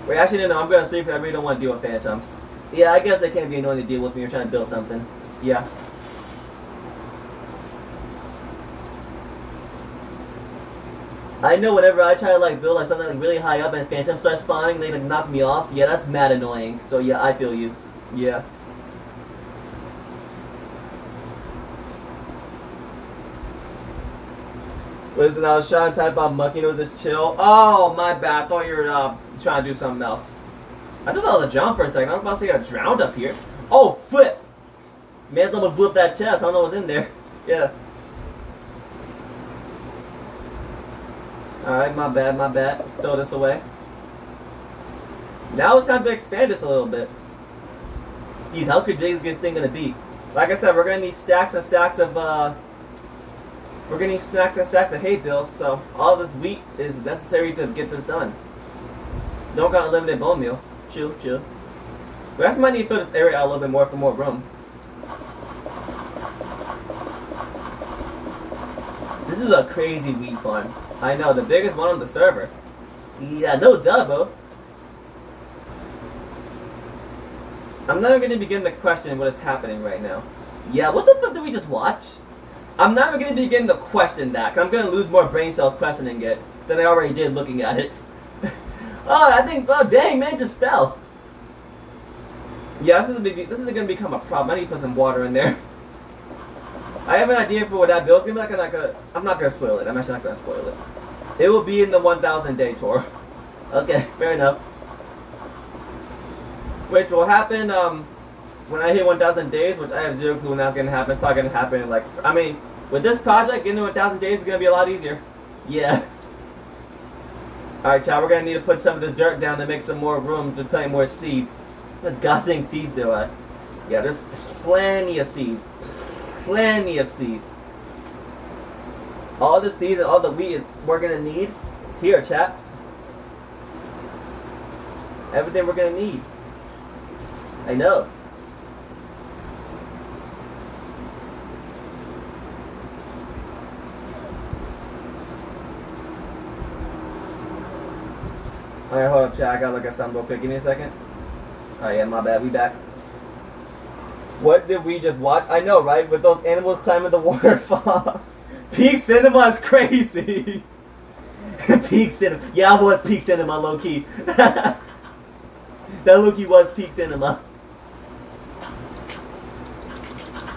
Wait, actually no, I'm gonna sleep because I really don't want to deal with phantoms. Yeah, I guess it can be annoying to deal with when you're trying to build something. Yeah. I know whenever I try to like build like something like really high up and phantoms start spawning, they like knock me off. Yeah, that's mad annoying. So yeah, I feel you. Yeah. Listen, I was trying to type about Mucky Nose this chill. Oh, my bad. I thought you were trying to do something else. I thought I was drowned for a second. I was about to say I got drowned up here. Oh, flip! Man's almost blew up that chest. I don't know what's in there. Yeah. Alright, my bad, my bad. Let's throw this away. Now it's time to expand this a little bit. Geez, how big is this thing gonna be? Like I said, we're gonna need stacks and stacks of, we're gonna need stacks and stacks of hay bales, so all this wheat is necessary to get this done. Don't got unlimited bone meal. Chill, chill. We actually might need to fill this area out a little bit more for more room. This is a crazy wheat farm. I know, the biggest one on the server. Yeah, no duh, bro. I'm never gonna begin to question what is happening right now. Yeah, what the fuck did we just watch? I'm never gonna begin to question that, 'cause I'm gonna lose more brain cells questioning it than I already did looking at it. Oh, I think, oh dang, man just fell. Yeah, this is gonna become a problem. I need to put some water in there. I have an idea for what that build's gonna be like. I'm not gonna spoil it. I'm actually not gonna spoil it. It will be in the 1,000 day tour. Okay, fair enough. Which will happen when I hit 1,000 days, which I have zero clue when that's gonna happen. It's probably gonna happen in like, I mean, with this project, getting to 1,000 days is gonna be a lot easier. Yeah. Alright, child, we're gonna need to put some of this dirt down to make some more room to plant more seeds. What gosh dang seeds do I? Yeah, there's plenty of seeds. Plenty of seeds. All the seeds and all the wheat we're gonna need is here, chat. Everything we're gonna need. I know. Alright, hold up, chat. I gotta look at something real quick. Give me a second. Alright, yeah, my bad. We back. What did we just watch? I know, right? With those animals climbing the waterfall. Peak cinema is crazy. Peak cinema. Yeah, I was peak cinema, low key. That low key was peak cinema.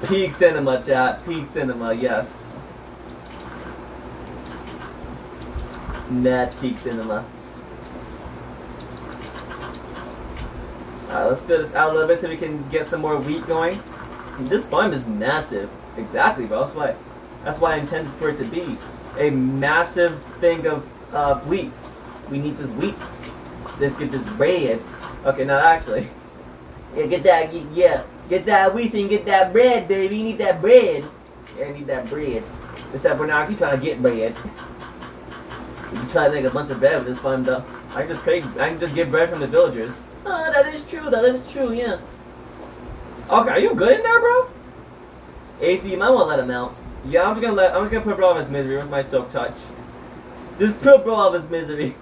Peak cinema, chat. Peak cinema, yes. Mad peak cinema. Alright, let's fill this out a little bit so we can get some more wheat going. This farm is massive. Exactly, bro. That's why I intended for it to be a massive thing of wheat. We need this wheat. Let's get this bread. Okay, now actually, yeah, get that wheat so you can get that bread, baby. You need that bread. Yeah, I need that bread. Except we're not actually trying to get bread. You can try to make a bunch of bread with this farm, though. I can just get bread from the villagers. Oh, that is true. That is true. Yeah. Okay, are you good in there, bro? AC, you might want to let him out. Yeah, I'm just gonna put bro out of his misery. Where's my silk touch? Just put bro out of his misery.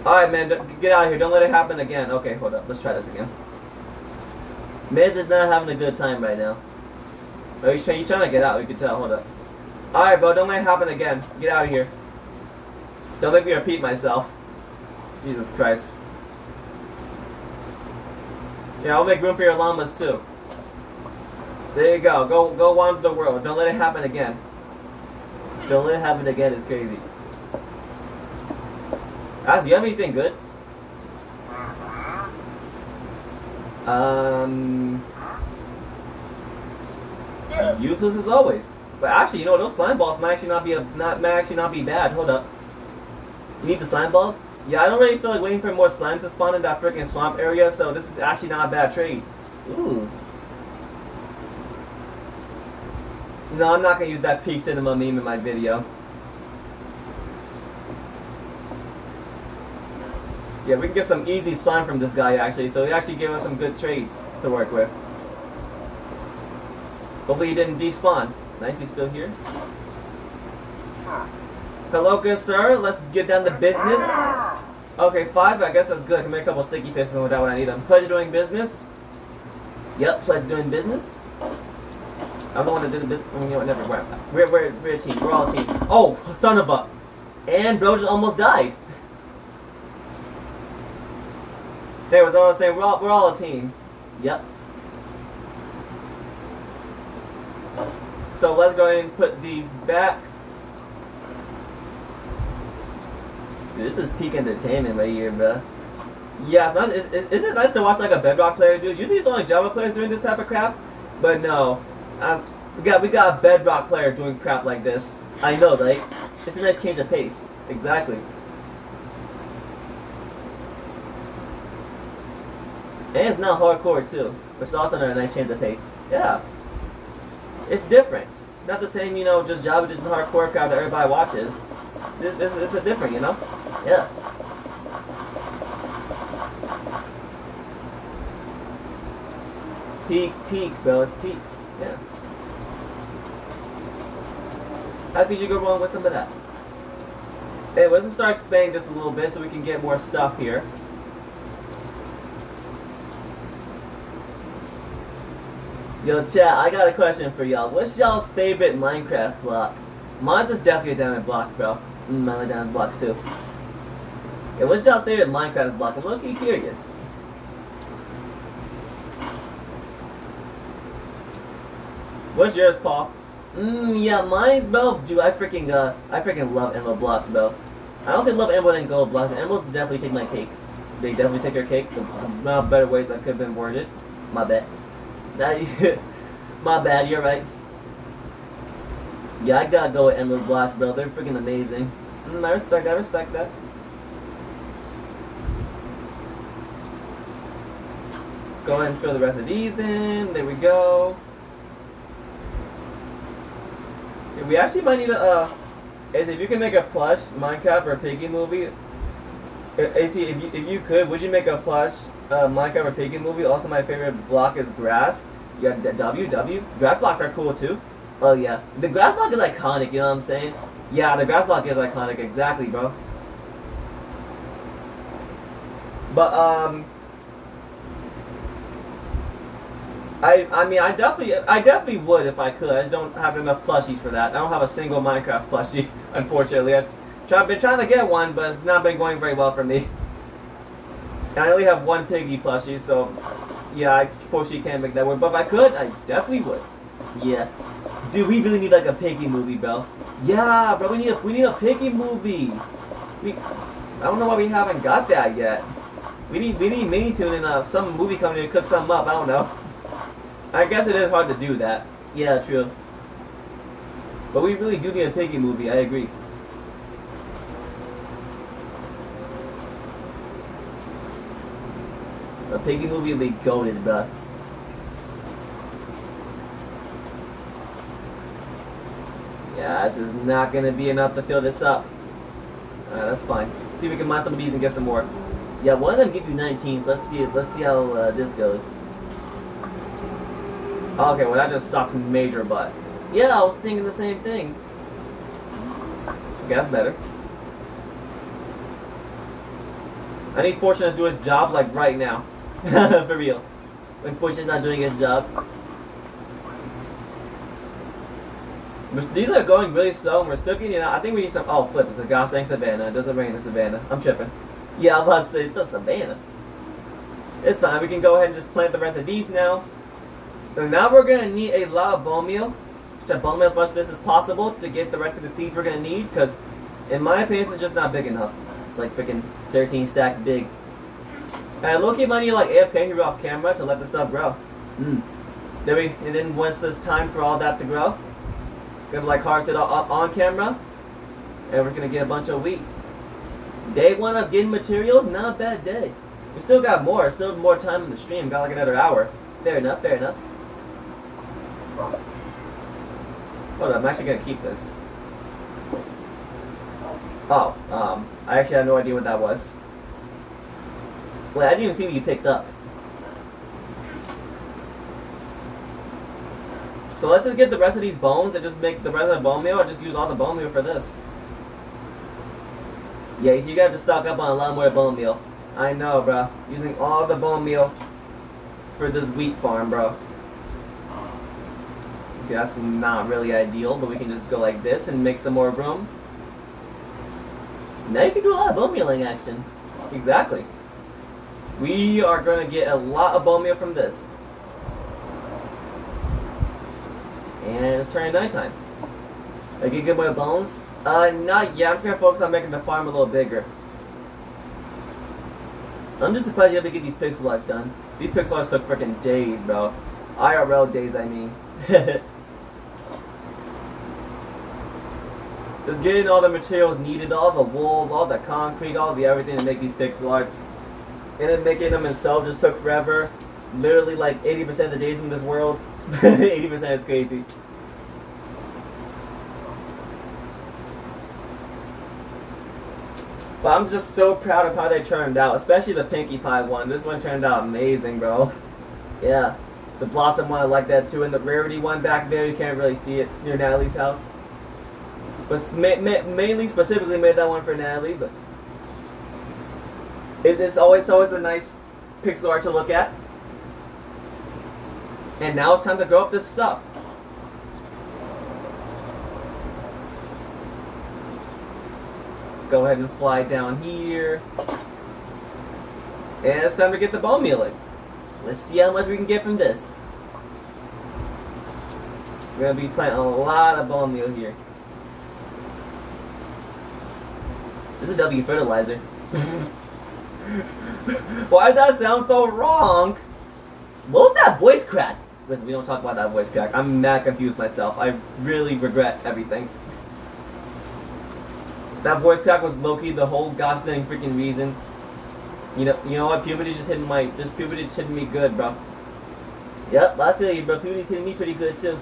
Alright, man, get out of here. Don't let it happen again. Okay, hold up. Let's try this again. Miz is not having a good time right now. Oh, he's trying to get out. You can tell. Hold up. Alright, bro. Don't let it happen again. Get out of here. Don't make me repeat myself. Jesus Christ. Yeah, I'll make room for your llamas, too. There you go. Go wander the world. Don't let it happen again. Don't let it happen again. It's crazy. As you have anything good? Useless as always. But actually, you know, those slime balls might actually not be bad. Hold up. You need the slime balls? Yeah, I don't really feel like waiting for more slime to spawn in that freaking swamp area, so this is actually not a bad trade. Ooh. No, I'm not gonna use that peak cinema meme in my video. Yeah, we can get some easy slime from this guy actually, so he actually gave us some good trades to work with. Hopefully he didn't despawn. Nice, he's still here. Hello, good sir. Let's get down to business. Okay, 5. I guess that's good. I can make a couple sticky pistons with that when I need them. Pleasure doing business. Yep, pleasure doing business. I'm the one that did the business. You know what? Never mind. We're a team. We're all a team. Oh, son of a. And bro just almost died. Hey, what's all I was saying? We're all a team. Yep. So let's go ahead and put these back. Dude, this is peak entertainment right here, bro. Yeah, it's not. Isn't it nice to watch like a Bedrock player do? Usually it's only Java players doing this type of crap, but no, we got a Bedrock player doing crap like this. I know, right? It's a nice change of pace. Exactly. And it's not hardcore too, which is also a nice change of pace. Yeah. It's different. It's not the same, you know, just Java just hardcore crowd that everybody watches. It's a different, you know? Yeah. Peak, bro. It's peak. Yeah. How could you go wrong with some of that? Hey, let's just start expanding this a little bit so we can get more stuff here. Yo, chat, I got a question for y'all. What's y'all's favorite Minecraft block? Mine's is definitely a diamond block, bro. I like diamond blocks too. Yeah, what's y'all's favorite Minecraft block? I'm looking curious. What's yours, Paul? Yeah, mine's, bro. Dude, I freaking love emerald blocks, bro. I also love emerald and gold blocks. Emeralds definitely take my cake. They definitely take your cake. There better ways that could have been worded. My bad. My bad, you're right. Yeah, I gotta go with emerald blocks, bro. They're freaking amazing. I respect that. Go ahead and fill the rest of these in. There we go. Yeah, we actually might need a, if you can make a plush Minecraft or a Piggy movie, if you could, would you make a plush Minecraft or Piggy movie? Also, my favorite block is grass. Yeah, W. Grass blocks are cool too. Oh yeah, the grass block is iconic. You know what I'm saying? Yeah, the grass block is iconic. Exactly, bro. But I mean, I definitely would if I could. I just don't have enough plushies for that. I don't have a single Minecraft plushie, unfortunately. I've been trying to get one, but it's not been going very well for me. And I only have one Piggy plushie, so yeah, I unfortunately can't make that work. But if I could, I definitely would. Yeah, dude, we really need like a Piggy movie, bro. Yeah, bro, we need a Piggy movie. I don't know why we haven't got that yet. We need Mini Toon and some movie company to cook something up. I don't know. I guess it is hard to do that. Yeah, true. But we really do need a Piggy movie. I agree. A Piggy movie would be goated, bro. Yeah, this is not gonna be enough to fill this up. Alright, that's fine. Let's see if we can mine some of these and get some more. Yeah, one of them give you 19, so let's see how this goes. Okay, well that just sucks major butt. Yeah, I was thinking the same thing. Okay, that's better. I need Fortune to do his job like right now. For real. When Fortune's not doing his job. These are going really slow and we're still getting out. I think we need some. Oh, flip. It's a gosh dang Savannah. It doesn't rain in Savannah. I'm tripping. Yeah, I'm about to say it's the Savannah. It's fine. We can go ahead and just plant the rest of these now. And now we're going to need a lot of bone meal. To bone meal as much of this as possible to get the rest of the seeds we're going to need. Because, in my opinion, it's just not big enough. It's like freaking 13 stacks big. And low-key might need like AFK here off camera to let the stuff grow. And then once it's time for all that to grow, gonna like harvest it on camera, and we're gonna get a bunch of wheat. Day 1 of getting materials, not a bad day. We still got more, still more time in the stream. Got like another hour. Fair enough, fair enough. Hold on, I'm actually gonna keep this. Oh, I actually had no idea what that was. Wait, I didn't even see what you picked up. So let's just get the rest of these bones and just make the rest of the bone meal, or just use all the bone meal for this. Yeah, so you gotta just stock up on a lot more bone meal. I know, bro. Using all the bone meal for this wheat farm, bro. Okay, that's not really ideal, but we can just go like this and make some more room. Now you can do a lot of bone mealing action. Exactly. We are going to get a lot of bone meal from this. And it's turning nighttime. I get good more bones? Not yet. I'm just going to focus on making the farm a little bigger. I'm just surprised you're able to get these pixel arts done. These pixel arts took freaking days, bro. IRL days, I mean. Just getting all the materials needed, all the wool, all the concrete, all the everything to make these pixel arts. And then making them itself just took forever. Literally like 80% of the days in this world. 80% is crazy. But I'm just so proud of how they turned out, especially the Pinkie Pie one. This one turned out amazing, bro. Yeah. The Blossom one, I like that too. And the Rarity one back there, you can't really see it near Natalie's house. But mainly, specifically made that one for Natalie, but it's always a nice pixel art to look at. And now it's time to grow up this stuff. Let's go ahead and fly down here. And it's time to get the bone mealing. Let's see how much we can get from this. We're going to be planting a lot of bone meal here. This is W fertilizer. Why does that sound so wrong? What was that voice crack? Listen, we don't talk about that voice crack. I'm mad confused myself. I really regret everything. That voice crack was low-key the whole gosh dang freaking reason. You know what? Puberty just hitting me good, bro. Yep, I feel you, bro. Puberty's hitting me pretty good too.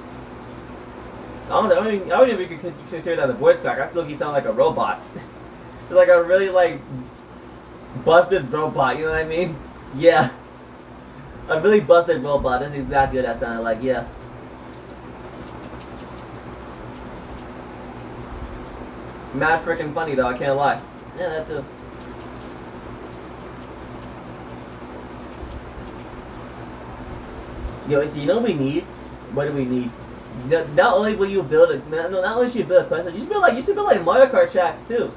Honestly, I don't even consider that a voice crack. I still sound like a robot. It's like a really like busted robot, you know what I mean? Yeah. A really busted robot, that's exactly what that sounded like, yeah. Mad freaking funny though, I can't lie. Yeah, that too. Yo, so you know what we need? What do we need? Not only will you build a, not only should you build a quest, you should build like Mario Kart tracks too.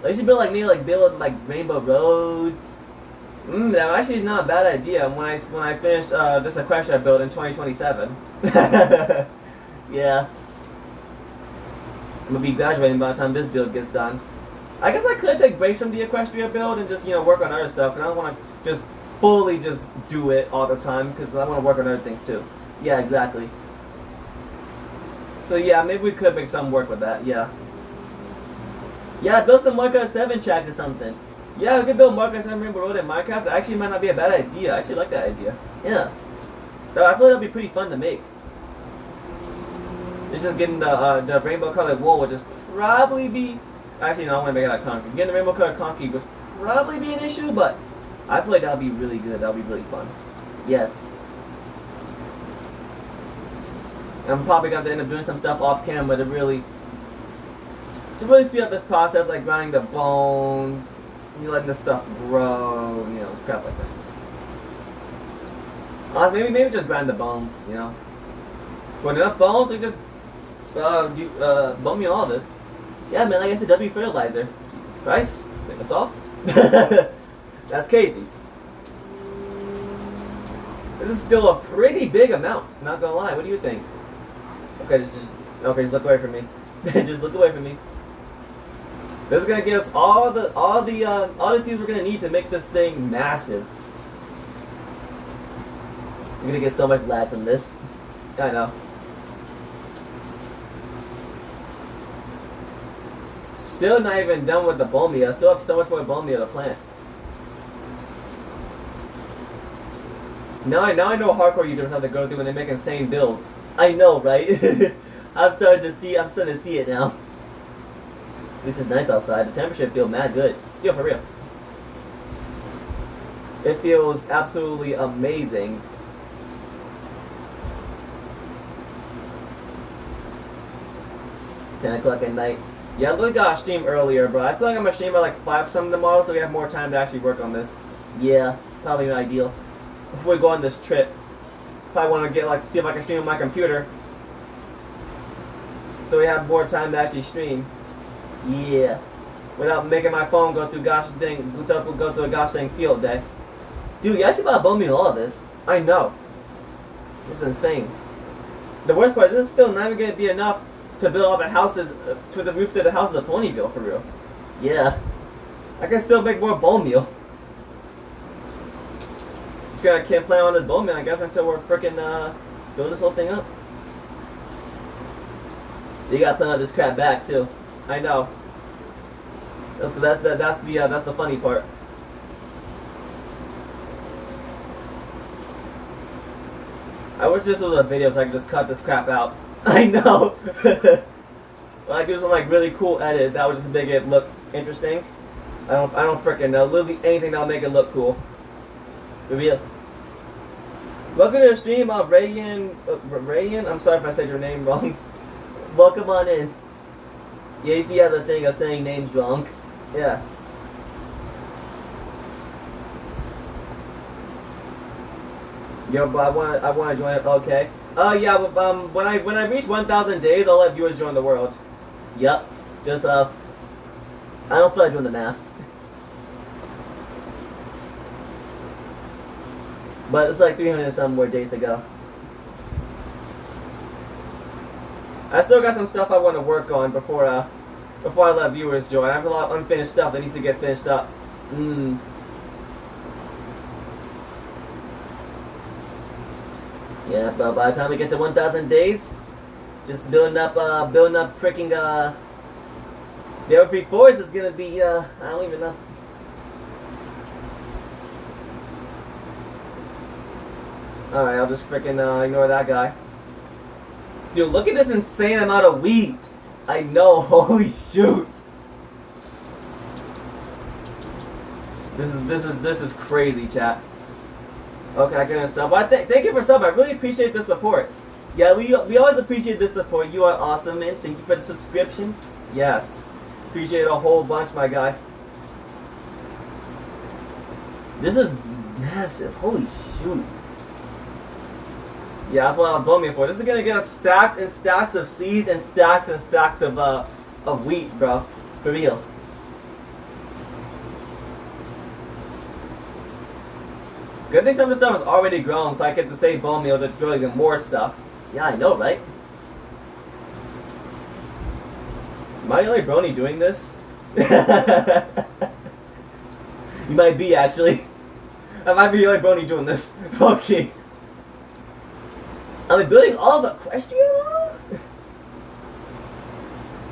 Like, you should build like build like rainbow roads. That actually is not a bad idea. When I finish this Equestria build in 2027. Yeah. I'm gonna be graduating by the time this build gets done. I guess I could take breaks from the Equestria build and just work on other stuff, but I don't want to just fully just do it all the time because I want to work on other things too. Yeah, exactly. So yeah, maybe we could make some work with that. Yeah. Yeah, build some Mario Kart 7 tracks or something. Yeah, we could build Mario Kart 7 Rainbow Road in Minecraft. That actually might not be a bad idea. I actually like that idea. Yeah. I feel like that'll be pretty fun to make. It's just getting the rainbow colored wool would just probably be... Actually, no, I want to make it out of concrete. Getting the rainbow colored concrete would probably be an issue, but I feel like that'll be really good. That'll be really fun. Yes. I'm probably going to end up doing some stuff off camera to really speed up this process, like grinding the bones, You letting this stuff grow, you know, crap like that. Maybe just grind the bones, you know. Put enough bones, we just bone meal all this. Yeah, man, like I said, W fertilizer. Jesus Christ, save us all. That's crazy. This is still a pretty big amount, not gonna lie. What do you think? Okay, just look away from me. Just look away from me. This is gonna give us all the seeds we're gonna need to make this thing massive. You're gonna get so much lag from this. I know. Still not even done with the bone meal. I still have so much more bone meal to plant. Now I know hardcore YouTubers have to go through when they make insane builds. I know, right? I'm starting to see it now. This is nice outside. The temperature feels mad good. Yo, for real. It feels absolutely amazing. $10 at night. Yeah, I looked at stream earlier, bro. I feel like I'm gonna stream at like 5 something tomorrow, so we have more time to actually work on this. Yeah, probably ideal. Before we go on this trip, probably want to get see if I can stream on my computer, so we have more time to actually stream. Yeah, without making my phone go through a gosh dang field day. Dude, you actually bought bone meal all of this. I know. This is insane. The worst part is this is still not even gonna be enough to build all the houses to the roof to the houses of Ponyville for real. Yeah, I can still make more bone meal. Can't plan on this bone meal, I guess, until we're freaking building this whole thing up. You gotta plan out this crap back too. I know. That's the funny part. I wish this was a video so I could just cut this crap out. I know. Well, I do some really cool edit that would just make it look interesting. I don't freaking know. Literally anything that'll make it look cool. Reveal. Welcome to the stream, Rayan. I'm sorry if I said your name wrong. Welcome on in. Yeah, you see, has a thing of saying names wrong. Yeah. Yo, but I want to join it. Okay. Yeah. When I reach 1,000 days, I'll let viewers join the world. Yup. Just I don't feel like doing the math. But it's like 300 and some more days to go. I still got some stuff I want to work on before I let viewers join. I have a lot of unfinished stuff that needs to get finished up. Yeah, but by the time we get to 1,000 days, just building up freaking the Everfree Forest is gonna be I don't even know. Alright, I'll just freaking ignore that guy. Dude, look at this insane amount of wheat. I know, holy shoot. This is crazy, chat. Okay, I get a sub. Thank you for sub. I really appreciate the support. Yeah, we always appreciate the support. You are awesome, man. Thank you for the subscription. Yes, appreciate it a whole bunch, my guy. This is massive. Holy shoot. Yeah, that's what I'm building for. This is gonna get us stacks and stacks of seeds and stacks of wheat, bro. For real. Good thing some of the stuff is already grown, so I get to save bone meal to grow even more stuff. Yeah, I know, right? Am I the only brony doing this? You might be, actually. I might be the only brony doing this. Okay. Am I building all of Equestria?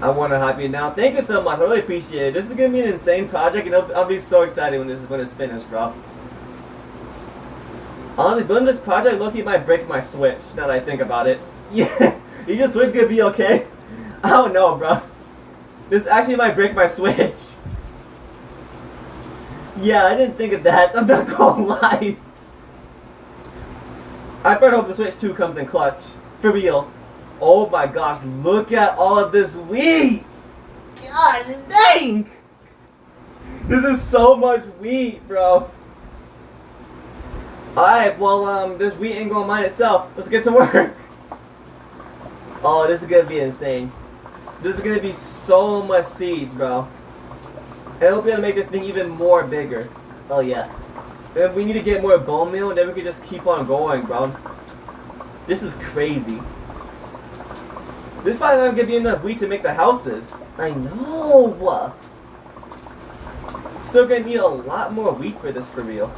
I want to hype you now. Thank you so much. I really appreciate it. This is gonna be an insane project, and I'll be so excited when it's finished, bro. Honestly, building this project low-key might break my Switch, now that I think about it. Yeah, is your Switch gonna be okay? I don't know, bro. This actually might break my Switch. Yeah, I didn't think of that. I'm not gonna lie. I better hope the Switch 2 comes in clutch. For real. Oh my gosh, look at all of this wheat! Gosh dang! This is so much wheat, bro. Alright, well, this wheat ain't gonna mind itself. Let's get to work. Oh, this is gonna be insane. This is gonna be so much seeds, bro. And I hope we're gonna make this thing even more bigger. Oh, yeah. And we need to get more bone meal, and then we can just keep on going, bro. This is crazy. This is probably not gonna be enough wheat to make the houses. I know. Still gonna need a lot more wheat for this, for real.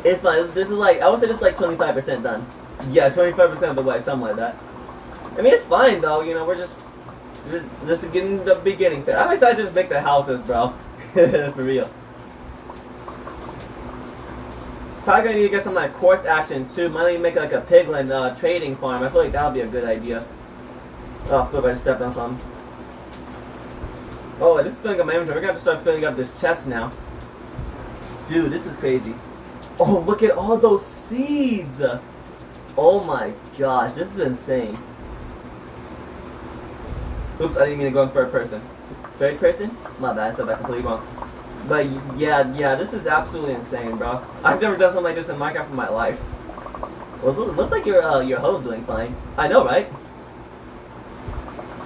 It's fine. This is like, I would say this is like 25% done. Yeah, 25% of the way, something like that. I mean, it's fine though. You know, we're just getting the beginning there. I'm excited to just make the houses, bro. For real. Probably gonna need to get some like course action too. Might even make like a piglin trading farm. I feel like that would be a good idea. Oh, flip! I just stepped on something. Oh, this is filling up my inventory. We're gonna have to start filling up this chest now. Dude, this is crazy. Oh, look at all those seeds! Oh my gosh, this is insane. Oops, I didn't mean to go in third person. Third person? My bad, I said that completely wrong. But yeah, this is absolutely insane, bro. I've never done something like this in Minecraft in my life. Well, looks like your hoe's doing fine. I know, right?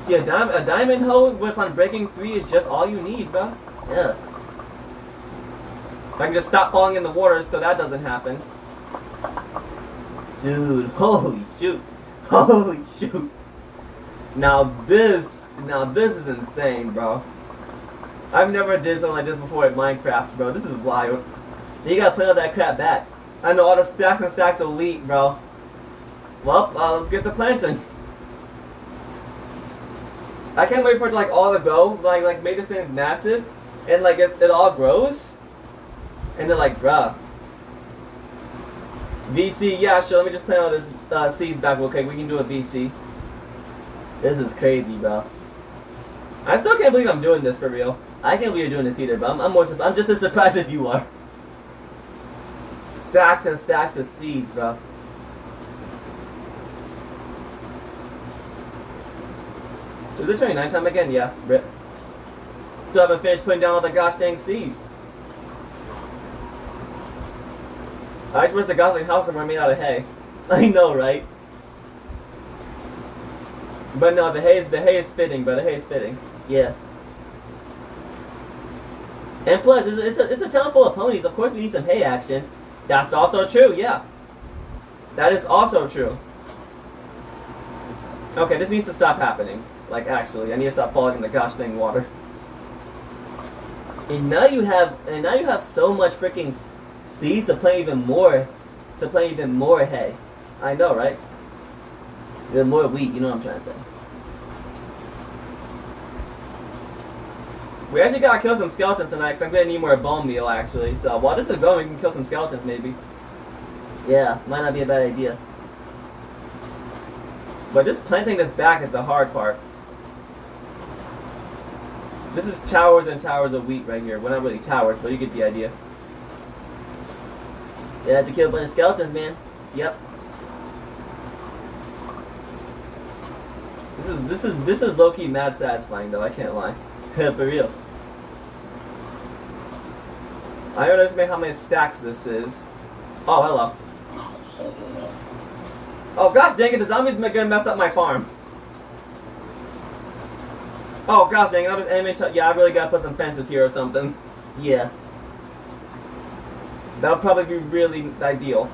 See, a diamond hoe with breaking 3 is just all you need, bro. Yeah. If I can just stop falling in the water so that doesn't happen. Dude, holy shoot. Holy shoot. Now this is insane, bro. I've never did something like this before in Minecraft, bro. This is wild. You gotta play all that crap back. I know all the stacks and stacks of wheat, bro. Well, let's get to planting. I can't wait for it to, like, all to go. Like make this thing massive. And, like, it all grows. And they're like, bruh. VC, yeah, sure. Let me just plant all this seeds back real quick. We can do a VC. This is crazy, bro. I still can't believe I'm doing this for real. I can't believe you're doing this either, but I'm just as surprised as you are. Stacks and stacks of seeds, bro. Is it turning nighttime again? Yeah, rip. Still haven't finished putting down all the gosh dang seeds. I just wish the gosh dang house were made out of hay. I know, right? But no, the hay is fitting, bro. The hay is fitting. Yeah. And plus, it's a town full of ponies. Of course we need some hay action. That's also true, yeah. That is also true. Okay, this needs to stop happening. Like, actually, I need to stop falling in the gosh dang water. And now you have so much freaking seeds to play even more hay. I know, right? Even more wheat, you know what I'm trying to say. We actually gotta kill some skeletons tonight, because I'm gonna need more bone meal, actually. So, while this is going, we can kill some skeletons, maybe. Yeah, might not be a bad idea. But just planting this back is the hard part. This is towers and towers of wheat right here. Well, not really towers, but you get the idea. You have to kill a bunch of skeletons, man. Yep. This is low-key mad satisfying, though. I can't lie. For real. I don't understand how many stacks this is. Oh, hello. Oh, gosh dang it, the zombies are gonna mess up my farm. Oh, gosh dang it, I'll just animate. Yeah, I really gotta put some fences here or something. Yeah. That would probably be really ideal.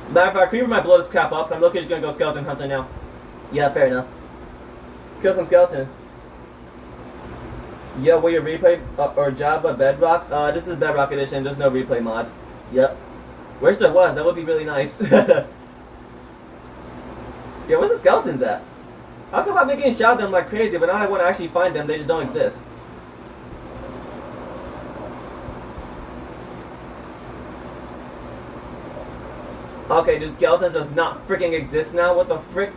Matter of fact, Creeper might blow this crap up, so I'm looking just gonna go skeleton hunting now. Yeah, fair enough. Kill some skeletons. Yo, will your replay or Java Bedrock? This is Bedrock Edition, there's no replay mod. Yep. Wish there was, that would be really nice. Yeah, where's the skeletons at? How come I've been getting shot at them like crazy, but now I want to actually find them, they just don't exist? Okay, do skeletons just not freaking exist now? What the frick?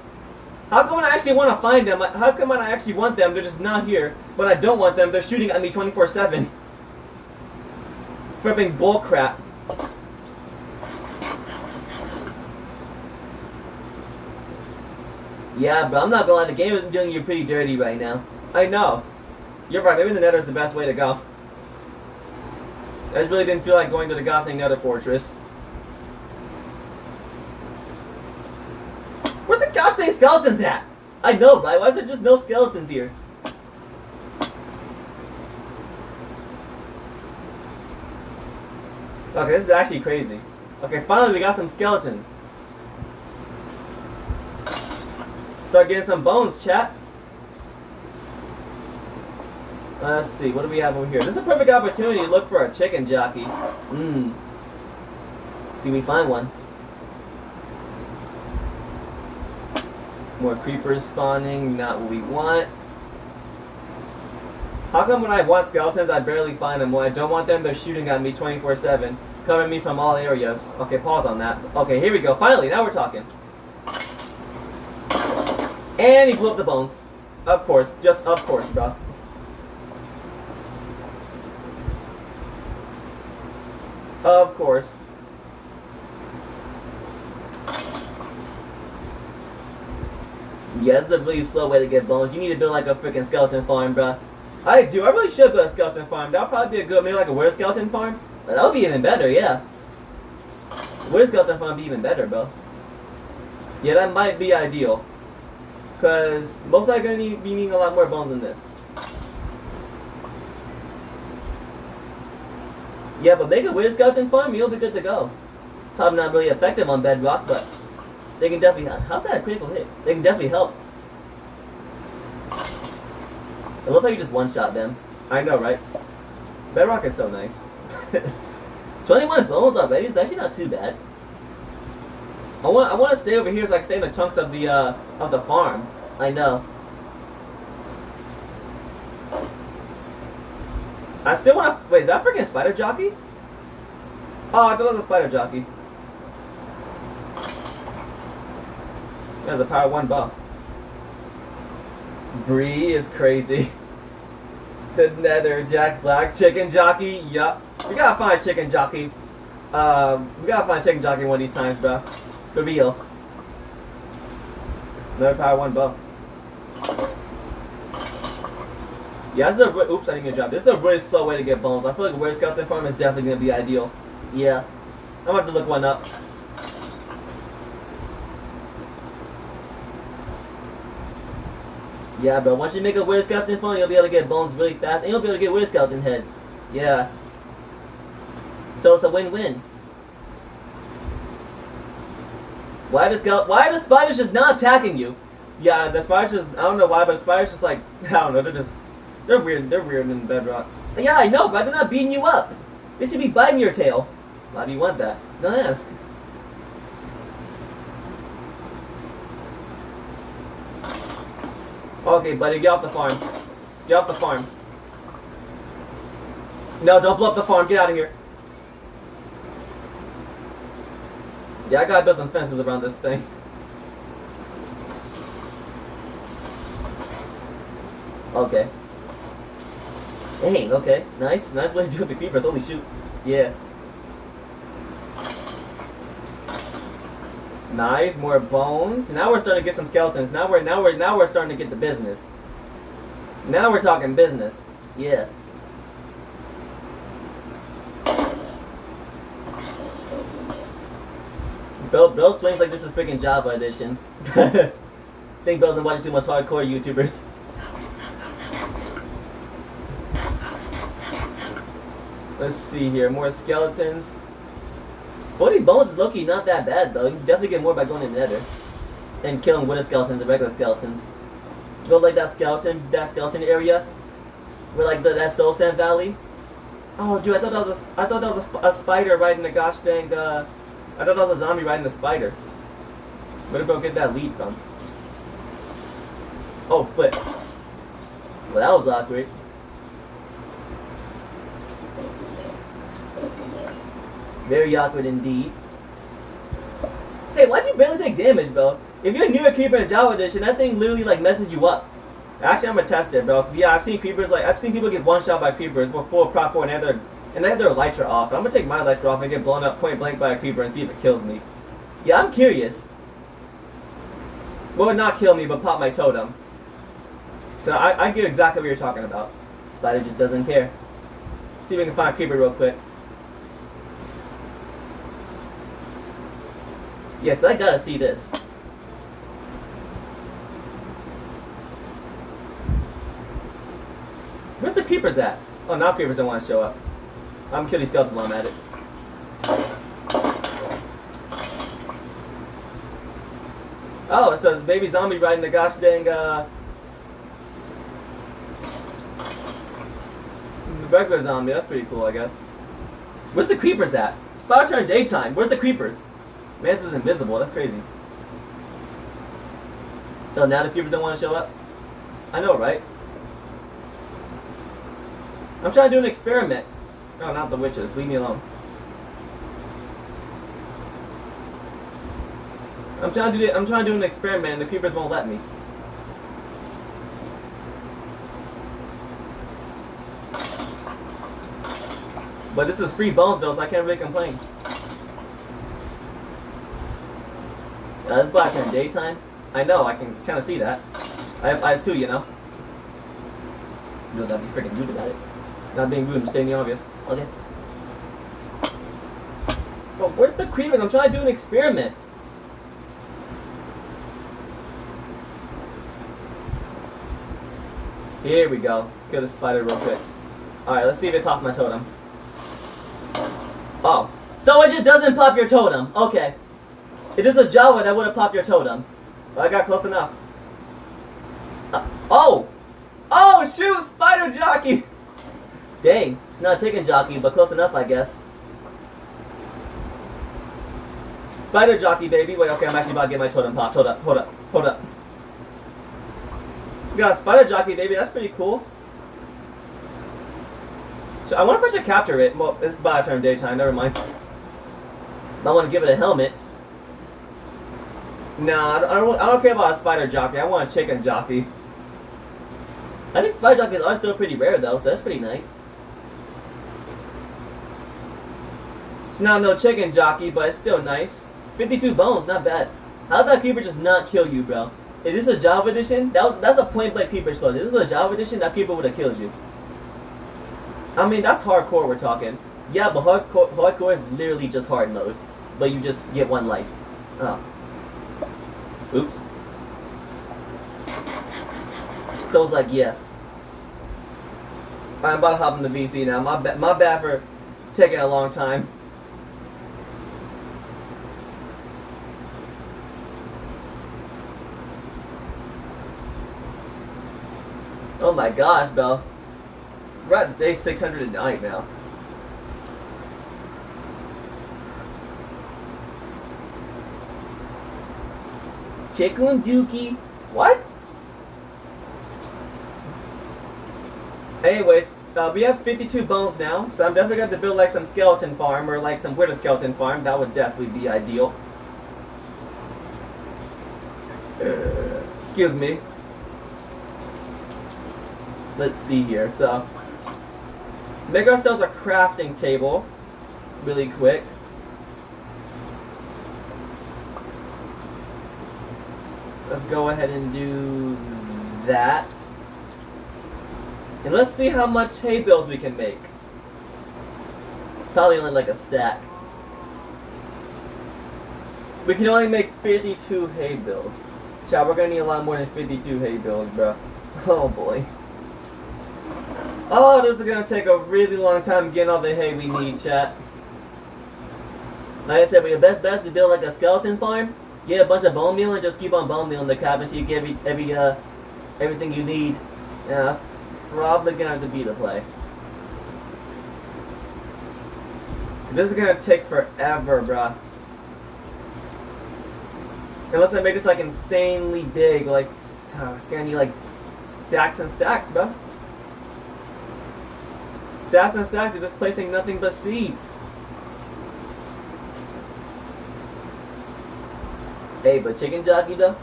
How come when I actually want to find them, how come when I actually want them, they're just not here? When I don't want them, they're shooting at me 24/7. Fripping bullcrap. Yeah, but I'm not gonna lie, the game is doing you pretty dirty right now. I know. You're right, maybe the nether is the best way to go. I just really didn't feel like going to the goddamn nether fortress. Where's the gosh dang skeletons at? I know, right? Why is there just no skeletons here? Okay, this is actually crazy. Okay, finally we got some skeletons. Start getting some bones, chat. Let's see, what do we have over here? This is a perfect opportunity to look for a chicken jockey. See, we find one. More creepers spawning, not what we want. How come when I want skeletons, I barely find them? When I don't want them, they're shooting at me 24/7. Coming at me from all areas. Okay, pause on that. Okay, here we go. Finally, now we're talking. And he blew up the bones. Of course, just of course, bro. Of course. Yeah, this is a really slow way to get bones. You need to build like a freaking skeleton farm, bro. I do. I really should build a skeleton farm. That'll probably be a good, maybe like a weird skeleton farm. But that would be even better, yeah. Weird skeleton farm would be even better, bro. Yeah, that might be ideal. Because most likely going to be needing a lot more bones than this. Yeah, but make a weird skeleton farm, you'll be good to go. Probably not really effective on bedrock, but they can definitely help. How's that a critical hit? They can definitely help. It looks like you just one-shot them. I know, right? Bedrock is so nice. 21 bones already is actually not too bad. I want to stay over here so I can stay in the chunks of the farm. I know. I still want to. Wait, is that freaking spider jockey? Oh, I thought it was a spider jockey. There's a power 1 bow. Bree is crazy. The nether, Jack Black, chicken jockey. Yup. We gotta find chicken jockey. We gotta find chicken jockey one of these times, bro. For real. Another power 1 bow. Yeah, this is a oops, I didn't get a drop. This is a really slow way to get bones. I feel like a weird skeleton farm is definitely gonna be ideal. Yeah. I'm gonna have to look one up. Yeah, bro. Once you make a weird skeleton farm, you'll be able to get bones really fast, and you'll be able to get weird skeleton heads. Yeah. So it's a win-win. Why are the spiders just not attacking you? Yeah, the spiders just, I don't know why, but the spiders just like, I don't know, they're weird in bedrock. Yeah, I know, but they're not beating you up. They should be biting your tail. Why do you want that? Don't ask. Okay, buddy, get off the farm. Get off the farm. No, don't blow up the farm. Get out of here. Yeah, I gotta build some fences around this thing. Okay. Dang, okay. Nice. Nice way to do it with the creepers. Holy shoot. Yeah. Nice, more bones. Now we're starting to get some skeletons. Now we're starting to get the business. Now we're talking business. Yeah. Bill swings like this is freaking Java edition. Think Bill's been watching too much hardcore YouTubers. Let's see here, more skeletons. 40 bones is low-key not that bad though. You can definitely get more by going in the nether. And killing wooden skeletons and regular skeletons. Go like that skeleton area. Where like that soul sand valley. Oh dude, I thought that was a spider riding a gosh dang I thought that was a zombie riding a spider. Where'd go get that lead from? Oh, flip. Well, that was awkward. Very awkward indeed. Hey, why'd you barely take damage, bro? If you're near a creeper in Java edition, that thing literally like messes you up. Actually, I'm gonna test it, bro. Cause yeah, I've seen creepers like I've seen people get one shot by creepers before Prop 4 and they have their elytra off. I'm gonna take my elytra off and get blown up point blank by a creeper and see if it kills me. Yeah, I'm curious. Well, not kill me, but pop my totem. Cause I get exactly what you're talking about. Spider just doesn't care. See if we can find a creeper real quick. Yeah, cause I gotta see this. Where's the creepers at? Oh, now creepers don't want to show up. I'm killing skeletons while I'm at it. Oh, so it's baby zombie riding the gosh dang regular zombie. That's pretty cool, I guess. Where's the creepers at? It's about to turn daytime. Where's the creepers? Man, this is invisible. That's crazy. Oh, now the creepers don't want to show up? I know, right? I'm trying to do an experiment. No, not the witches. Leave me alone. I'm trying to do an experiment and the creepers won't let me. But this is free bones though, so I can't really complain. This is about to turn daytime. I know, I can kind of see that. I have eyes too, you know. You know, that'd be freaking rude about it. Not being rude, I'm stating the obvious. Okay. But where's the creepers? I'm trying to do an experiment. Here we go. Kill the spider real quick. Alright, let's see if it pops my totem. Oh. So it just doesn't pop your totem. Okay. It is a Java that would have popped your totem. But I got close enough. Oh! Oh, shoot! Spider jockey! Dang. It's not a chicken jockey, but close enough, I guess. Spider jockey, baby. Wait, okay, I'm actually about to get my totem popped. Hold up, hold up, hold up. We got a spider jockey, baby. That's pretty cool. So I wonder if I should capture it. Well, it's about to turn daytime. Never mind. I want to give it a helmet. Nah, I don't care about a spider jockey. I want a chicken jockey. I think spider jockeys are still pretty rare though, so that's pretty nice. It's not no chicken jockey, but it's still nice. 52 bones, not bad. How'd that creeper just not kill you, bro? Is this a Java edition? That's a point blank creeper explosion. If this is a Java edition, that creeper would have killed you. I mean, that's hardcore we're talking. Yeah, but hardcore is literally just hard mode. But you just get one life. Oh. Oops. So it's like, yeah. I'm about to hop in the VC now. My bad for taking a long time. Oh my gosh, bro. We're at day 609 now. Chicken Dookie. What? Anyways, we have 52 bones now, so I'm definitely going to build like some skeleton farm or like some wither skeleton farm. That would definitely be ideal. Excuse me. Let's see here. So, make ourselves a crafting table really quick. Let's go ahead and do that. And let's see how much hay bales we can make. Probably only like a stack. We can only make 52 hay bales. Chat, we're gonna need a lot more than 52 hay bales, bro. Oh boy. Oh, this is gonna take a really long time getting all the hay we need, chat. Like I said, we your best bet to build like a skeleton farm. Get a bunch of bone meal and just keep on bone meal in the cabin until you get everything you need. Yeah, that's probably gonna have to be the play. This is gonna take forever, bruh. Unless I make this like insanely big, like it's gonna need like stacks and stacks, bruh. Stacks and stacks are just placing nothing but seeds. Hey, but chicken jockey though?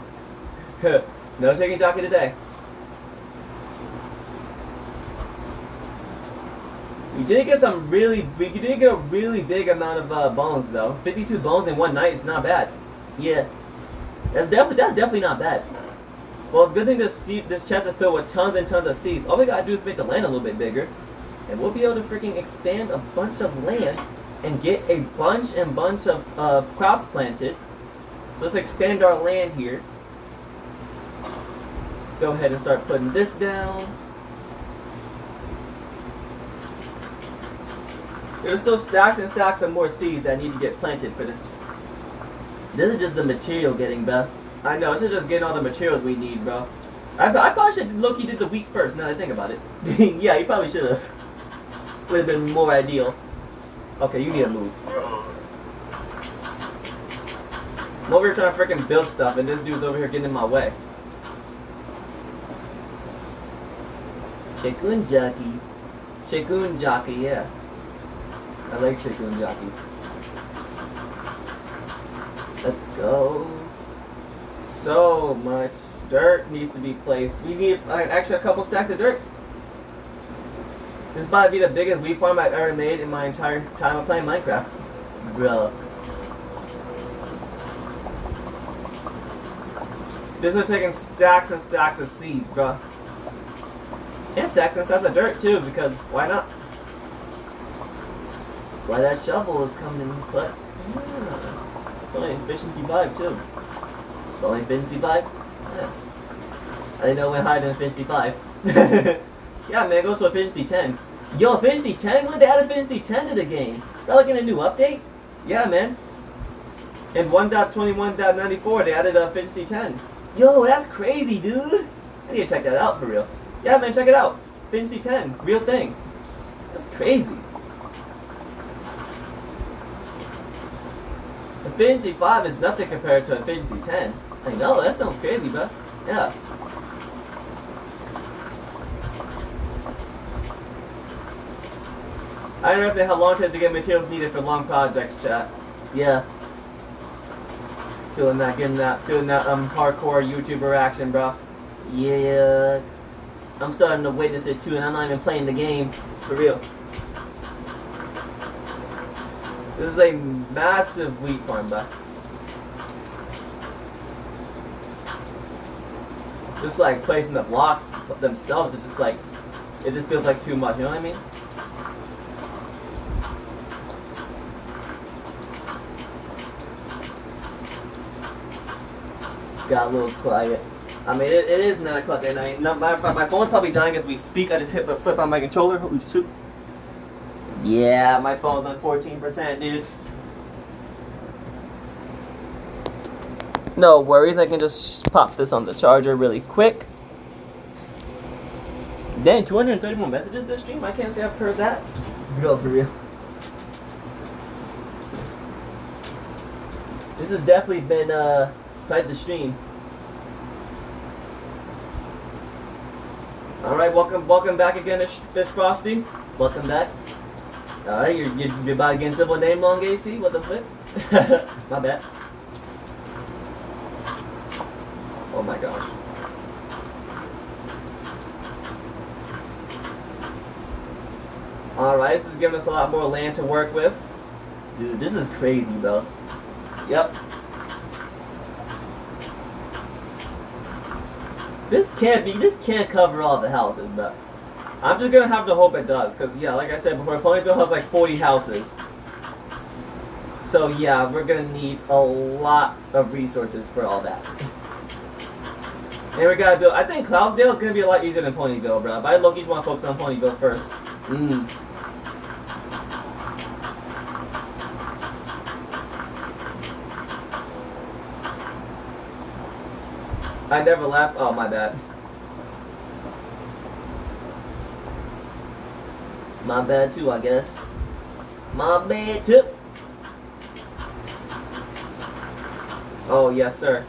No chicken jockey today. We did get a really big amount of bones though. 52 bones in one night is not bad. Yeah. That's definitely not bad. Well, it's a good thing this chest is filled with tons and tons of seeds. All we gotta do is make the land a little bit bigger, and we'll be able to freaking expand a bunch of land and get a bunch of crops planted. So let's expand our land here. Let's go ahead and start putting this down. There's still stacks and stacks of more seeds that need to get planted for this. This is just the material getting, bro. I know, it's just getting all the materials we need, bro. I probably should low-key did the wheat first, now that I think about it. Yeah, you probably should have. Would have been more ideal. Okay, you need to move. I'm over here trying to freaking build stuff, and this dude's over here getting in my way. Chicken jockey. Chicken jockey, yeah. I like chicken jockey. Let's go. So much dirt needs to be placed. We need an extra couple stacks of dirt. This is about to be the biggest wheat farm I've ever made in my entire time of playing Minecraft. Bro. This is taking stacks and stacks of seeds, bro. And stacks and stacks of dirt too, because why not? That's why that shovel is coming in clutch. Yeah. It's only efficiency 5 too. It's only efficiency 5? Yeah. I didn't know it went higher than efficiency 5. Yeah, man, it goes to efficiency 10. Yo, efficiency 10? When did they add efficiency 10 to the game? Is that like in a new update? Yeah, man. In 1.21.94, they added efficiency 10. Yo, that's crazy, dude. I need to check that out for real. Yeah, man, check it out. Efficiency 10, real thing. That's crazy. Efficiency 5 is nothing compared to efficiency 10. I know, that sounds crazy, bro. Yeah. I don't know how long it takes to get materials needed for long projects, chat. Yeah. Feeling that hardcore YouTuber action, bro. Yeah. I'm starting to witness it too, and I'm not even playing the game. For real. This is a massive wheat farm, bro. Just like placing the blocks themselves, it's just like, it just feels like too much, you know what I mean? Got a little quiet. I mean, it is 9 o'clock at night. No, my phone's probably dying as we speak. I just hit the flip on my controller. Holy shoot. Yeah, my phone's on 14%, dude. No worries, I can just pop this on the charger really quick. Dang, 231 messages this stream? I can't say I've heard that. Bro, for real. This has definitely been, quite the stream. Alright, welcome back again, Fish Frosty. Welcome back. Alright, you're about to get civil name long AC? What the flip? My bad. Oh my gosh. Alright, this is giving us a lot more land to work with. Dude, this is crazy, bro. Yep. This can't cover all the houses, but I'm just gonna have to hope it does, cause yeah, like I said before, Ponyville has like 40 houses. So yeah, we're gonna need a lot of resources for all that. And we gotta build. I think Cloudsdale is gonna be a lot easier than Ponyville, bro. But I low-key want to focus on Ponyville first. I never left. Oh, my bad. My bad too, I guess. My bad too. Oh, yes, sir.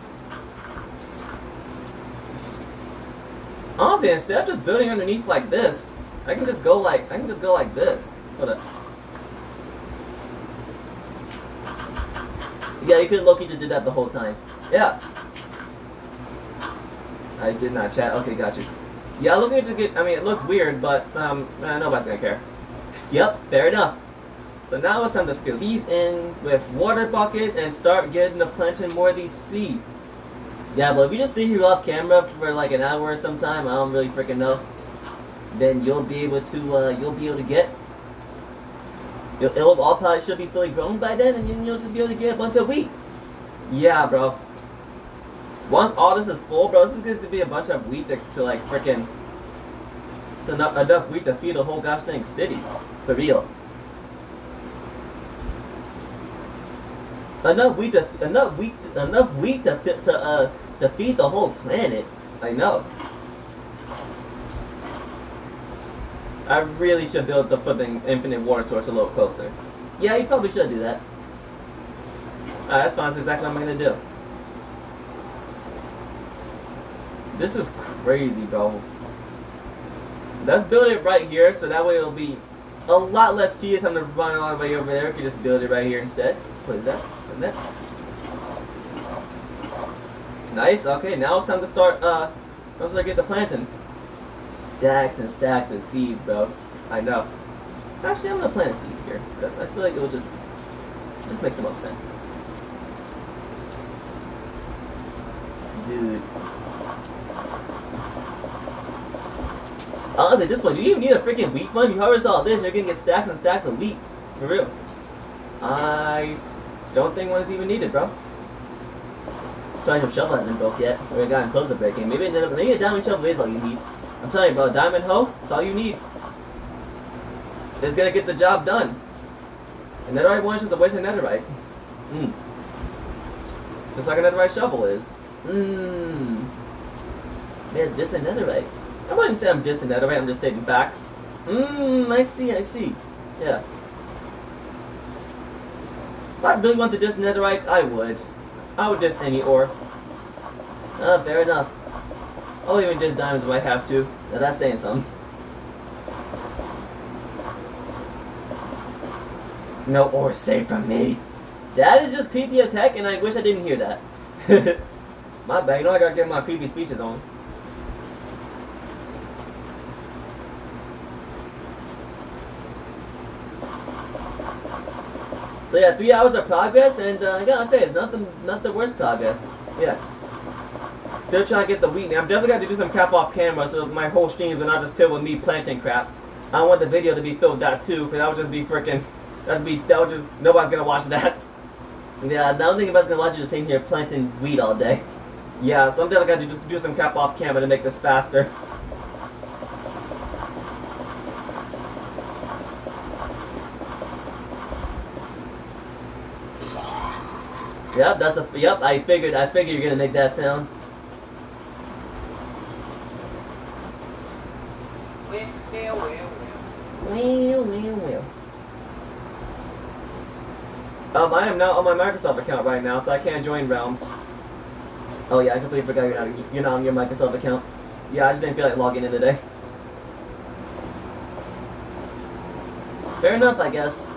Honestly, instead of just building underneath like this, I can just go like this. Hold up. Yeah, you could low-key just did that the whole time. Yeah. I did not chat. Okay, got you. Yeah, looking to get. I mean, it looks weird, but nobody's gonna care. Yep, fair enough. So now it's time to fill these in with water buckets and start getting to planting more of these seeds. Yeah, but if you just sit here off camera for like an hour or sometime, I don't really freaking know. Then you'll be able to get. It'll all probably should be fully grown by then, and then you'll just be able to get a bunch of wheat. Yeah, bro. Once all this is full, bro, this is going to be a bunch of wheat to like freaking. It's enough wheat to feed a whole gosh dang city, for real. Enough wheat to feed the whole planet. I know. I really should build the flipping infinite water source a little closer. Yeah, you probably should do that. Alright, that's fine. That's exactly what I'm gonna do. This is crazy, bro. Let's build it right here, so that way it'll be a lot less tedious. I'm gonna run all the way over there. We can just build it right here instead. Put that. Put that. Nice. Okay, now it's time to start. Get the planting. Stacks and stacks of seeds, bro. I know. Actually, I'm gonna plant a seed here because I feel like it will just makes the most sense, dude. Honestly, at this point, do you even need a freaking wheat farm? You harvest all this, you're gonna get stacks and stacks of wheat. For real. I don't think one is even needed, bro. Sorry, no shovel hasn't broke yet. We haven't gotten close to breaking. Maybe a diamond shovel is all you need. I'm telling you, bro, diamond hoe, that's all you need. It's gonna get the job done. A netherite one is just a waste of netherite. Just like a netherite shovel is. Man, it's dissing netherite. I wouldn't say I'm dissing netherite, I'm just stating facts. I see. Yeah. If I really want to diss netherite, I would. I would diss any ore. Fair enough. I'll even diss diamonds if I have to. Now that's saying something. No ore safe from me. That is just creepy as heck, and I wish I didn't hear that. My bad, you know I gotta get my creepy speeches on. So yeah, 3 hours of progress, and I gotta say, it's not the worst progress. Yeah. Still trying to get the wheat. I'm definitely going to do some crap off camera so my whole streams are not just filled with me planting crap. I don't want the video to be filled with that too, because that would just be freaking. Nobody's going to watch that. Yeah, I don't think anybody's going to watch you just sitting here planting wheat all day. Yeah, so I'm definitely going to just do some crap off camera to make this faster. Yep, I figured you're going to make that sound. I am now on my Microsoft account right now, so I can't join Realms. Oh yeah, I completely forgot you're not on your Microsoft account. Yeah, I just didn't feel like logging in today. Fair enough, I guess.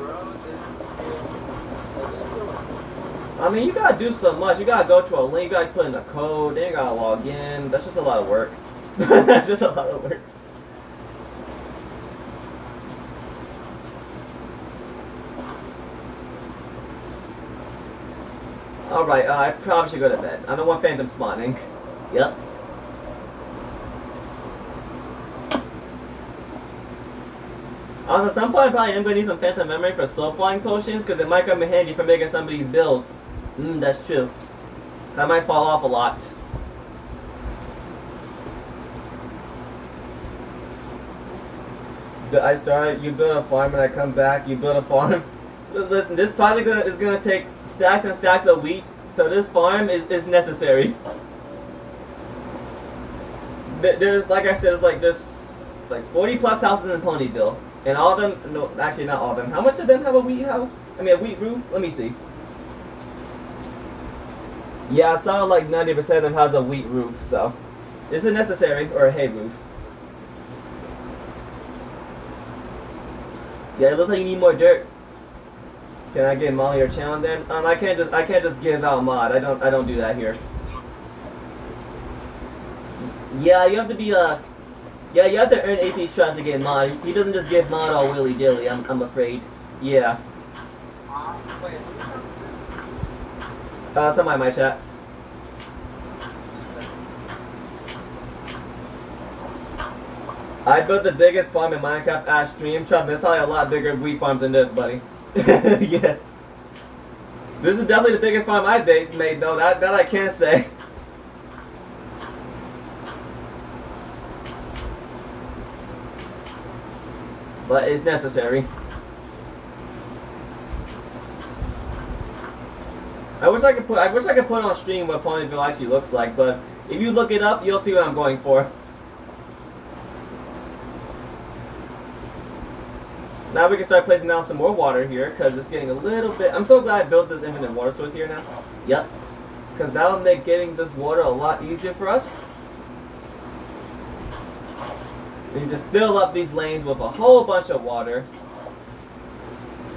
I mean, you gotta do so much. You gotta go to a link, you gotta put in a code, then you gotta log in. That's just a lot of work. That's just a lot of work. Alright, I probably should go to bed. I don't want phantom spawning. Yep. Also, at some point, I probably am going to need some phantom memory for slow flying potions, because it might come in handy for making some of these builds. That's true. I might fall off a lot. I start, you build a farm, and I come back, you build a farm. Listen, this project is going to take stacks and stacks of wheat, so this farm is necessary. There's, like I said, there's like 40 plus houses in Ponyville. And all of them, no, actually not all of them. How much of them have a wheat house? I mean, a wheat roof? Let me see. Yeah, I saw like 90% of them has a wheat roof, so. Is it necessary? Or a hay roof? Yeah, it looks like you need more dirt. Can I get Molly or challenge then? I can't just give out mod. I don't do that here. Yeah, you have to be yeah, you have to earn 18 strats to get mod. He doesn't just give mod all willy dilly. I'm afraid. Yeah. Somebody in my chat. I built the biggest farm in Minecraft as stream. Trust me, there's probably a lot bigger wheat farms than this, buddy. Yeah. This is definitely the biggest farm I've made, though. That I can't say. But it's necessary. I wish I could put on stream what Ponyville actually looks like, but if you look it up, you'll see what I'm going for. Now we can start placing down some more water here, because it's getting a little bit... I'm so glad I built this infinite water source here now. Yep. Because that'll make getting this water a lot easier for us. We can just fill up these lanes with a whole bunch of water.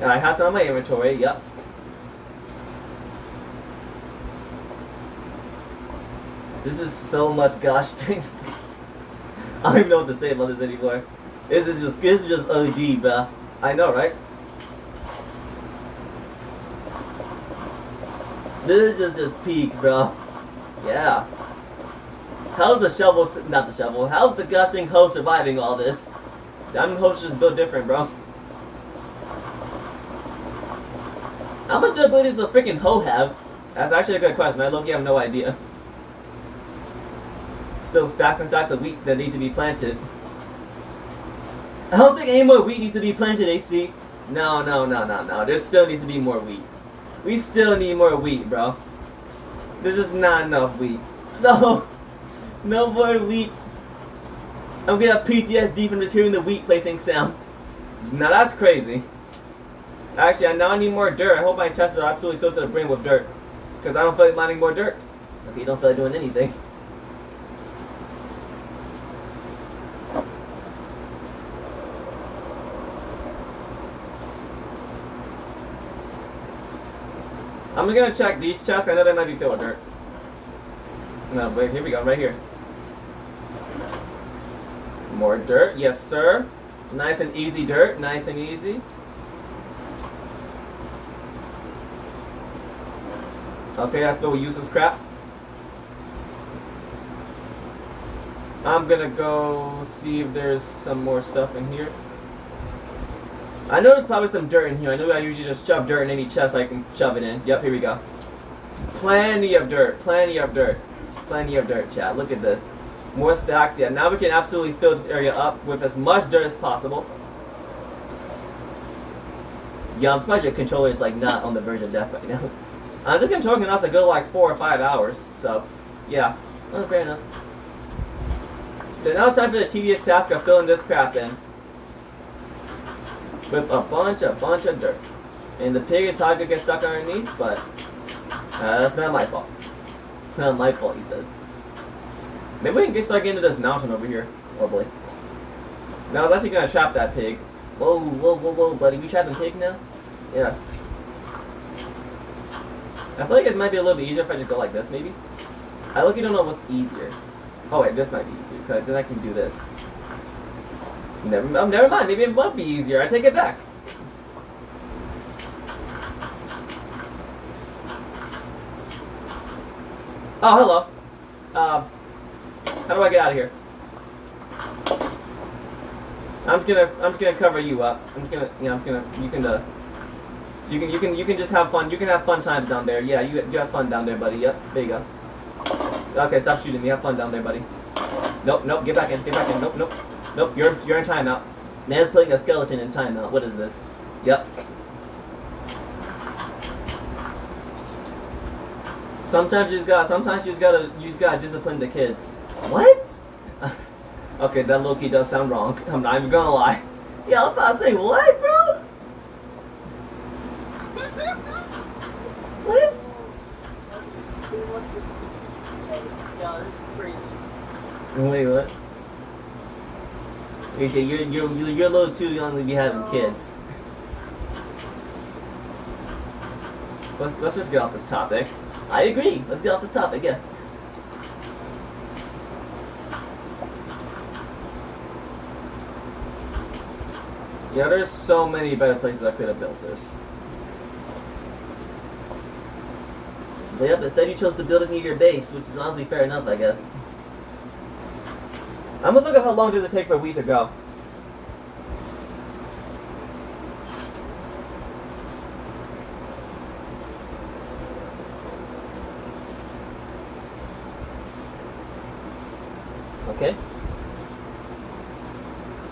And I have some in my inventory, yep. This is so much gosh dang. I don't even know what to say about this anymore. This is just OD, bruh. I know, right? This is just peak, bro. Yeah. How's the shovel, not the shovel, how's the gosh dang hoe surviving all this? Diamond hoes just built different, bro. How much durability does a freaking hoe have? That's actually a good question. I low-key have no idea. Still stacks and stacks of wheat that need to be planted. I don't think any more wheat needs to be planted, AC. No. There still needs to be more wheat. We still need more wheat, bro. There's just not enough wheat. No. No more wheat. I'm gonna have PTSD from just hearing the wheat placing sound. Now that's crazy. Actually, now I need more dirt. I hope my chests are absolutely filled to the brim with dirt. Because I don't feel like mining more dirt. Okay, you don't feel like doing anything. I'm gonna check these chests. I know they might be filled with dirt. No, wait, here we go, right here. More dirt, yes sir. Nice and easy dirt, nice and easy. Okay, that's good. We use this crap. I'm gonna go see if there's some more stuff in here. I know there's probably some dirt in here. I know I usually just shove dirt in any chest I can shove it in. Yep, here we go. Plenty of dirt, plenty of dirt. Plenty of dirt, chat. Look at this. More stacks. Yeah, now we can absolutely fill this area up with as much dirt as possible. Yeah, I'm surprised your controller is like not on the verge of death right now. This controller can also go like 4 or 5 hours. So, yeah. Oh, fair enough. So now it's time for the tedious task of filling this crap in. With a bunch of dirt. And the pig is probably going to get stuck underneath, but that's not my fault. Not my fault, he said. Maybe we can start getting into this mountain over here. Oh boy. Now I was actually going to trap that pig. Whoa, buddy. We trapping pigs now? Yeah. I feel like it might be a little bit easier if I just go like this, maybe? I look, you don't know what's easier. Oh wait, this might be easier, because then I can do this. Never mind. Maybe it would be easier. I take it back. Oh, hello. How do I get out of here? I'm just gonna cover you up. You can just have fun. You can have fun times down there. Yeah, you have fun down there, buddy. Yep, there you go. Okay, stop shooting me. Have fun down there, buddy. Nope. Get back in. Nope. You're in timeout. Man's putting a skeleton in timeout. What is this? Yep. Sometimes you just gotta discipline the kids. What? Okay, that low-key does sound wrong. I'm not even gonna lie. Yeah, I'm about to say what, bro? What? Wait, what? You say you're a little too young to be having kids. Let's just get off this topic. I agree. Let's get off this topic. Yeah. Yeah, there's so many better places I could have built this. But yep, instead you chose to build it near your base, which is honestly fair enough, I guess. I'm gonna look at how long does it take for a week to go. Okay.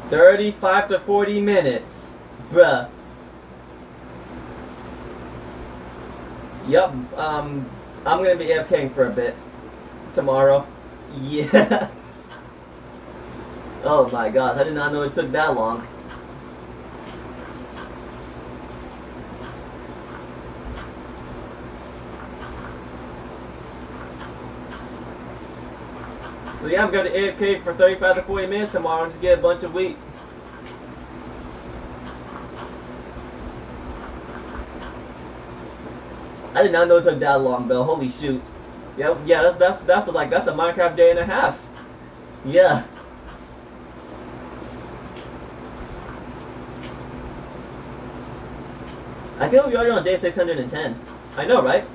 35 to 40 minutes. Bruh. Yup, I'm gonna be AFKing for a bit. Tomorrow. Yeah. Oh my gosh, I did not know it took that long. So yeah, I'm going to AFK for 35 to 40 minutes tomorrow and just get a bunch of wheat. I did not know it took that long, Bill. Holy shoot. Yeah, that's a Minecraft day and a half. Yeah. I feel we're already on day 610. I know, right?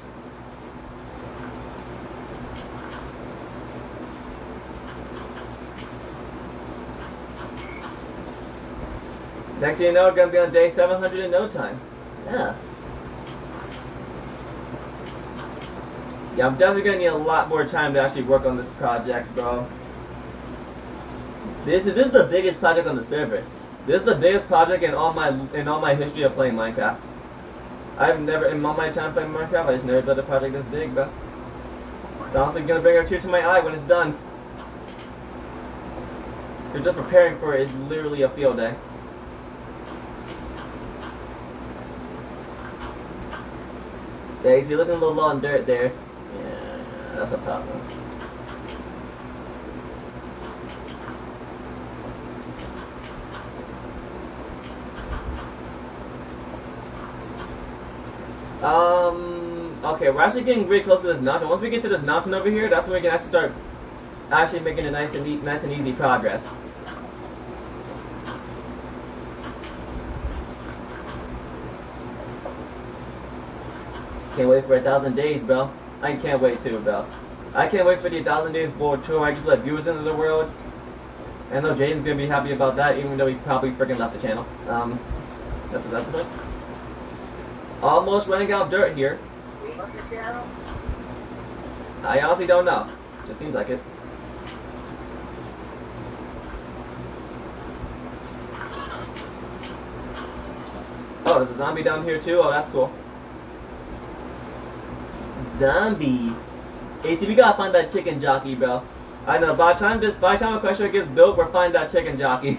Next thing you know, we're gonna be on day 700 in no time. Yeah. Yeah, I'm definitely gonna need a lot more time to actually work on this project, bro. This is the biggest project on the server. This is the biggest project in all my history of playing Minecraft. I've never, in all my time playing Minecraft, I just never built a project this big, bro. Sounds like gonna bring a tear to my eye when it's done. You're just preparing for it is literally a field day. Yeah, so you're looking a little low on dirt there. Yeah, that's a problem. Okay, we're actually getting really close to this mountain. Once we get to this mountain over here, that's when we can actually start making a nice and easy progress. Can't wait for 1,000 days, bro. I can't wait too, bro. I can't wait for the 1,000 days world tour. I get to let viewers into the world. I know Jaden's gonna be happy about that, even though he probably freaking left the channel. That's the point. Almost running out of dirt here. I honestly don't know. Just seems like it. Oh, there's a zombie down here too? Oh, that's cool. Zombie. Hey, see, we gotta find that chicken jockey, bro. I know, by the time Equestria gets built, we're finding that chicken jockey.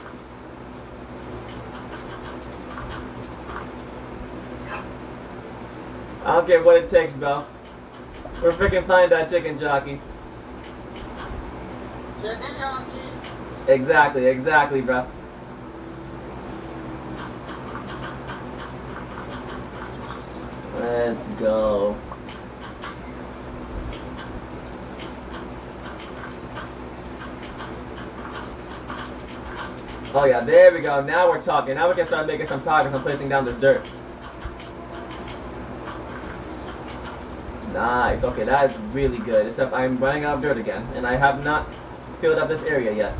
I don't care what it takes, bro. We're freaking finding that chicken jockey. Chicken jockey. Exactly, bro. Let's go. Oh yeah, there we go. Now we're talking. Now we can start making some progress on placing down this dirt. Nice. Okay, that is really good. Except I'm running out of dirt again, and I have not filled up this area yet.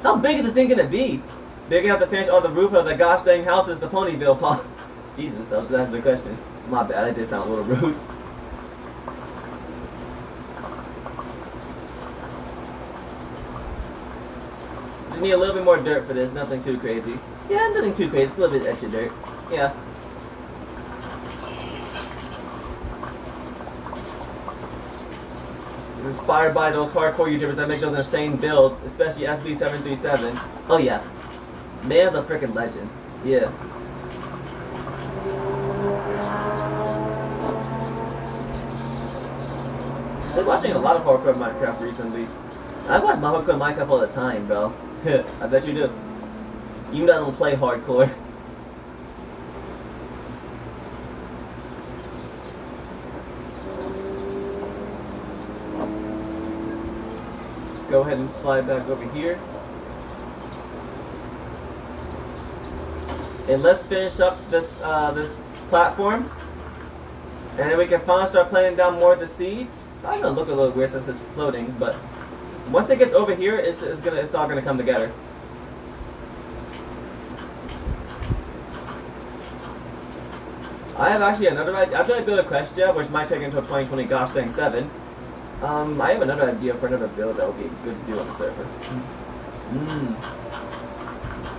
How big is this thing gonna be? Big enough to finish all the roof of the gosh dang houses to Ponyville, Paul? Jesus, I was just asking the question. My bad. I did sound a little rude. Just need a little bit more dirt for this. Nothing too crazy. Yeah, nothing too crazy. It's a little bit extra dirt. Yeah. Inspired by those hardcore YouTubers that make those insane builds, especially SB737. Oh yeah, man's a freaking legend. Yeah. I've been watching a lot of hardcore Minecraft recently. I watch my hardcore Minecraft all the time, bro. I bet you do. Even though I don't play hardcore. Go ahead and fly back over here. And let's finish up this this platform. And then we can finally start planting down more of the seeds. I'm gonna look a little weird since it's floating, but Once it gets over here, it's all gonna come together. I have actually another idea. After I build Equestria, which might take until 2020, gosh dang 7. I have another idea for another build that would be good to do on the server.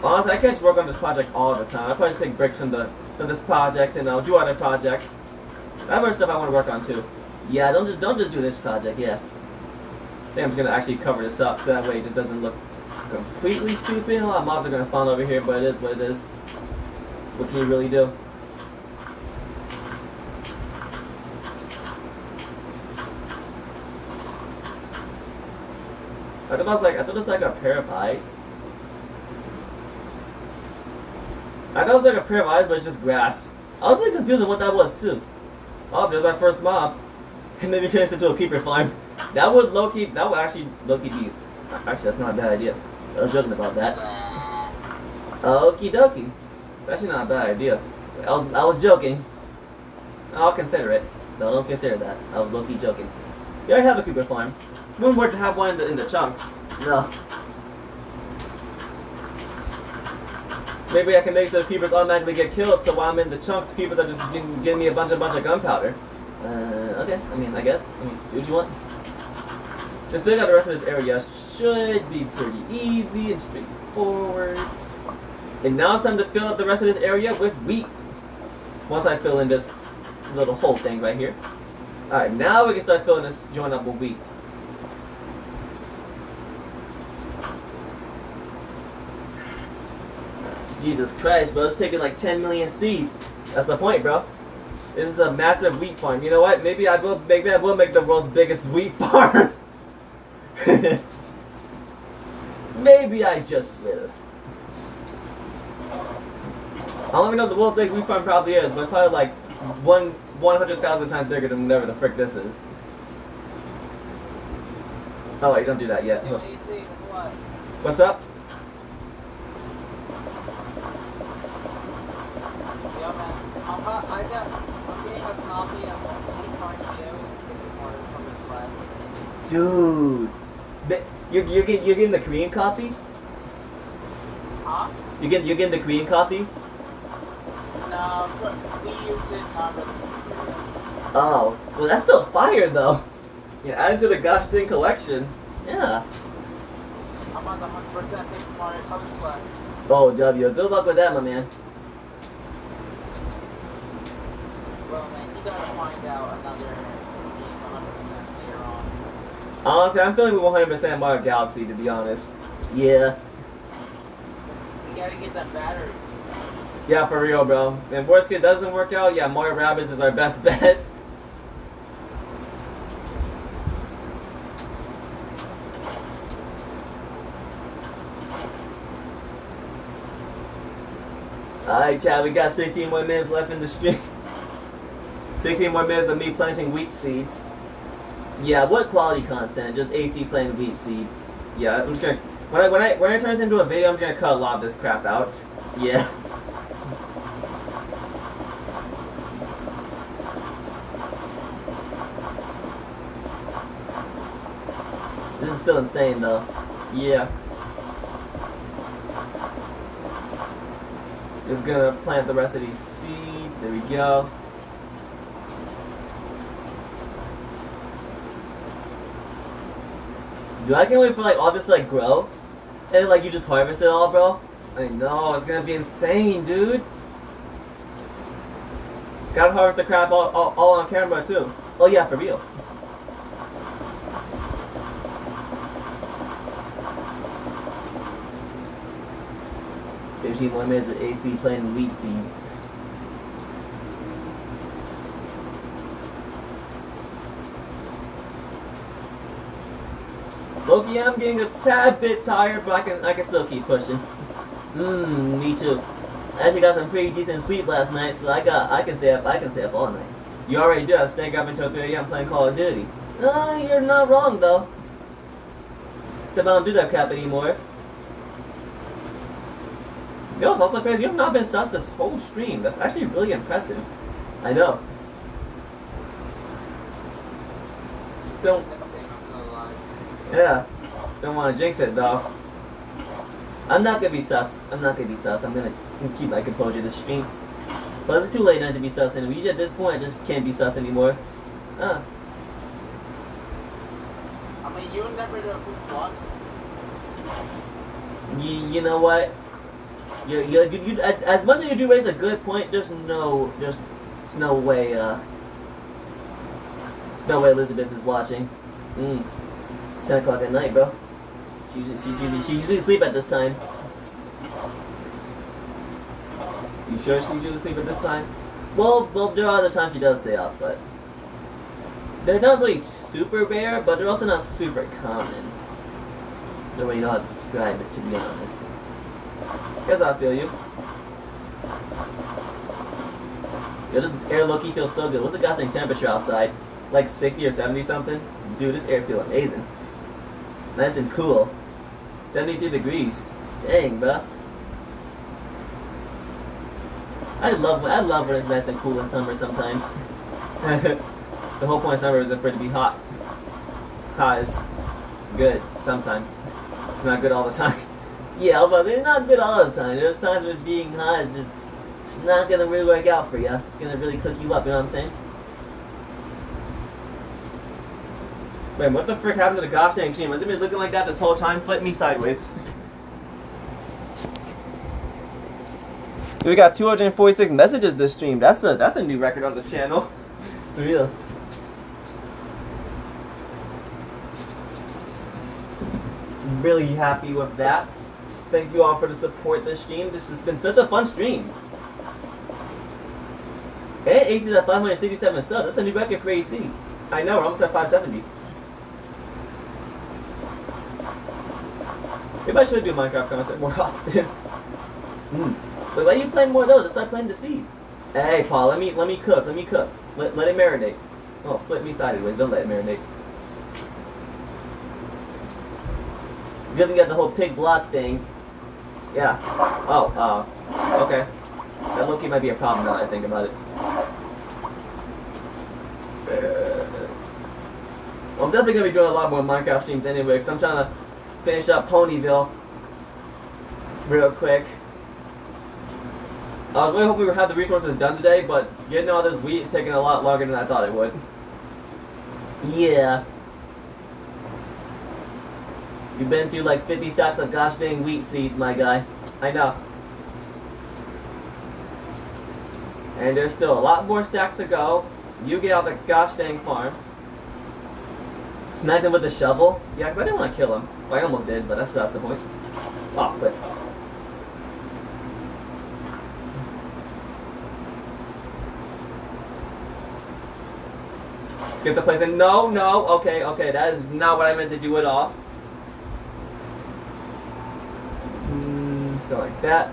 Honestly, I can't just work on this project all the time. I probably just take breaks from this project and I'll do other projects. I have other stuff I want to work on too. Yeah, don't just do this project. Yeah. I think I'm just gonna actually cover this up so that way it just doesn't look completely stupid. A lot of mobs are gonna spawn over here, but it is what it is. What can you really do? I thought it was like a pair of eyes. I thought it was like a pair of eyes, but it's just grass. I was really confused on what that was too. Oh, there's our first mob. And then we changed it to a creeper farm. That would actually low-key be... Actually, that's not a bad idea. I was joking about that. Okie dokie. It's actually not a bad idea. I was joking. I'll consider it. No, don't consider that. I was low-key joking. You already have a creeper farm. Wouldn't work to have one in the chunks. No. Maybe I can make so the creepers automatically get killed, so while I'm in the chunks, the creepers are just giving me a bunch of gunpowder. Okay. I mean, I guess. Do what you want. Just building out the rest of this area should be pretty easy and straightforward. And now it's time to fill up the rest of this area with wheat. Once I fill in this little hole thing right here. Alright, now we can start filling this joint up with wheat. Jesus Christ, bro, it's taking like 10 million seeds. That's the point, bro. This is a massive wheat farm. You know what? Maybe I will make the world's biggest wheat farm. Maybe I just will. I don't even know what the world's big wheat farm probably is, but it's probably like 100,000 times bigger than whatever the frick this is. Oh wait, don't do that yet. What's up? Dude, you're getting the Korean copy? Huh? You're getting the Korean copy? No, but we used it not really. Oh, well that's still fire though. Yeah, add it to the gosh dang collection. Yeah. I'm on the 100% Paper Mario Color Splash. Oh, W. Good luck with that, my man. Well, man, you gotta find out another game 100% later on. Honestly, I'm feeling with 100% Mario Galaxy, to be honest. Yeah. You gotta get that battery. Yeah, for real, bro. And worst case doesn't work out, yeah, Mario Rabbids is our best bet. Alright, Chad, we got 16 more minutes left in the stream. 16 more minutes of me planting wheat seeds. Yeah, what quality content? Just AC planting wheat seeds. Yeah, I'm just gonna... When I turn this into a video, I'm gonna cut a lot of this crap out. Yeah. This is still insane, though. Yeah. Just gonna plant the rest of these seeds. There we go. Dude, I can't wait for like all this to like grow. And then, like you just harvest it all, bro. I know, it's gonna be insane, dude. Gotta harvest the crap all on camera too. Oh yeah, for real. More minutes of AC planting wheat seeds. Loki, I'm getting a tad bit tired, but I can still keep pushing. Me too. I actually got some pretty decent sleep last night, so I can stay up all night. You already do. I was staying up until 3 AM playing Call of Duty. You're not wrong though. Except I don't do that crap anymore. Yo, it's also crazy. You have not been sus this whole stream. That's actually really impressive. I know. Don't. Yeah. Don't want to jinx it though. I'm not gonna be sus. I'm not gonna be sus. I'm gonna keep my composure this stream. But it's too late not to be sus anymore. Usually at this point, I just can't be sus anymore. I mean, you never know who's watching. You know what? You as much as you do raise a good point, there's no way Elizabeth is watching. It's 10 o'clock at night, bro. She usually asleep at this time. You sure she's usually asleep at this time? Well, there are other times she does stay up, but they're not really super rare, but they're also not super common. I don't really know how to describe it, to be honest. Guess I feel you. Yo, this air low-key feels so good. What's the goddamn temperature outside? Like 60 or 70 something? Dude, this air feels amazing. Nice and cool. 73 degrees. Dang, bro. I love when it's nice and cool in summer sometimes. The whole point of summer is for it to be hot. Hot is good sometimes. It's not good all the time. Yeah, but it's not good all the time. There's times when being hot is just not gonna really work out for you. It's gonna really cook you up, you know what I'm saying? Wait, what the frick happened to the gosh dang machine? Was it been looking like that this whole time? Flip me sideways. We got 246 messages this stream. That's a new record on the channel. For real. Really happy with that. Thank you all for the support this stream. This has been such a fun stream. And AC's at 567 subs. That's a new record for AC. I know, we're almost at 570. Maybe I should do Minecraft content more often. But why are you playing more of those? Just start playing the seeds. Hey, Paul, let me cook. Let me cook. Let it marinate. Oh, flip me sideways. Don't let it marinate. Good we got the whole pig block thing. Yeah. Oh, okay. That low-key might be a problem now that I think about it. Well, I'm definitely going to be doing a lot more Minecraft streams anyway, because I'm trying to finish up Ponyville real quick. I was really hoping we would have the resources done today, but getting all this wheat is taking a lot longer than I thought it would. Yeah. You've been through like 50 stacks of gosh dang wheat seeds, my guy. I know. And there's still a lot more stacks to go. You get out the gosh dang farm. Smack him with a shovel? Yeah, because I didn't want to kill him. Well, I almost did, but that's the point. Oh, flip. Let's get the place in. No, no. Okay, okay. That is not what I meant to do at all. Go like that.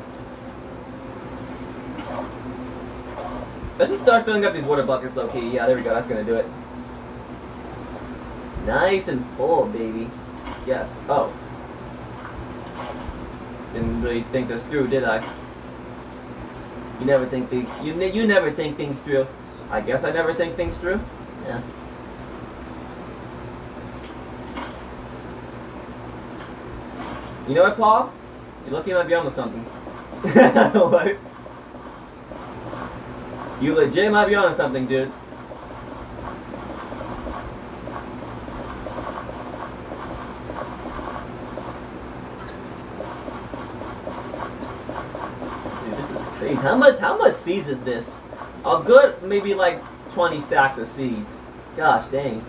Let's just start filling up these water buckets low key. Yeah, there we go. That's gonna do it. Nice and full, baby. Yes. Oh. Didn't really think this through, did I? You never think you never think things through. I guess I never think things through. Yeah. You know what, Paul? You're lucky you might be onto something. What? You legit might be onto something, dude. Dude, this is crazy. How much seeds is this? A good maybe like 20 stacks of seeds. Gosh dang.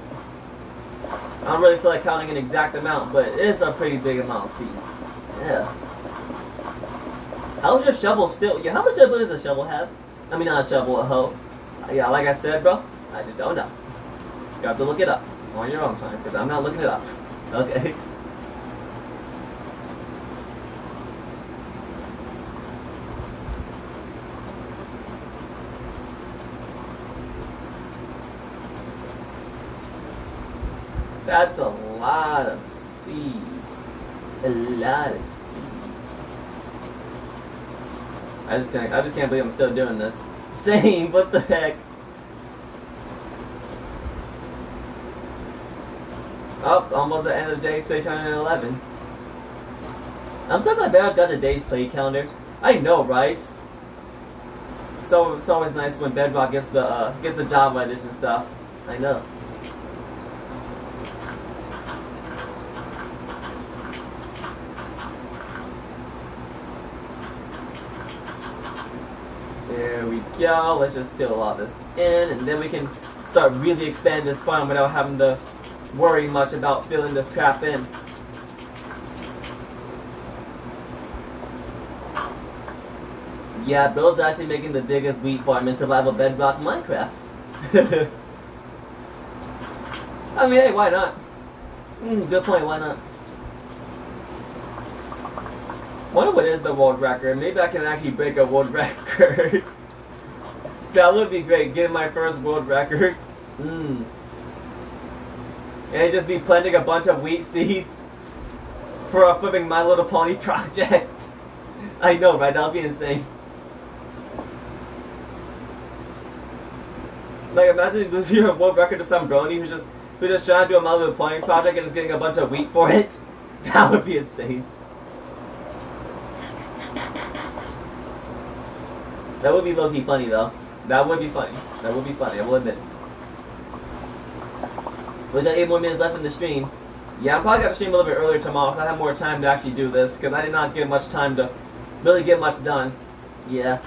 I don't really feel like counting an exact amount, but it is a pretty big amount of seeds. Yeah. How's your shovel still? Yeah, how much ability does a shovel have? I mean, not a shovel, a hoe. Yeah, like I said, bro, I just don't know. You have to look it up on your own time, because I'm not looking it up. Okay. That's a lot of seed. A lot of seed. I just can't believe I'm still doing this. Same, what the heck? Oh, almost the end of the day, 611. I'm so glad Bedrock got the day's play calendar. I know, right? So it's always nice when Bedrock gets the Java edition stuff. I know. There we go. Let's just fill all this in, and then we can start really expanding this farm without having to worry much about filling this crap in. Yeah, Bill's actually making the biggest wheat farm in survival Bedrock Minecraft. I mean, hey, why not? Good point, why not? Wonder what is the world record? Maybe I can actually break a world record. That would be great, getting my first world record. And just be planting a bunch of wheat seeds for a flipping My Little Pony project. I know, right? That'll be insane. Like, imagine losing your world record to some brony who's just trying to do a My Little Pony project and just getting a bunch of wheat for it. That would be insane. That would be low-key funny, though. That would be funny. That would be funny, I will admit. We got 8 more minutes left in the stream. Yeah, I'm probably going to stream a little bit earlier tomorrow, so I have more time to actually do this, because I did not get much time to really get much done. Yeah.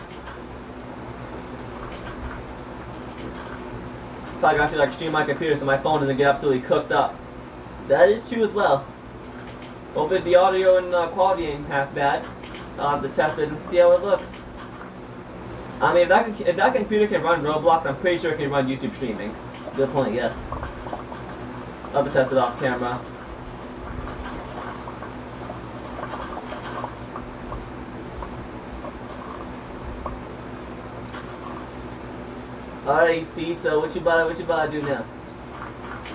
Probably got to like stream my computer so my phone doesn't get absolutely cooked up. That is true as well. Hopefully the audio and quality ain't half bad. I'll have to test it and see how it looks. I mean, if that computer can run Roblox, I'm pretty sure it can run YouTube streaming. Good point, yeah. I'll have to test it off camera. Alright, see, so what you about to do now?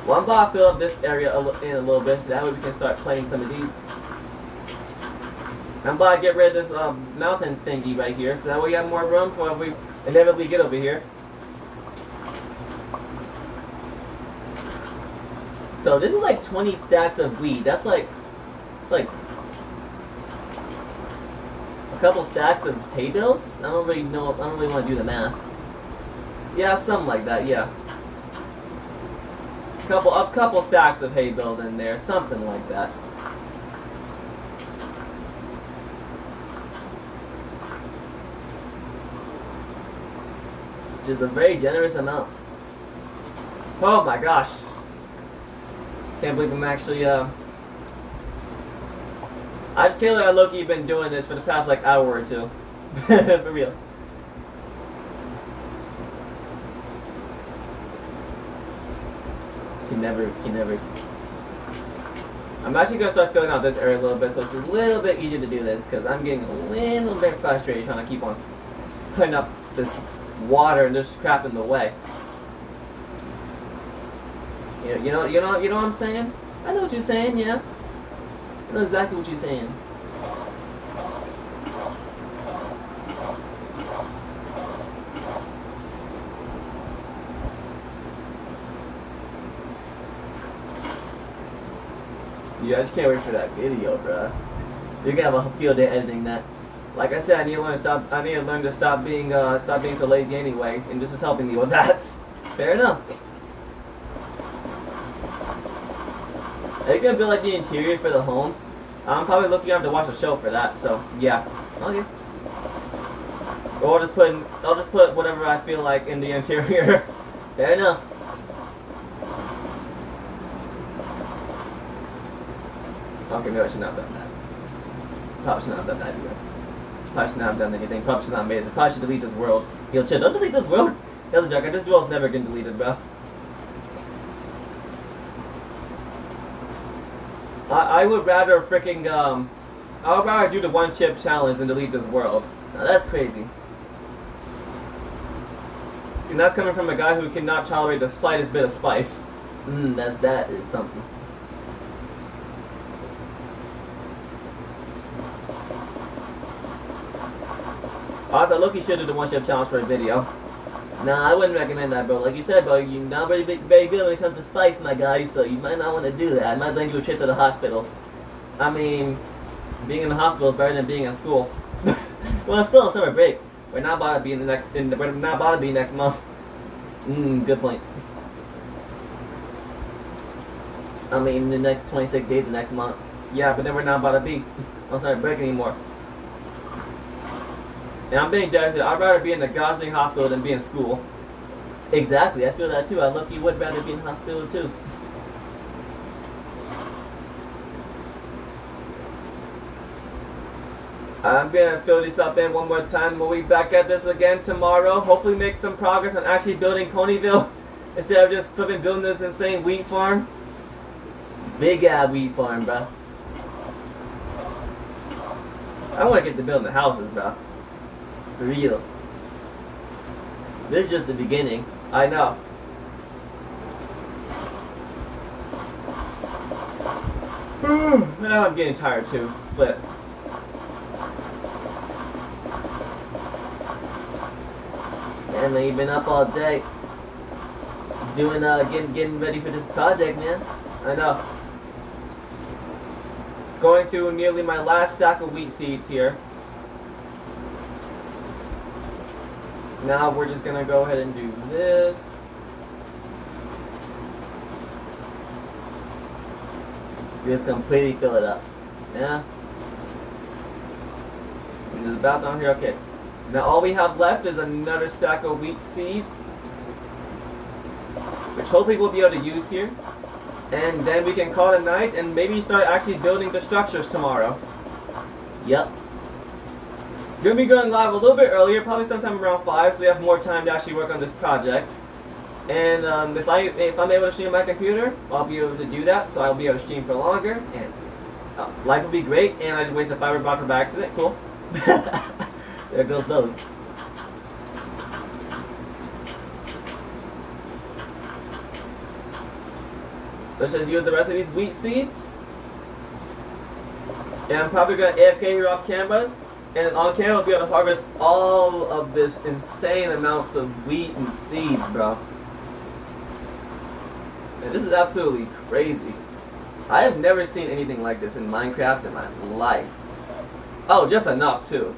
Well, I'm about to fill up this area in a little bit, so that way we can start planting some of these. I'm about to get rid of this mountain thingy right here, so that way we have more room for when we inevitably get over here. So this is like 20 stacks of wheat. That's like, it's like a couple stacks of hay bales. I don't really know. I don't really want to do the math. Yeah, something like that. Yeah, a couple stacks of hay bales in there, something like that. Which is a very generous amount. Oh my gosh. Can't believe I'm actually, I just can't let Loki been doing this for the past, like, hour or two. For real. Can never. I'm actually gonna start filling out this area a little bit so it's a little bit easier to do this, because I'm getting a little bit frustrated trying to keep on putting up this water and there's crap in the way. You know what I'm saying? I know what you're saying, yeah. I know exactly what you're saying. Dude, I just can't wait for that video, bruh. You're gonna have a field day editing that. Like I said, I need to learn to stop being so lazy anyway, and this is helping me with that. Fair enough. Are you gonna build like the interior for the homes? I'm probably looking to watch a show for that, so yeah. Okay. Or I'll just put whatever I feel like in the interior. Fair enough. Okay, maybe I should not have done that. Probably should not have done that either. Probably should not have done anything. Probably should not have made it. Probably should delete this world. Yo, chill, don't delete this world. That's a joke. This world's never getting deleted, bro. I would rather freaking, I would rather do the one chip challenge than delete this world. Now that's crazy. And that's coming from a guy who cannot tolerate the slightest bit of spice. That is something. Honestly, Loki should do the one chip challenge for a video. Nah, I wouldn't recommend that, bro. Like you said, bro, you're not very good when it comes to spice, my guy, so you might not want to do that. I might lend you a trip to the hospital. I mean, being in the hospital is better than being in school. Well, it's still on summer break. We're not about to be we're not about to be next month. Good point. I mean, the next 26 days of next month. Yeah, but then we're not about to be on summer break anymore. And I'm being dead. I'd rather be in the gosh dang hospital than be in school. Exactly, I feel that too. I look, you would rather be in the hospital too. I'm gonna fill this up in one more time. We'll be back at this again tomorrow. Hopefully make some progress on actually building Ponyville instead of just flipping building this insane wheat farm. Big ass wheat farm, bro. I wanna get to building the houses, bro. For real. This is just the beginning. I know. Now I'm getting tired too, but man, man, you've been up all day doing getting ready for this project, man. I know. Going through nearly my last stack of wheat seeds here. Now we're just gonna go ahead and do this. Just completely fill it up. Yeah. And just about down here, okay. Now all we have left is another stack of wheat seeds, which hopefully we'll be able to use here. And then we can call it a night and maybe start actually building the structures tomorrow. Yep. Gonna be going live a little bit earlier, probably sometime around 5, so we have more time to actually work on this project. And if I'm able to stream on my computer, I'll be able to do that, so I'll be able to stream for longer, and life will be great. And I just wasted a fiber blocker by accident. Cool. There goes those. Let's just use the rest of these wheat seeds. And I'm probably gonna AFK here off camera. And on camera, we'll be able to harvest all of this insane amounts of wheat and seeds, bro. And this is absolutely crazy. I have never seen anything like this in Minecraft in my life. Oh, just enough, too.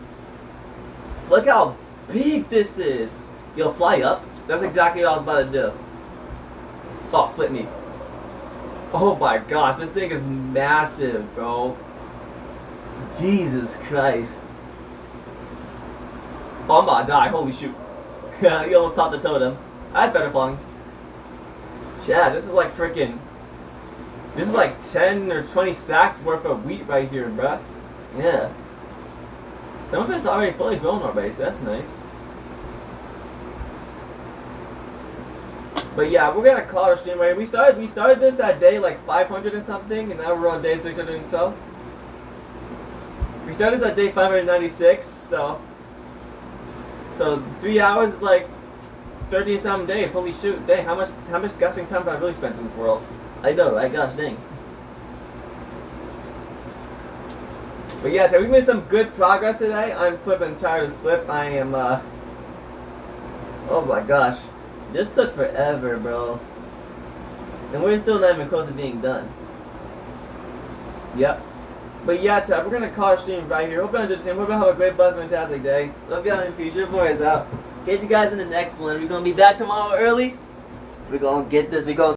Look how big this is. You'll fly up. That's exactly what I was about to do. Oh, flip me. Oh my gosh, this thing is massive, bro. Jesus Christ. Oh, I'm about to die. Holy shoot. You almost popped the totem. I had better falling. Chad, this is like freaking. This is like 10 or 20 stacks worth of wheat right here, bruh. Yeah. Some of it's already fully grown already, so that's nice. But yeah, we're gonna call our stream right here. We started this at day like 500 and something, and now we're on day 612. We started this at day 596, so 3 hours is like 30 something days. Holy shoot, dang, how much gosh dang time have I really spent in this world? I know, right? Gosh dang. But yeah, we made some good progress today. I'm flipping tired as flip. I am oh my gosh. This took forever, bro. And we're still not even close to being done. Yep. But yeah, chat, we're gonna call our stream right here. Hope you enjoyed the stream. Hope you have a great, fantastic day. Love y'all in the future. Boys out. Catch you guys in the next one. We're gonna be back tomorrow early. We're gonna get this.